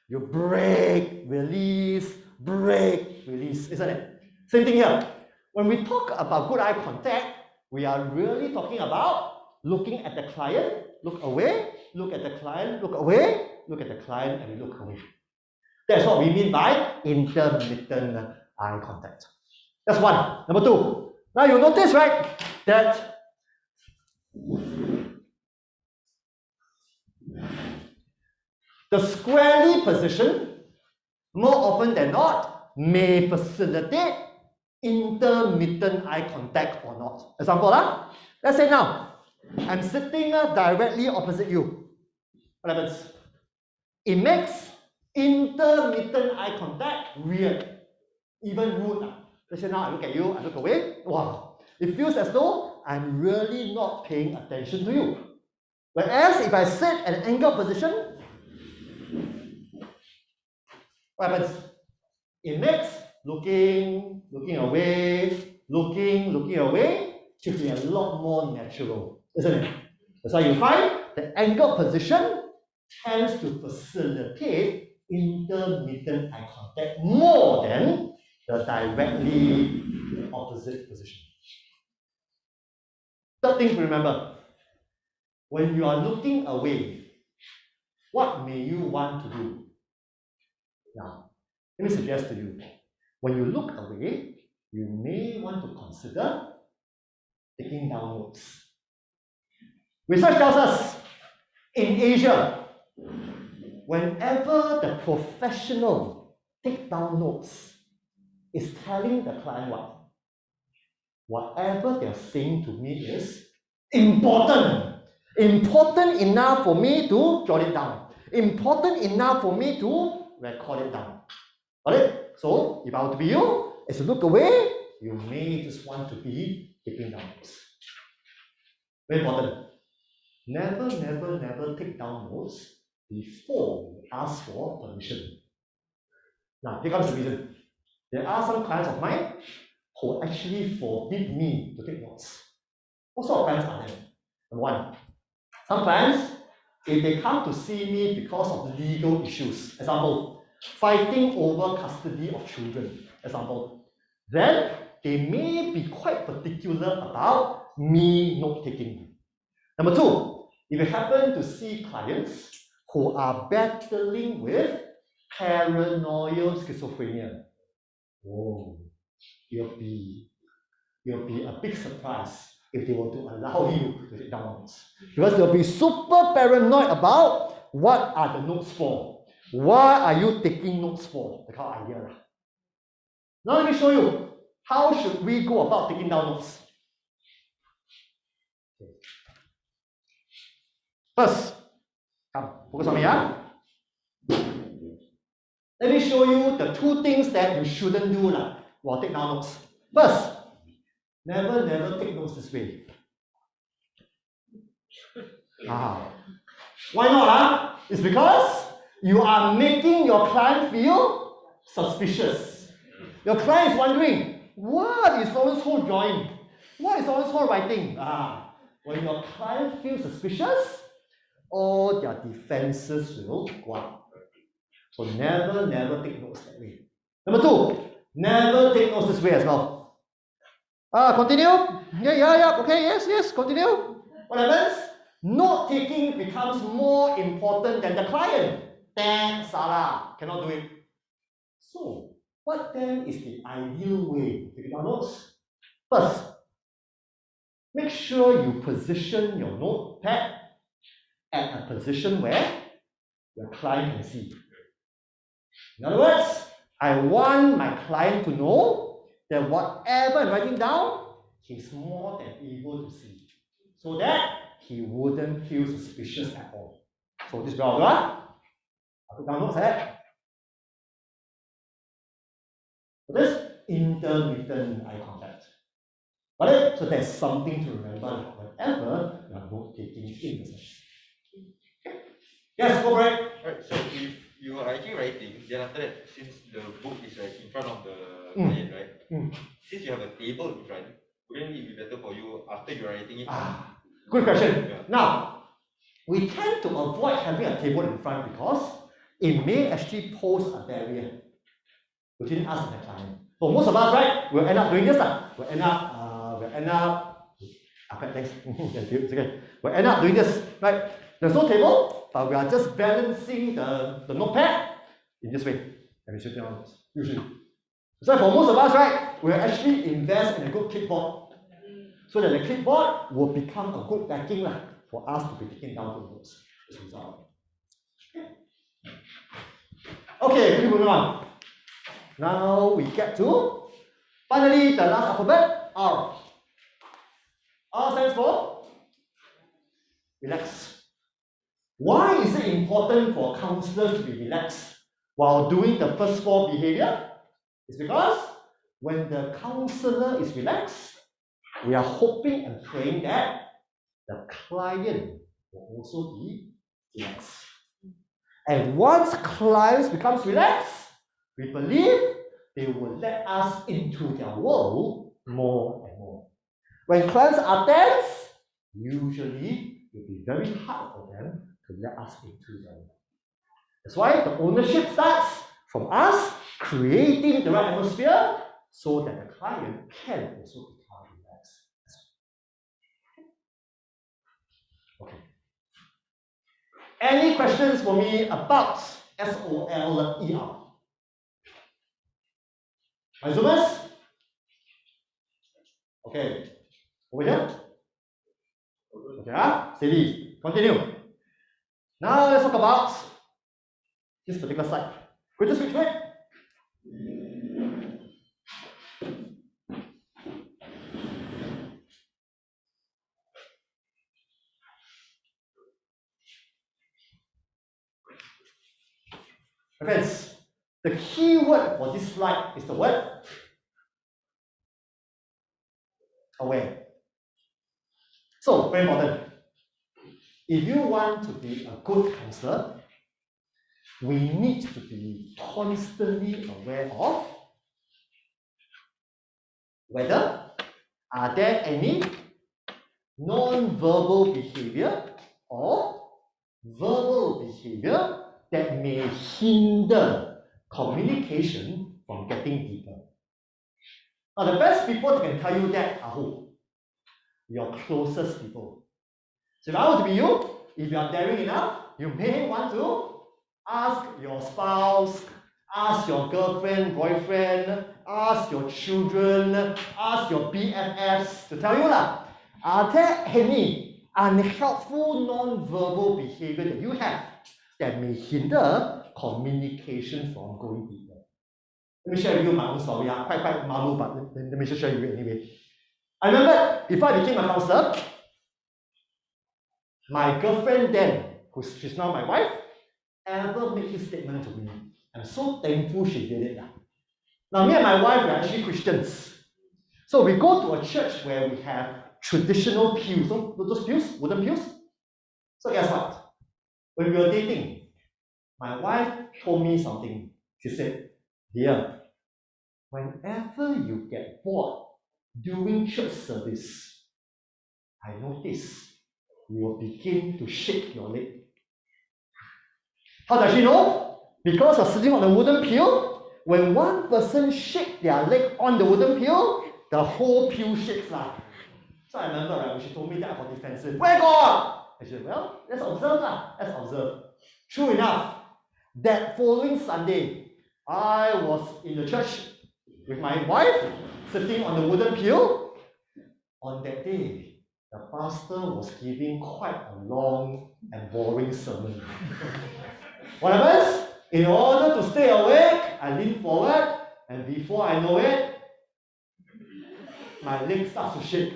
You brake, release, isn't it? Same thing here. When we talk about good eye contact, we are really talking about looking at the client, look away, look at the client, look away, look at the client, and we look away. That's what we mean by intermittent eye contact. That's one. Number two. Now you notice, right, that The squarely position, more often than not, may facilitate intermittent eye contact or not. Example, let's say now, I'm sitting directly opposite you. What happens? It makes intermittent eye contact weird, even rude. Let's say now I look at you, I look away. Wow, it feels as though I'm really not paying attention to you. Whereas if I sit at an angled position, what happens? It makes looking away to be a lot more natural, isn't it? That's why you find the angled position tends to facilitate intermittent eye contact more than the directly opposite position. Third thing to remember, when you are looking away, what may you want to do? Now, let me suggest to you, when you look away, you may want to consider taking down notes. Research tells us, in Asia, whenever the professional take down notes, is telling the client what? Whatever they're saying to me is important. Important enough for me to jot it down. Important enough for me to record it down. Got it? So, if I were to be you, as you look away, you may just want to be taking down notes. Very important. Never take down notes before you ask for permission. Now, here comes the reason. There are some clients of mine who actually forbid me to take notes. What sort of clients are there? Number one, some clients, if they come to see me because of legal issues, example, fighting over custody of children, example, then they may be quite particular about me note-taking. Number two, if you happen to see clients who are battling with paranoid schizophrenia, it'll be a big surprise if they were to allow you to take down notes. Because they'll be super paranoid about what are the notes for. Why are you taking notes for? The kind of idea. Now let me show you how should we go about taking down notes. First, come, focus on me, Let me show you the two things that you shouldn't do while taking down notes. First, never take notes this way. Why not? It's because you are making your client feel suspicious. Your client is wondering, what is Lawrence Ho drawing? What is Lawrence Ho writing? When your client feels suspicious, all their defenses will go up. So never take notes that way. Number two, never take notes this way as well. Continue. Yeah. Okay, yes, continue. What happens? Note taking becomes more important than the client. Then Sarah cannot do it. So, what then is the ideal way to take down notes? First, make sure you position your notepad at a position where your client can see. In other words, I want my client to know that whatever I'm writing down, he's more than able to see, so that he wouldn't feel suspicious at all. So this is where I'll put down notes at. So this intermittent eye contact. Got it? So there's something to remember whenever you are note taking in the session. Okay. Yes, go for it. Right, so if you are actually writing, then after that, since the book is right in front of the client, right? Since you have a table in front, wouldn't it be better for you after you're writing it? Good question. Yeah. Now, we tend to avoid having a table in front because it may actually pose a barrier between us and the client. So most of us, right, will end up doing this. We'll end up thanks. It's okay. We'll end up doing this, right? There's no table, but we are just balancing the notepad in this way. And we sit down usually. So for most of us, right, we'll actually invest in a good clipboard, so that the clipboard will become a good backing for us to be taking down the notes as a result. Okay. Okay, keep moving on. Now we get to, finally, the last alphabet, R. R stands for relax. Why is it important for counselors to be relaxed while doing the first 4 behavior? It's because when the counselor is relaxed, we are hoping and praying that the client will also be relaxed. And once clients becomes relaxed, we believe they will let us into their world more and more. When clients are tense, usually it will be very hard for them to let us into their world. That's why the ownership starts from us creating the right atmosphere so that the client can also become relaxed. Okay. Any questions for me about SOLER? My Zoomers? Okay. Over here? Okay, steady. Continue. Now let's talk about this particular slide. Could you switch way? Friends, the key word for this slide is the word aware. So, very important. If you want to be a good counselor, we need to be constantly aware of whether are there any non-verbal behavior or verbal behavior that may hinder communication from getting deeper. Now, the best people that can tell you that are who? Your closest people. So if I were to be you, if you are daring enough, you may want to ask your spouse, ask your girlfriend, boyfriend, ask your children, ask your BFFs to tell you lah. Are there any unhelpful non-verbal behavior that you have that may hinder communication from going deeper? Let me share with you my own story. Quite malu, but let me just share with you anyway. I remember before I became a counselor, my girlfriend then, she's now my wife, ever made this statement to me. I'm so thankful she did it. Now, me and my wife are actually Christians. So we go to a church where we have traditional pews, those pews, wooden pews. So guess what? When we were dating, my wife told me something. She said, "Dear, whenever you get bored during church service, I notice you will begin to shake your leg." How does she know? Because of sitting on the wooden pew, when one person shakes their leg on the wooden pew, the whole pew shakes lah. So I remember, right, when she told me that, I got defensive. Where God? I said, well, let's observe lah. Let's observe. True enough, that following Sunday, I was in the church with my wife, sitting on the wooden pew. On that day, the pastor was giving quite a long and boring sermon. What happens? In order to stay awake, I lean forward, and before I know it, my leg starts to shake.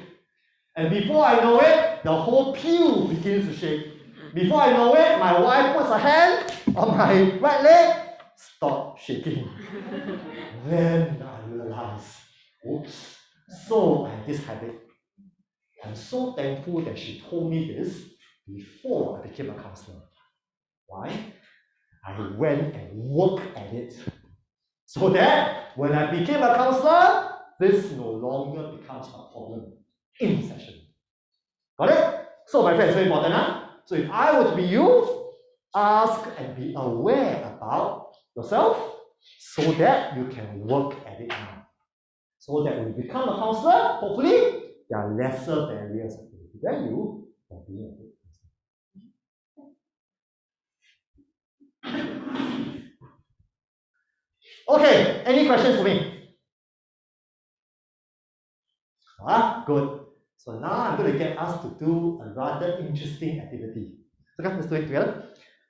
And before I know it, the whole pew begins to shake. Before I know it, my wife puts her hand on my right leg, stop shaking. Then I realized, oops, so I have this habit. I'm so thankful that she told me this before I became a counselor. Why? I went and worked at it. So that when I became a counselor, this no longer becomes a problem in session. Got it? So my friends, very important, huh? So if I were to be you, ask and be aware about yourself so that you can work at it now. So that when you become a counselor, hopefully, there are lesser barriers to prevent you from being a good counselor. Okay, any questions for me? Good. So now I'm going to get us to do a rather interesting activity. So guys, let's do it together.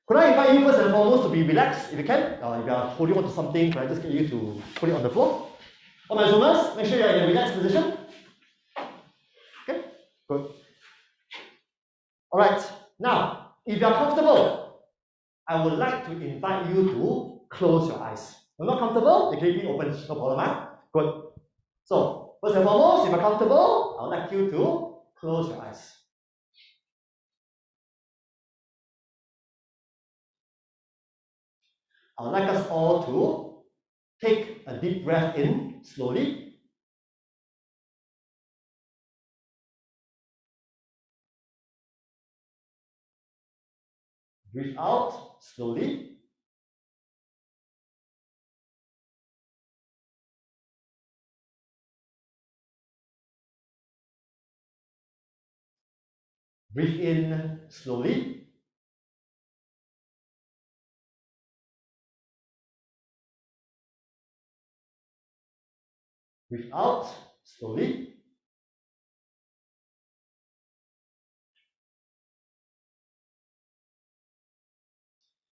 Could I invite you first and foremost to be relaxed if you can? If you are holding on to something, can I just get you to put it on the floor? All my Zoomers, make sure you're in a relaxed position. Okay, good. All right, now, if you are comfortable, I would like to invite you to close your eyes. If you're not comfortable, you can keep it open, no problem, huh? Good. So, first and foremost, if you're comfortable, I would like you to close your eyes. I would like us all to take a deep breath in slowly. Breathe out slowly. Breathe in slowly. Breathe out slowly.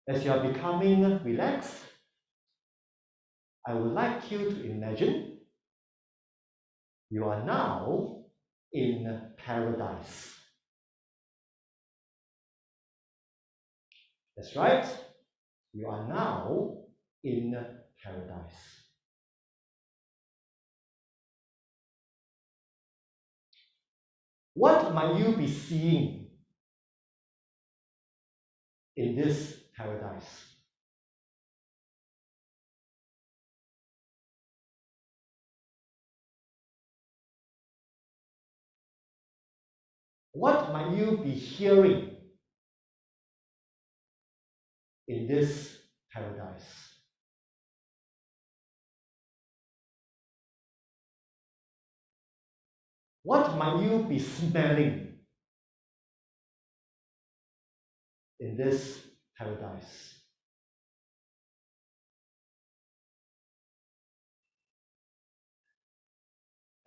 As you are becoming relaxed, I would like you to imagine you are now in paradise. That's right, you are now in paradise. What might you be seeing in this paradise? What might you be hearing in this paradise? What might you be smelling in this paradise?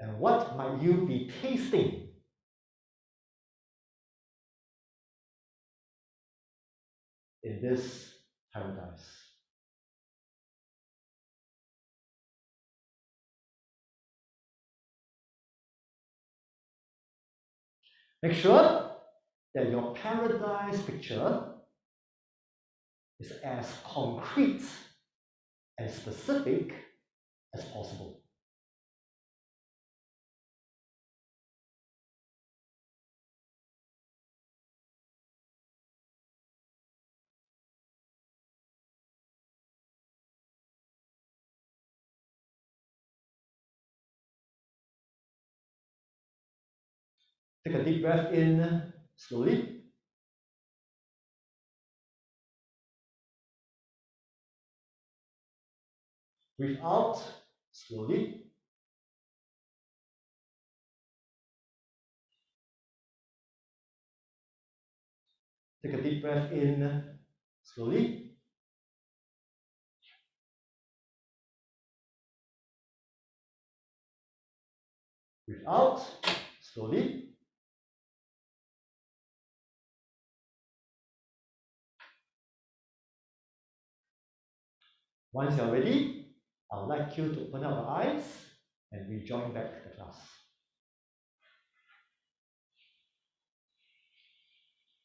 And what might you be tasting in this paradise? Make sure that your paradise picture is as concrete and specific as possible. Take a deep breath in slowly. Breathe out slowly. Take a deep breath in slowly. Breathe out slowly. Once you're ready, I would like you to open up your eyes and rejoin back the class.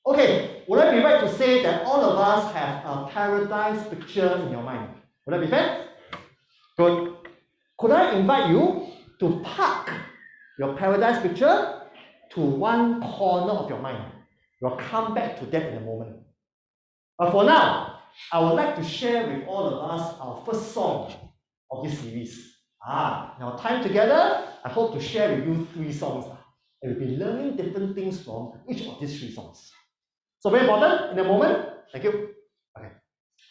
Okay, would I be right to say that all of us have a paradise picture in your mind? Would that be fair? Good. Could I invite you to park your paradise picture to one corner of your mind? We'll come back to that in a moment. But for now, I would like to share with all of us our first song of this series. Now time together, I hope to share with you 3 songs. And we'll be learning different things from each of these 3 songs. So very important, in a moment, thank you. Okay.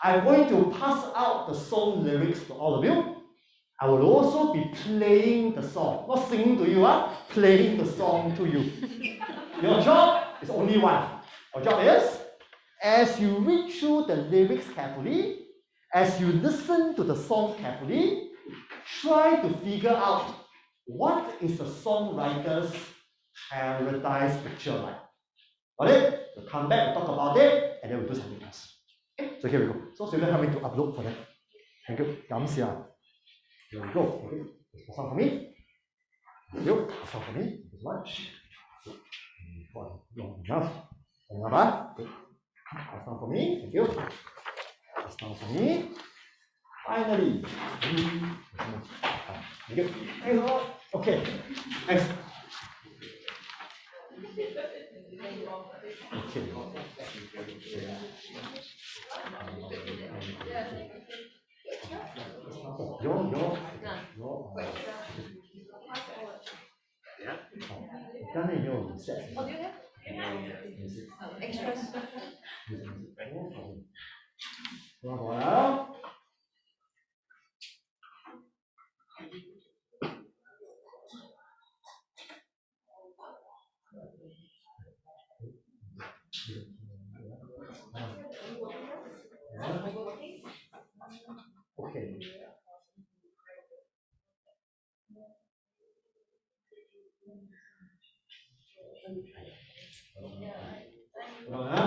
I'm going to pass out the song lyrics to all of you. I will also be playing the song, not singing to you, playing the song to you. Your job is only one. Your job is, as you read through the lyrics carefully, as you listen to the song carefully, try to figure out what is the songwriter's paradise picture like. Got it? We'll come back and talk about it, and then we'll do something else. So here we go. So Sylvia, help me to upload for that. Thank you. Here we go. Okay. That's all for me. Thank you. That's all for me. Thank you so much. Long enough. Enough. That's all for me. Thank you. That's all for me. Finally. Thank you. Okay. Next. Okay. Your. Done in your reset. Oh, do you have? Extras. Voilà. Okay. Voilà.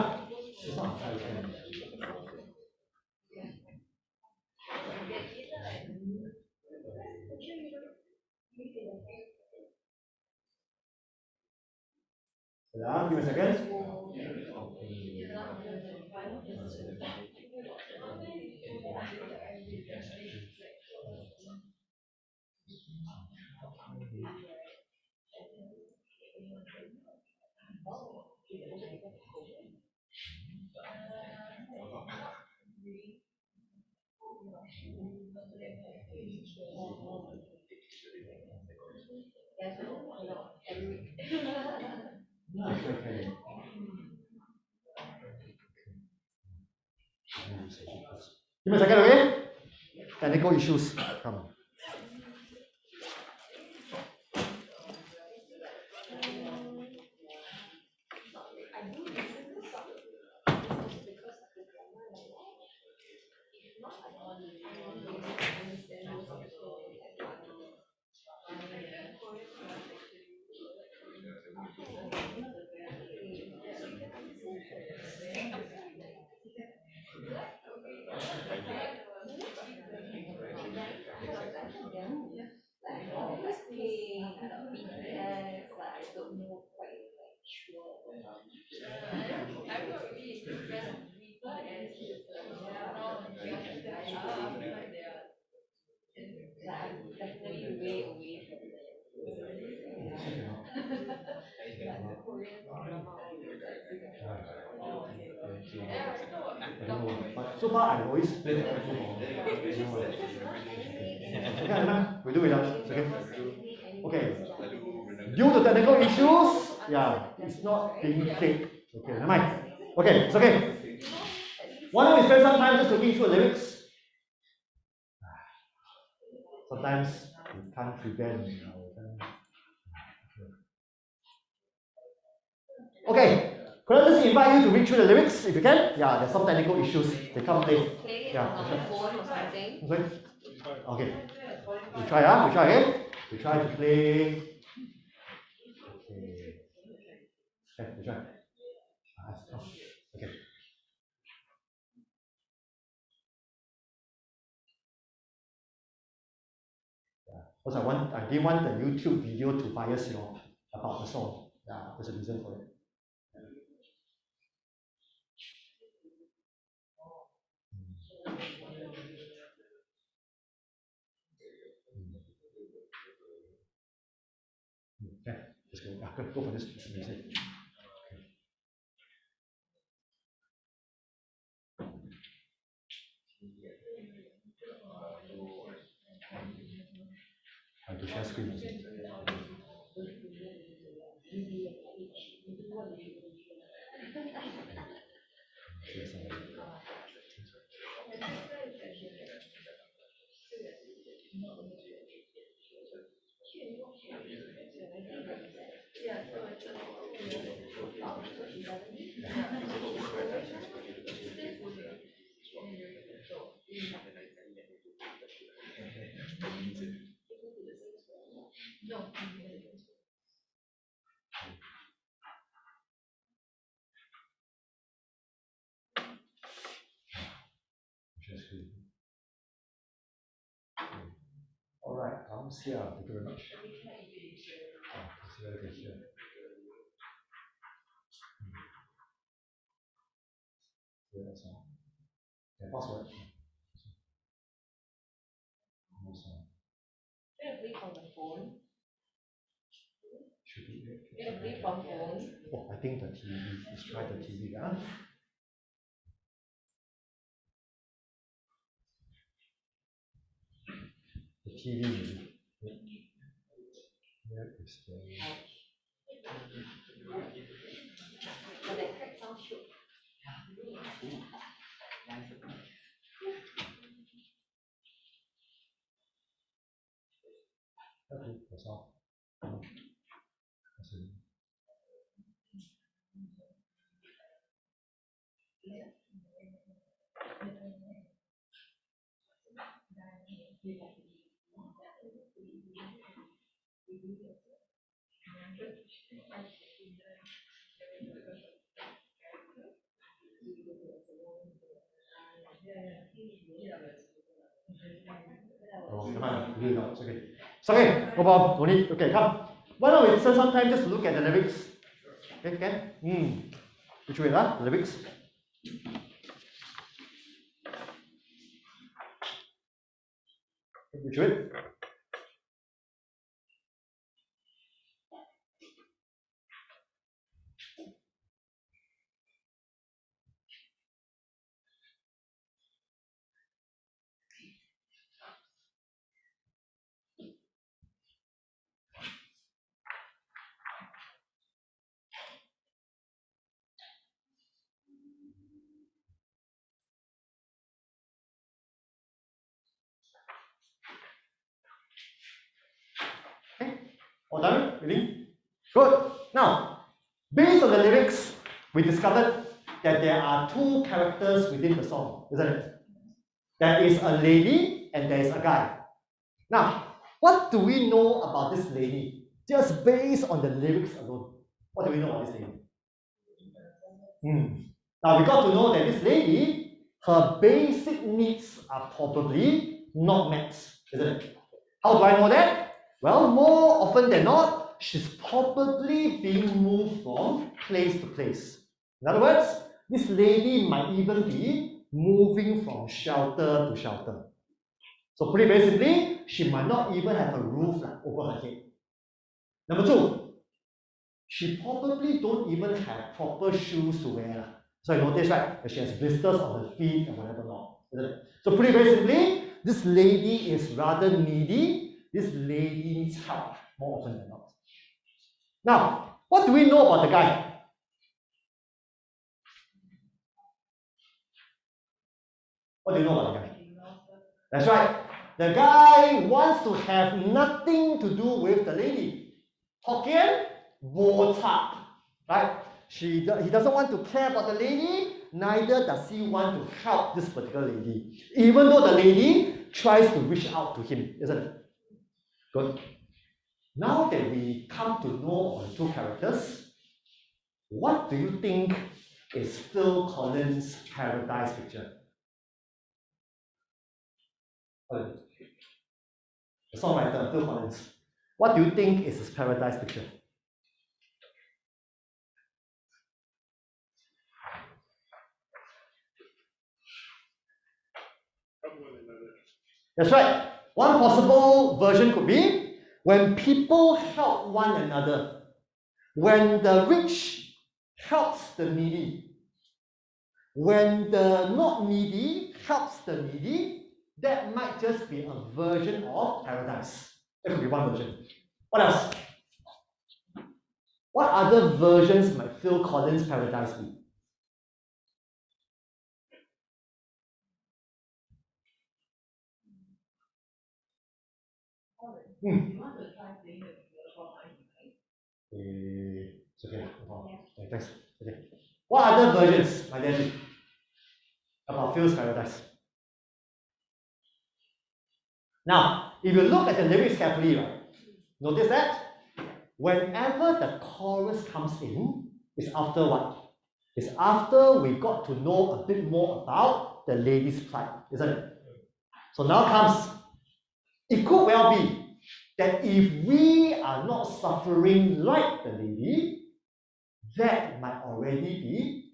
Yeah, give me a second. Okay. Give me a second, okay? Technical issues. Come. But so far I always play the okay, we do it. Okay. Okay. Due to technical issues, yeah, it's not being played. Okay, never mind. Okay, it's okay. Why don't we spend some time just looking through the lyrics? Sometimes we can't prevent. Okay. Could I just invite you to read through the lyrics if you can? Yeah, there's some technical issues. They come late. Yeah, on the phone or something. Sorry? Okay. We try, we try again. We try to play. Okay. Okay, we try. Okay. Because I didn't want the YouTube video to bias about the song. Yeah, there's a reason for it. Okay, let's go. Go for this music. I have to share screen. actually. All right, comes here. Thank you very much. Here. That's all. Okay, password. Get a brief on the phone. Should be. Get a brief on phone. Oh, I think the TV. Let's try the TV. Yeah. The TV. Where is the? But that crack sound shook. Okay, that's all. That's it. Oh, never mind. Really not. It's okay. It's okay. No problem. No need. Okay, come. Why don't we spend some time just to look at the lyrics? Okay, can? Which way, huh? The lyrics. Which way? Okay. All done? Ready? Good. Now, based on the lyrics, we discovered that there are two characters within the song, isn't it? There is a lady and there is a guy. Now, what do we know about this lady? Just based on the lyrics alone. What do we know about this lady? Now, we got to know that this lady, her basic needs are probably not met, isn't it? How do I know that? Well, more often than not, she's probably being moved from place to place. In other words, this lady might even be moving from shelter to shelter. So pretty basically, she might not even have a roof over her head. Number two, she probably don't even have proper shoes to wear. So you notice, right, that she has blisters on her feet and whatever not. So pretty basically, this lady is rather needy. This lady needs help more often than not. Now, what do we know about the guy? What do you know about the guy? That's right. The guy wants to have nothing to do with the lady. Hokkien, bo chap, right? He doesn't want to care about the lady, neither does he want to help this particular lady, even though the lady tries to reach out to him, isn't it? Good. Now that we come to know the two characters, what do you think is Phil Collins' paradise picture? The songwriter, Phil Collins. What do you think is his paradise picture? That's right. One possible version could be when people help one another, when the rich helps the needy, when the not needy helps the needy, that might just be a version of paradise. That could be one version. What else? What other versions might Phil Collins' paradise be? It's okay. Okay, thanks. Okay. What other versions might there be about Phil's paradise? Now, if you look at the lyrics carefully, right, notice that whenever the chorus comes in, it's after what? It's after we got to know a bit more about the lady's plight, isn't it? So now comes, it could well be that if we are not suffering like the lady, that might already be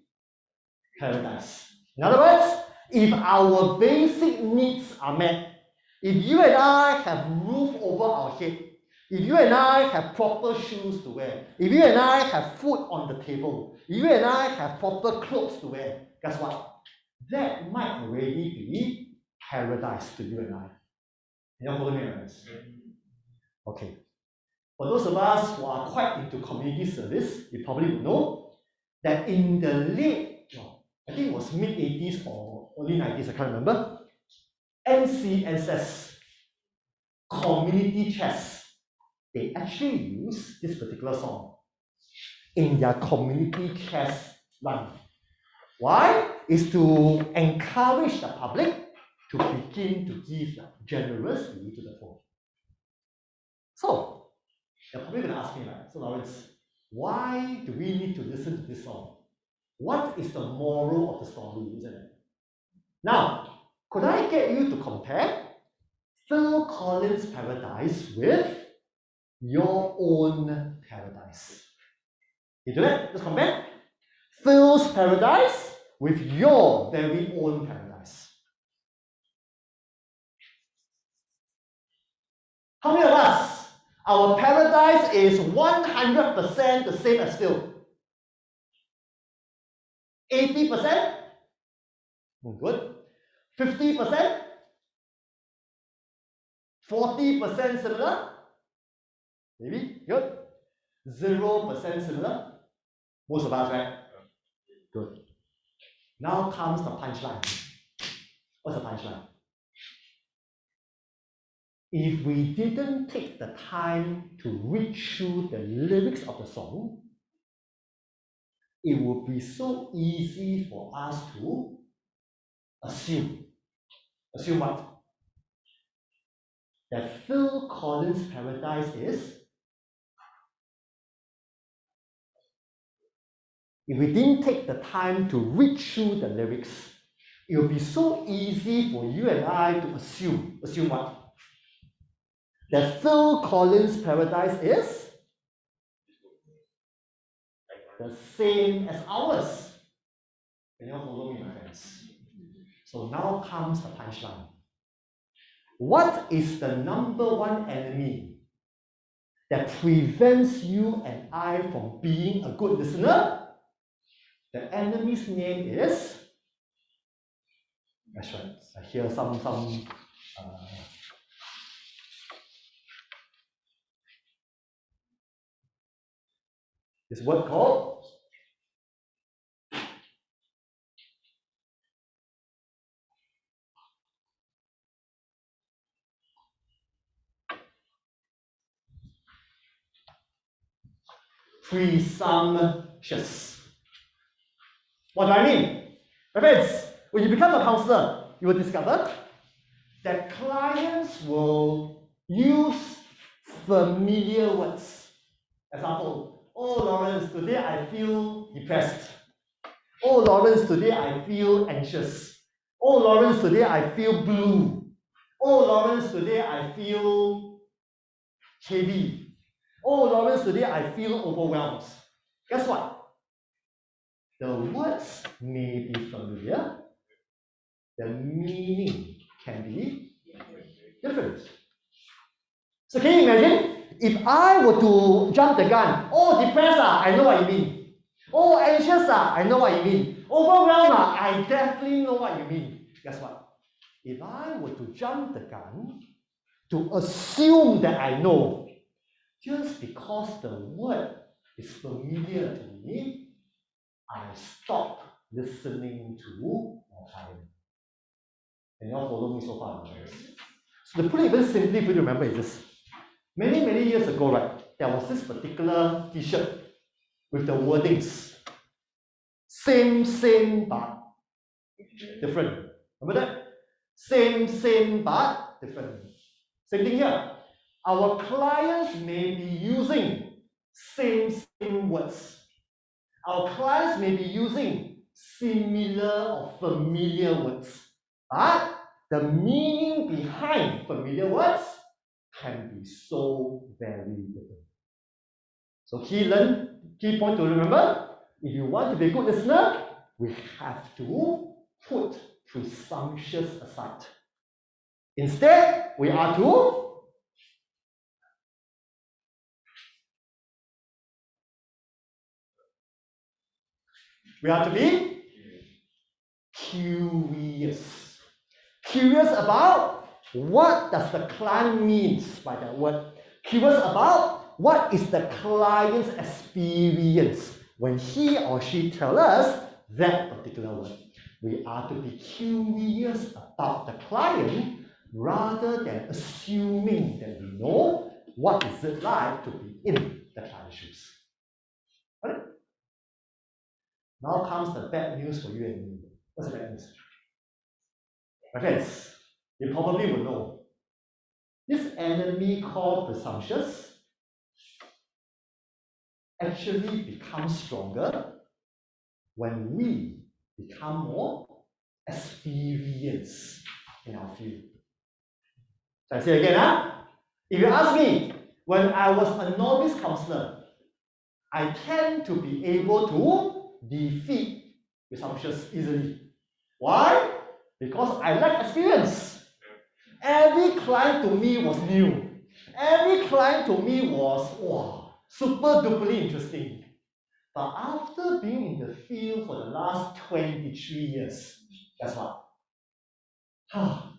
paradise. In other words, if our basic needs are met, if you and I have roof over our head, if you and I have proper shoes to wear, if you and I have food on the table, if you and I have proper clothes to wear, guess what? That might already be paradise to you and I. You know what I mean? Okay. For those of us who are quite into community service, you probably would know that in the late, I think it was mid-80s or early 90s, I can't remember, NCSS, community chess, they actually use this particular song in their community chess run. Why? Is to encourage the public to begin to give generously to the poor. So, you're probably going to ask me, like, so Lawrence, why do we need to listen to this song? What is the moral of the story, isn't it? Now, could I get you to compare Phil Collins' Paradise with your own paradise? You do that? Just compare Phil's paradise with your very own paradise. How many of us, our paradise is 100% the same as Phil? 80%? Good. 50%? 40% similar? Maybe? Good. 0% similar? Most of us, right? Good. Now comes the punchline. What's the punchline? If we didn't take the time to read through the lyrics of the song, it would be so easy for us to assume. Assume what? That Phil Collins' Paradise is, if we didn't take the time to read through the lyrics, it would be so easy for you and I to assume. Assume what? That Phil Collins' Paradise is the same as ours. Can you all follow me, my friends? So now comes the punchline. What is the number one enemy that prevents you and I from being a good listener? The enemy's name is, that's right, I hear some this word called presumptuous. What do I mean? My friends, when you become a counselor, you will discover that clients will use familiar words. Example, oh Lawrence, today I feel depressed. Oh Lawrence, today I feel anxious. Oh Lawrence, today I feel blue. Oh Lawrence, today I feel heavy. Oh Lawrence, today I feel overwhelmed. Guess what? The words may be familiar, the meaning can be different. So can you imagine if I were to jump the gun? Oh, depressed, I know what you mean. Oh, anxious, I know what you mean. Overwhelmed, I definitely know what you mean. Guess what? If I were to jump the gun to assume that I know, just because the word is familiar to me, I stop listening to my client. And you all follow me so far? So to put it even simply for you to remember is this. Many, many years ago, right, there was this particular t-shirt with the wordings. Same, but different. Remember that? Same, but different. Same thing here. Our clients may be using same words. Our clients may be using similar or familiar words. But the meaning behind familiar words can be so very different. So key point to remember, if you want to be a good listener, we have to put presumptions aside. Instead, we are to be curious. Curious about what does the client means by that word. Curious about what is the client's experience when he or she tells us that particular word. We are to be curious about the client rather than assuming that we know what is it like to be in the client's shoes. Right? Now comes the bad news for you and me. What's the bad news? My friends, you probably will know. This enemy called presumptuous actually becomes stronger when we become more experienced in our field. So I say again, if you ask me, when I was a novice counselor, I tend to be able to defeat presumptuous easily. Why? Because I lack experience. Every client to me was new. Every client to me was super duperly interesting. But after being in the field for the last 23 years, guess what?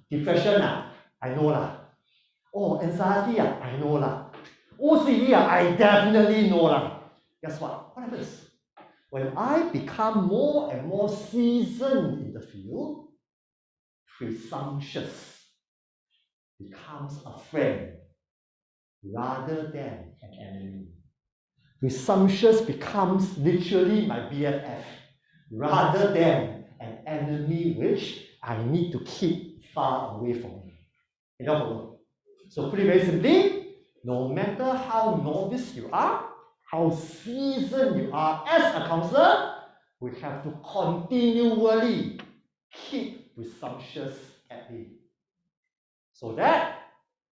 Depression, I know lah. Oh, anxiety, I know lah. OCD, I definitely know lah. Guess what? What happens? When I become more and more seasoned in the field, presumptuous becomes a friend rather than an enemy. Presumptuous becomes literally my BFF rather than an enemy which I need to keep far away from me. So put it very simply, no matter how novice you are, how seasoned you are as a counselor, we have to continually keep presumptuous at bay, so that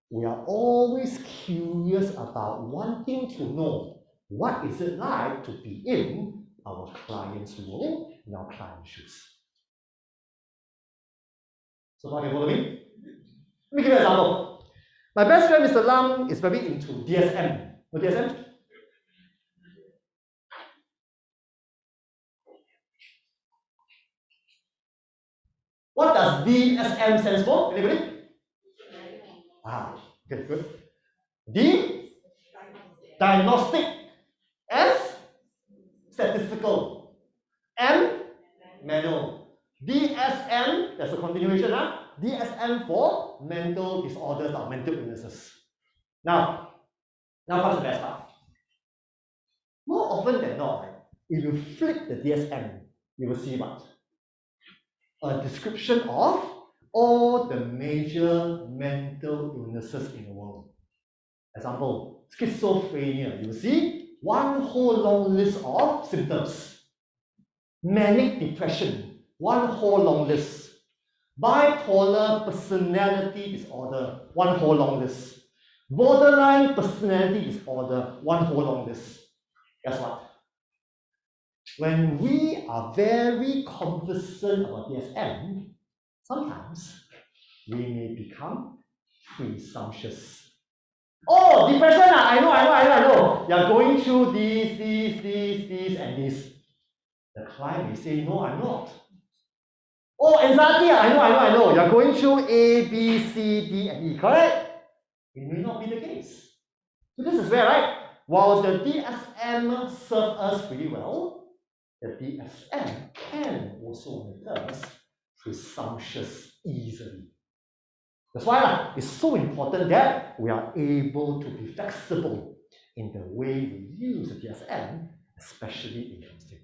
we are always curious about wanting to know what is it like to be in our client's role, in our client's shoes. So far, can you follow me? Let me give you an example. My best friend, Mr. Lam, is very into DSM. What DSM? What does DSM stand for? Anybody? Okay, good. D, diagnostic. S, statistical. M, manual. DSM, that's a continuation, DSM for mental disorders or mental illnesses. Now comes the best part. More often than not, if you flip the DSM, you will see what? A description of all the major mental illnesses in the world. Example, schizophrenia, you see one whole long list of symptoms. Manic depression, one whole long list. Bipolar personality disorder, one whole long list. Borderline personality disorder, one whole long list. Guess what? When we are very conversant about DSM, sometimes we may become presumptuous. Oh, depression, I know. You are going through these, and this. The client may say, no, I'm not. Oh, anxiety, I know. You are going through A, B, C, D, and E, correct? It may not be the case. So this is where, right? While the DSM serves us pretty well, the DSM can also make us presumptuous easily. That's why it's so important that we are able to be flexible in the way we use the DSM, especially in counseling.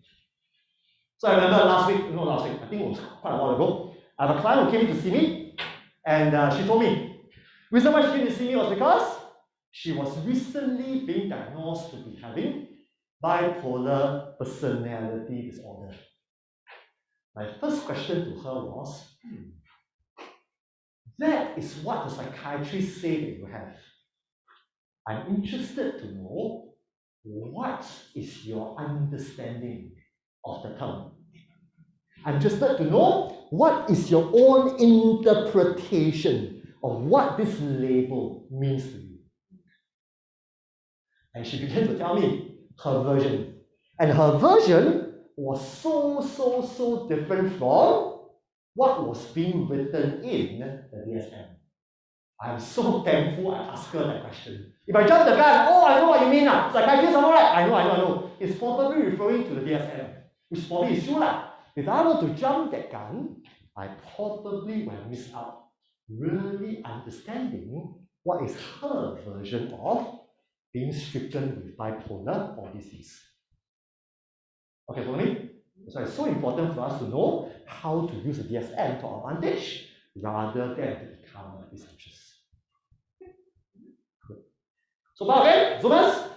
So I remember last week, I think it was quite a while ago, I have a client who came to see me, and she told me, the reason why she came to see me was because she was recently being diagnosed to be having bipolar personality disorder. My first question to her was, That is what the psychiatrists say that you have. I'm interested to know what is your understanding of the term. I'm interested to know what is your own interpretation of what this label means to you. And she began to tell me her version. And her version was so different from what was being written in the DSM. I'm so thankful I asked her that question. If I jump the gun, oh, I know what you mean. Psychiatrist, am I right? I know. It's probably referring to the DSM, which probably is true. If I were to jump that gun, I probably would have missed out really understanding what is her version of being stricken with bipolar or disease. Okay, follow me? So it's so important for us to know how to use the DSM to our advantage rather than to become disanxious. Good. So far, okay? Zoomers?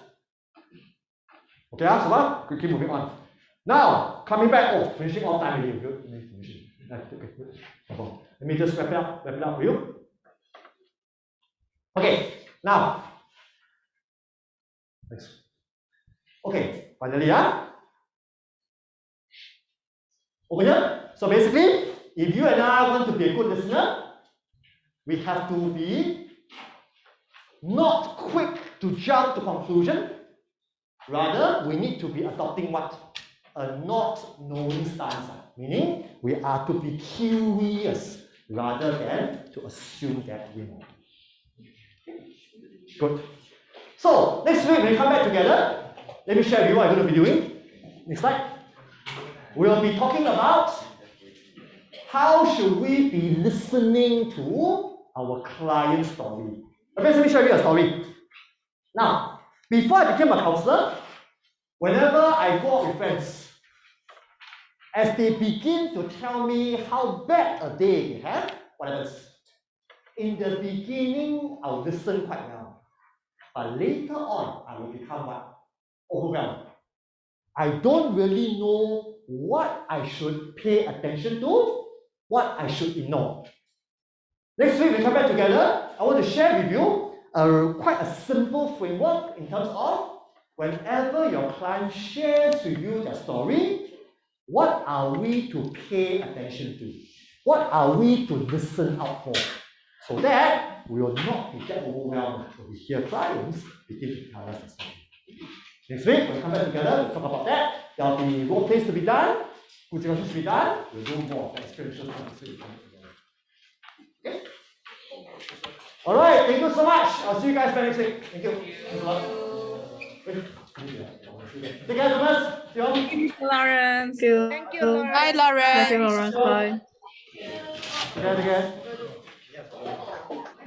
Okay, so far? Keep moving on. Now, coming back, finishing on time already. Good. Finishing. Okay, good. Let me just wrap it up for you. Okay, now. Thanks. Okay, finally, over here. So basically, if you and I want to be a good listener, we have to be not quick to jump to conclusion. Rather, we need to be adopting what? A not knowing stance. Meaning, we are to be curious rather than to assume that we know. Good. So, next week when we come back together, let me share with you what I'm going to be doing. Next slide. We'll be talking about how should we be listening to our client's story. Okay, so let me share with you a story. Now, before I became a counselor, whenever I go out with friends, as they begin to tell me how bad a day they have, what happens? In the beginning, I'll listen quite well. But later on, I will become what? Overwhelmed. I don't really know what I should pay attention to, what I should ignore. Next week, we come back together. I want to share with you quite a simple framework in terms of whenever your client shares with you their story, what are we to pay attention to? What are we to listen out for? So that we will not be that overwhelmed when we hear clients begin to tell us the story. Next week, we'll come back together, we'll talk about that. There'll be role plays to be done, good discussions to be done. We'll do more of the experiential next week. Okay? Alright, thank you so much. I'll see you guys back next week. Thank you. Thanks a lot. Take care, Thomas. See you all. Thank you, Lawrence. Thank you, Laura. Bye, Lawrence. Thank you, Lawrence. Bye. Take care.